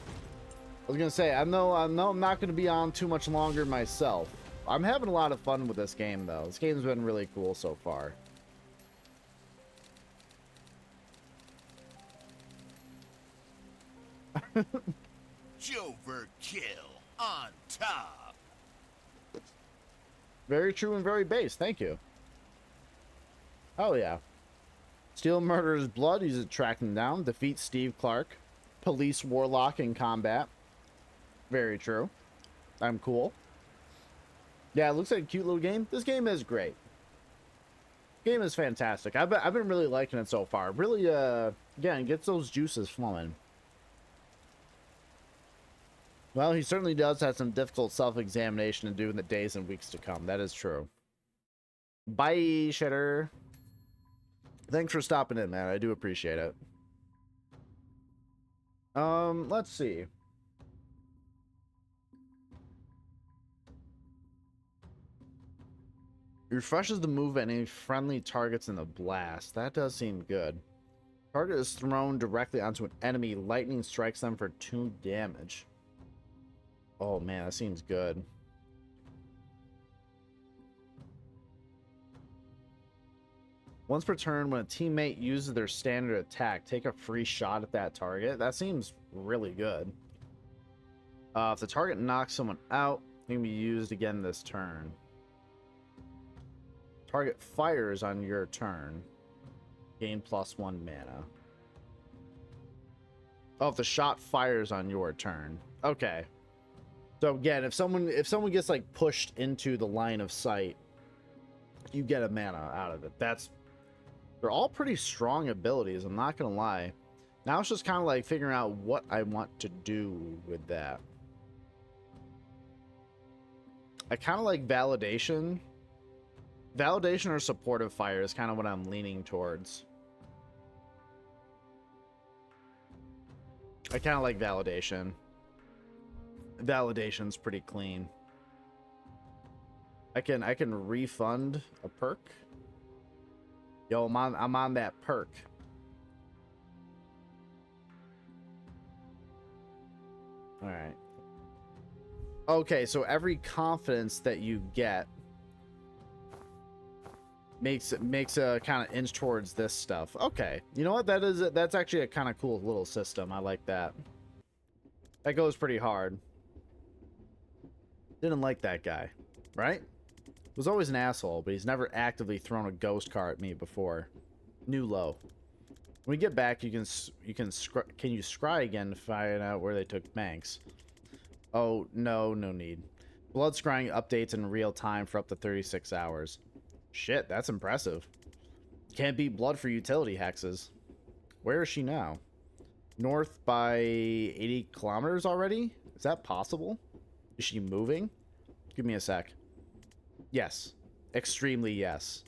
I was going to say, I know I'm not going to be on too much longer myself. I'm having a lot of fun with this game, though. This game's been really cool so far. j0everkill on top. Very true and very base. Thank you. Oh, yeah. Steal Murderer's blood. He's tracking down. Defeat Steve Clark. Police Warlock in combat. Very true. I'm cool. Yeah, it looks like a cute little game. This game is great. Game is fantastic. I've been really liking it so far. Really, again, gets those juices flowing. Well, he certainly does have some difficult self-examination to do in the days and weeks to come. That is true. Bye, shitter. Thanks for stopping in, man. I do appreciate it. Let's see. Refreshes the move at any friendly targets in the blast. That does seem good. Target is thrown directly onto an enemy. Lightning strikes them for 2 damage. Oh man, that seems good. Once per turn, when a teammate uses their standard attack, take a free shot at that target. That seems really good. If the target knocks someone out, it can be used again this turn. Target fires on your turn. Gain +1 mana. Oh, if the shot fires on your turn. Okay. So again, if someone gets like pushed into the line of sight, you get a mana out of it. They're all pretty strong abilities, I'm not gonna lie. Now it's just kind of like figuring out what I want to do with that. I kind of like validation. Validation or supportive fire is kind of what I'm leaning towards. I kind of like validation. Validation's pretty clean. I can refund a perk. Yo, I'm on that perk. All right. Okay, so every confidence that you get makes a kind of inch towards this stuff. Okay, you know what? That's actually a kind of cool little system. I like that. That goes pretty hard. Didn't like that guy, right? Was always an asshole, but he's never actively thrown a ghost car at me before. New low. When we get back, can you scry again to find out where they took Banks? Oh no need. Blood scrying updates in real time for up to 36 hours. Shit, that's impressive. Can't beat blood for utility hexes. Where is she now? North by 80 kilometers already? Is that possible? Is she moving? Give me a sec. Yes. Extremely yes.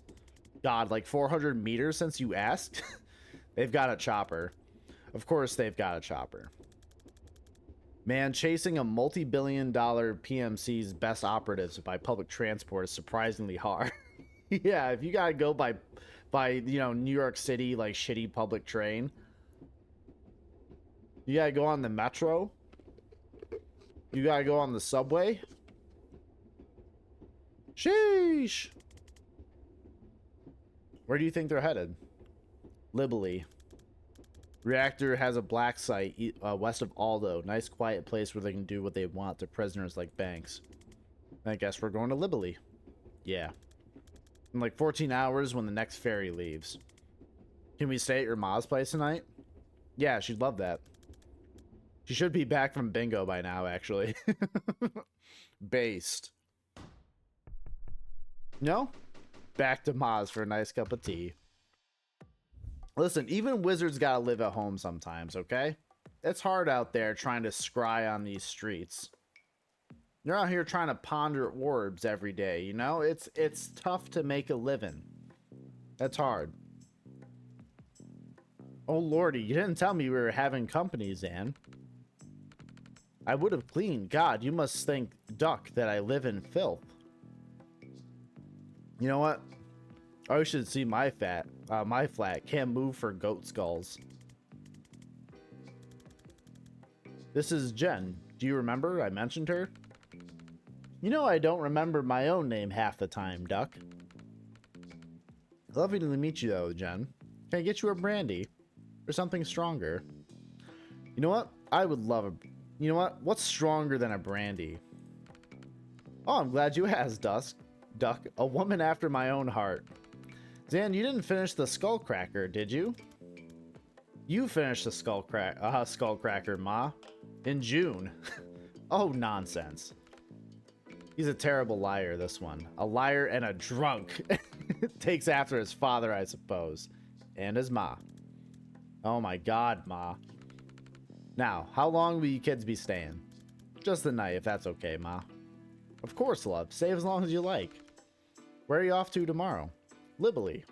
God, like 400 meters since you asked? They've got a chopper. Of course they've got a chopper. Man, chasing a multi-billion-dollar PMC's best operatives by public transport is surprisingly hard. Yeah, if you gotta go by you know, New York City, like, shitty public train. You gotta go on the metro. You gotta go on the subway. Sheesh! Where do you think they're headed? Libely. Reactor has a black site west of Aldo. Nice quiet place where they can do what they want to prisoners like Banks. I guess we're going to Libely. Yeah. In like 14 hours when the next ferry leaves. Can we stay at your ma's place tonight? Yeah, she'd love that. She should be back from bingo by now, actually. Based. No? Back to ma's for a nice cup of tea. Listen, even wizards gotta live at home sometimes, okay? It's hard out there trying to scry on these streets. You're out here trying to ponder orbs every day, you know? It's tough to make a living. That's hard. Oh lordy, you didn't tell me we were having company, Zan. I would have cleaned. God, you must think, duck, that I live in filth. You know what? Oh, you should see my flat. Can't move for goat skulls. This is Jen. Do you remember? I mentioned her. You know I don't remember my own name half the time, Duck. Lovely to meet you, though, Jen. Can I get you a brandy? Or something stronger? You know what? I would love a... You know what? What's stronger than a brandy? Oh, I'm glad you asked, Duck. A woman after my own heart. Zan, you didn't finish the Skullcracker, did you? You finished the Skullcracker, Ma. In June. Oh, nonsense. He's a terrible liar, this one. A liar and a drunk. Takes after his father, I suppose. And his Ma. Oh my god, Ma. Now, how long will you kids be staying? Just the night, if that's okay, Ma. Of course, love. Stay as long as you like. Where are you off to tomorrow? Libely.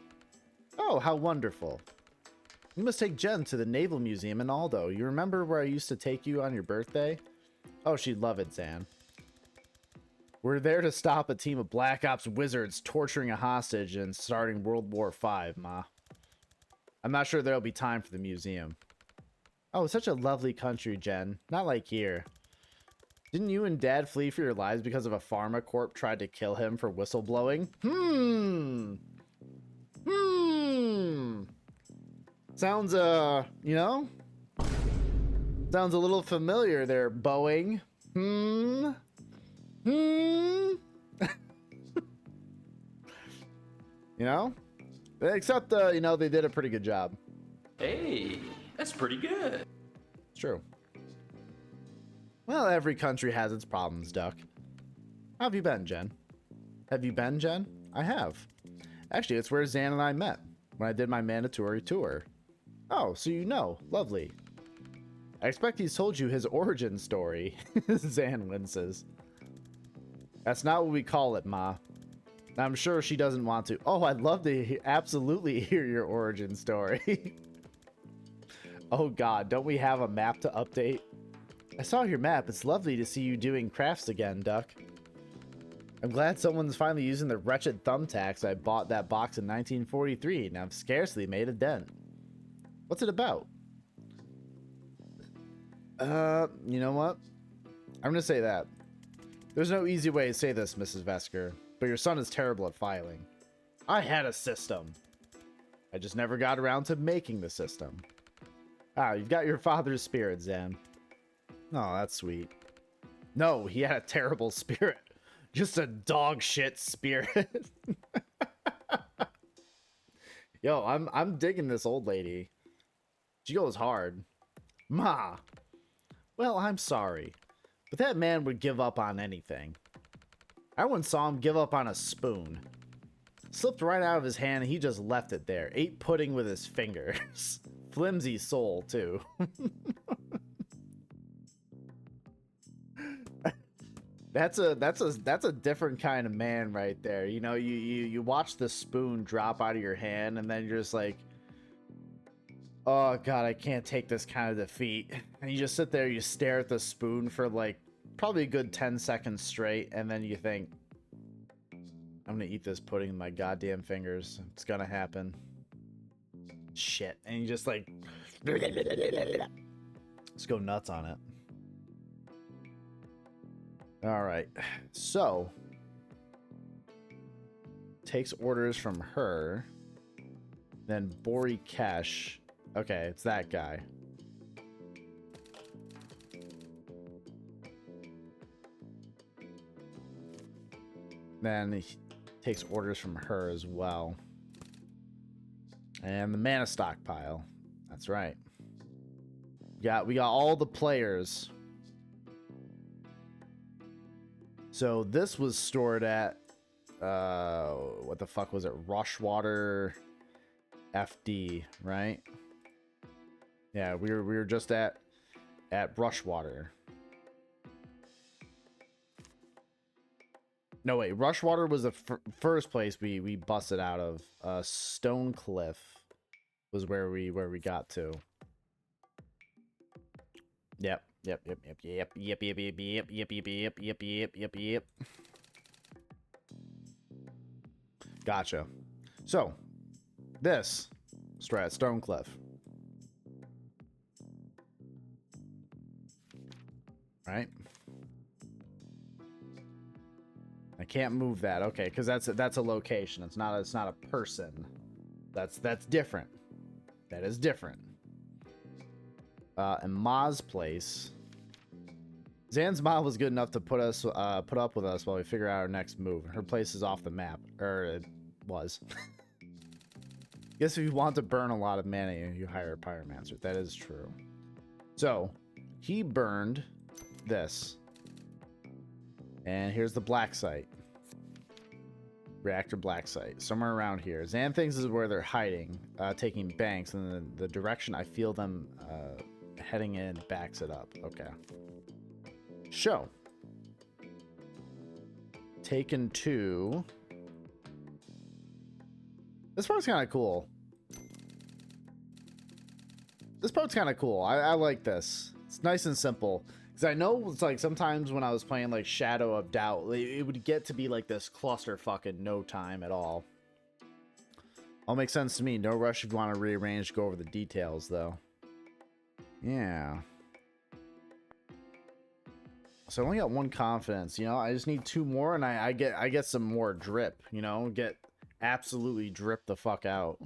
Oh, how wonderful. You must take Jen to the Naval Museum in Aldo. You remember where I used to take you on your birthday? Oh, she'd love it, Zan. We're there to stop a team of Black Ops wizards torturing a hostage and starting World War V, Ma. I'm not sure there'll be time for the museum. Oh, such a lovely country, Jen. Not like here. Didn't you and Dad flee for your lives because of a pharma corp tried to kill him for whistleblowing? Sounds, you know? Sounds a little familiar there, Boeing. You know? Except, you know, they did a pretty good job. Hey, that's pretty good. It's true. Well, every country has its problems, Duck. How have you been, Jen? Have you been, Jen? I have. Actually, it's where Zan and I met when I did my mandatory tour. Oh, so you know. Lovely. I expect he's told you his origin story. Zan winces. That's not what we call it, Ma. I'm sure she doesn't want to. Oh, I'd love to absolutely hear your origin story. Oh God, don't we have a map to update? I saw your map. It's lovely to see you doing crafts again, Duck. I'm glad someone's finally using the wretched thumbtacks I bought that box in 1943 and I've scarcely made a dent. What's it about? You know what? I'm gonna say that. There's no easy way to say this, Mrs. Vesker, but your son is terrible at filing. I had a system. I just never got around to making the system. Ah, you've got your father's spirit, Zan. Oh, that's sweet. No, he had a terrible spirit. Just a dog shit spirit. Yo, I'm digging this old lady. She goes hard. Ma. Well, I'm sorry, but that man would give up on anything. I once saw him give up on a spoon. Slipped right out of his hand and he just left it there. Ate pudding with his fingers. Flimsy soul, too. That's a different kind of man right there. You know, you watch the spoon drop out of your hand and then you're just like, oh God, I can't take this kind of defeat. And you just sit there, you stare at the spoon for like probably a good 10 seconds straight, and then you think, I'm gonna eat this pudding with my goddamn fingers. It's gonna happen. Shit. And you just like just go nuts on it. Alright. So takes orders from her. Then Bori Kesh. Okay, it's that guy. Then he takes orders from her as well. And the mana stockpile. That's right. We got all the players. So this was stored at what the fuck was it? Rushwater FD, right? Yeah, we were just at Rushwater. No wait, Rushwater was the first place we busted out of. Stonecliff was where we got to. Yep. Gotcha. So, this strat Stonecliff. Right? I can't move that. Okay, because that's a location. It's not a person. That's different. That is different. And Ma's place. Zan's mom was good enough to put up with us while we figure out our next move. Her place is off the map, or it was. Guess if you want to burn a lot of mana, you hire a pyromancer. That is true. So he burned this, and here's the black site. Reactor black site, somewhere around here. Zan thinks this is where they're hiding, taking banks, and the direction I feel them heading in backs it up. Okay. Show. Taken to. This part's kind of cool. This part's kind of cool. I like this. It's nice and simple. Because I know it's like sometimes when I was playing like Shadow of Doubt, it would get to be like this clusterfuck in no time at all. All makes sense to me. No rush if you want to rearrange, go over the details though. Yeah. So I only got 1 confidence, you know. I just need 2 more, and I get some more drip, you know. Get absolutely drip the fuck out.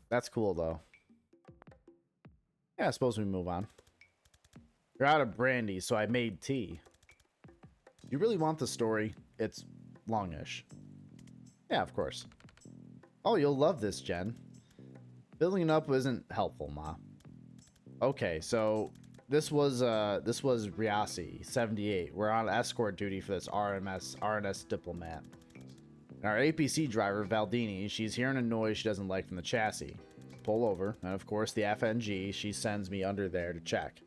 That's cool though. Yeah, I suppose we move on. You're out of brandy, so I made tea. You really want the story? It's longish. Yeah, of course. Oh, you'll love this, Jen. Building it up isn't helpful, Ma. Okay, so this was Riasi 78. We're on escort duty for this RNS diplomat. And our APC driver, Valdini, she's hearing a noise she doesn't like from the chassis. Pull over, and of course the FNG, she sends me under there to check.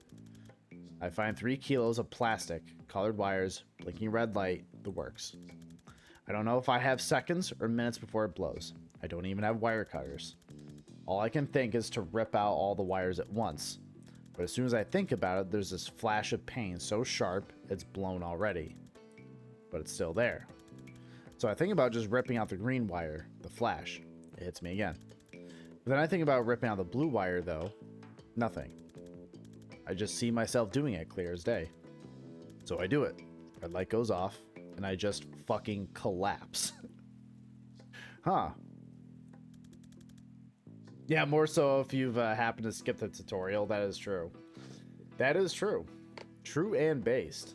I find 3 kilos of plastic, colored wires, blinking red light, the works. I don't know if I have seconds or minutes before it blows. I don't even have wire cutters. All I can think is to rip out all the wires at once. But as soon as I think about it, there's this flash of pain so sharp, it's blown already. But it's still there. So I think about just ripping out the green wire, the flash. It hits me again. But then I think about ripping out the blue wire, though. Nothing. I just see myself doing it clear as day. So I do it. Red light goes off, and I just fucking collapse. Huh. Yeah, more so if you've happened to skip the tutorial. That is true. That is true. True and based.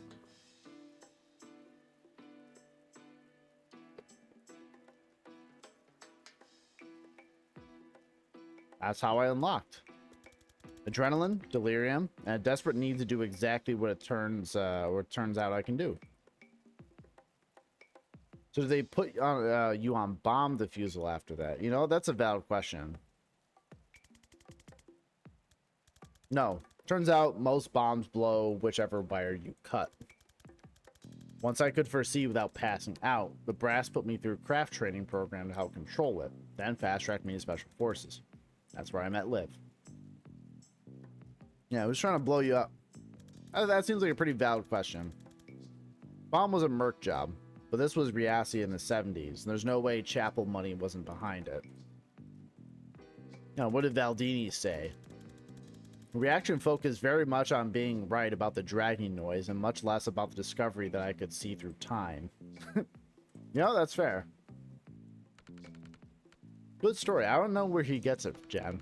That's how I unlocked. Adrenaline, delirium, and a desperate need to do exactly what it turns out I can do. So do they put you on bomb defusal after that? You know, that's a valid question. No. Turns out most bombs blow whichever wire you cut. Once I could foresee without passing out, the brass put me through a craft training program to help control it, then fast-tracked me to special forces. That's where I met Liv. Yeah, I was trying to blow you up. That seems like a pretty valid question. Bomb was a merc job, but this was Riasi in the 70s, and there's no way Chapel money wasn't behind it. Now, what did Valdini say? Reaction focused very much on being right about the dragging noise and much less about the discovery that I could see through time. Yeah, that's fair. Good story. I don't know where he gets it, Jen.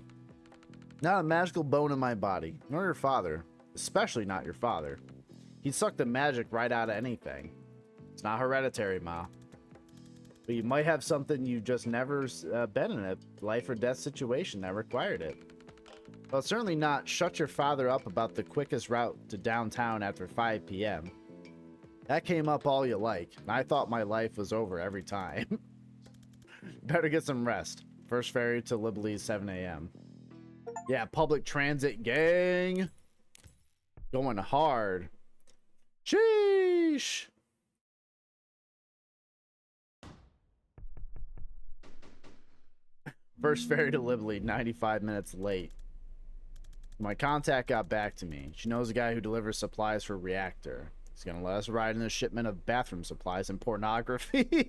Not a magical bone in my body, nor your father. Especially not your father. He'd suck the magic right out of anything. It's not hereditary, Ma. But you might have something you just never been in a life or death situation that required it. Well, it's certainly not shut your father up about the quickest route to downtown after 5 p.m. That came up all you like, and I thought my life was over every time. Better get some rest. First ferry to Liberty's 7 a.m. Yeah, public transit gang. Going hard. Sheesh. First ferry to Liberty, 95 minutes late. My contact got back to me. She knows a guy who delivers supplies for Reactor. He's gonna let us ride in a shipment of bathroom supplies and pornography.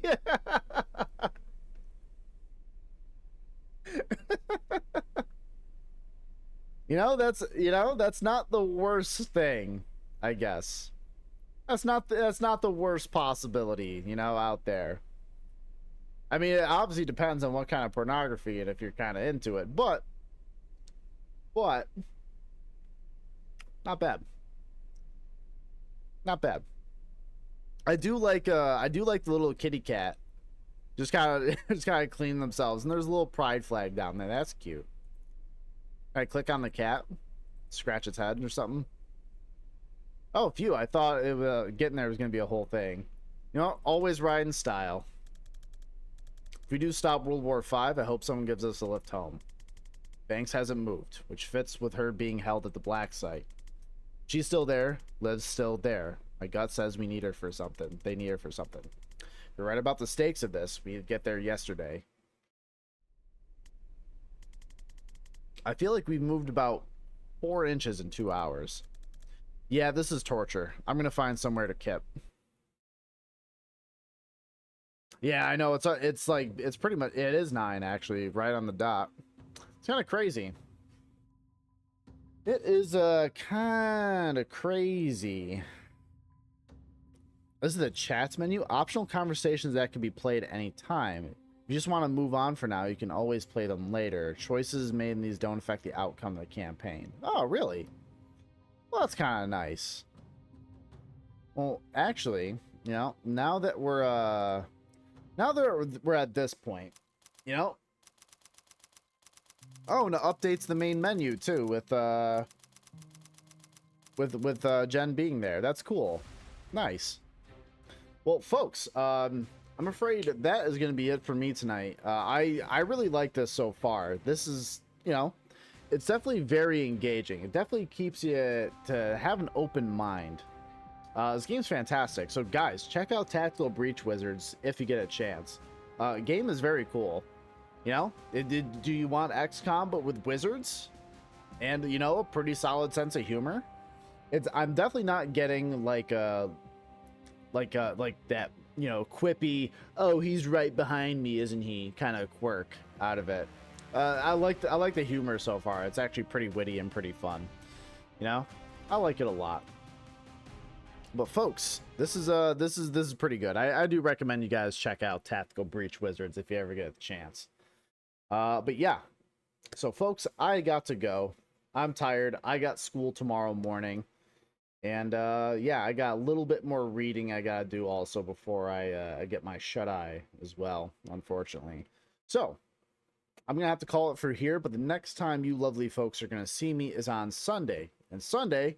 That's not the worst thing, I guess. That's not the worst possibility, out there. I mean, it obviously depends on what kind of pornography and if you're kind of into it, but not bad. Not bad. I do like the little kitty cat. Just kind of clean themselves, and there's a little pride flag down there. That's cute. I click on the cat, scratch its head or something. Oh, phew! I thought getting there was gonna be a whole thing. Always ride in style. If we do stop World War V, I hope someone gives us a lift home. Banks hasn't moved, which fits with her being held at the black site. She's still there. Liv's still there. My gut says we need her for something. They need her for something. You're right about the stakes of this. We get there yesterday. I feel like we've moved about 4 inches in 2 hours. Yeah, this is torture. I'm gonna find somewhere to kip. Yeah, I know. It's like, it's pretty much, it is 9 actually, right on the dot. It's kind of crazy. It is kind of crazy. This is the chats menu. Optional conversations that can be played at any time. If you just want to move on for now, you can always play them later. Choices made in these don't affect the outcome of the campaign. Oh, really? Well, that's kind of nice. Well, actually, you know, now that we're at this point, you know. Oh, and it updates the main menu too with Jen being there. That's cool. Nice. Well, folks, I'm afraid that is going to be it for me tonight. I really like this so far. This is, you know, it's definitely very engaging. It definitely keeps you to have an open mind. This game's fantastic. So, guys, check out Tactical Breach Wizards if you get a chance. Game is very cool. You know, do you want XCOM but with wizards? And, you know, a pretty solid sense of humor? I'm definitely not getting like that, you know, quippy, oh, he's right behind me, isn't he, kind of quirk out of it. I like the humor so far. It's actually pretty witty and pretty fun. You know, I like it a lot. But folks, this is pretty good. I do recommend you guys check out Tactical Breach Wizards if you ever get the chance. But yeah, so folks, I got to go. I'm tired. I got school tomorrow morning. And yeah, I got a little bit more reading I gotta do also before I get my shut-eye as well, unfortunately. So, I'm gonna have to call it for here, but the next time you lovely folks are gonna see me is on Sunday. And Sunday,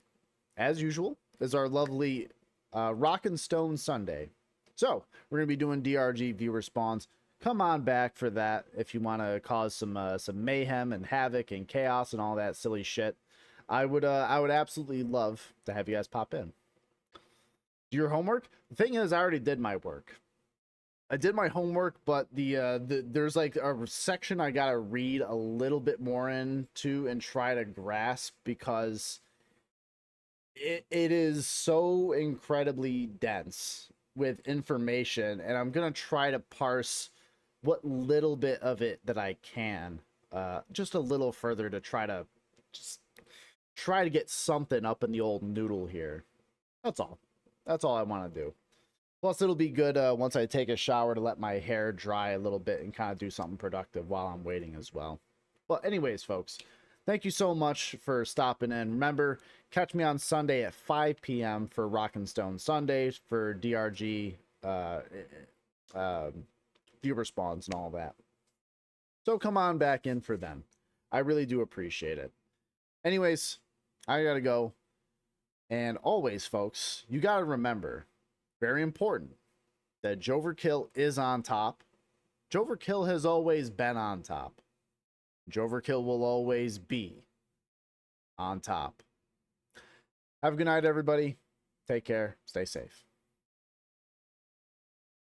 as usual, is our lovely Rockin' Stone Sunday. So, we're gonna be doing DRG viewer spawns. Come on back for that if you want to cause some mayhem and havoc and chaos and all that silly shit. I would absolutely love to have you guys pop in. Do your homework. The thing is, I already did my work. I did my homework, but there's like a section I gotta read a little bit more into and try to grasp because it is so incredibly dense with information, and I'm gonna try to parse what little bit of it that I can, just a little further to try to get something up in the old noodle here. That's all. That's all I want to do. Plus, it'll be good once I take a shower to let my hair dry a little bit and kind of do something productive while I'm waiting as well. But anyways, folks, thank you so much for stopping in. Remember, catch me on Sunday at 5 p.m. for Rockin' Stone Sundays for DRG viewer spawns and all that. So come on back in for them. I really do appreciate it. Anyways, I gotta go. And always, folks, you gotta remember, very important, that j0everkill is on top. j0everkill has always been on top. j0everkill will always be on top. Have a good night, everybody. Take care. Stay safe.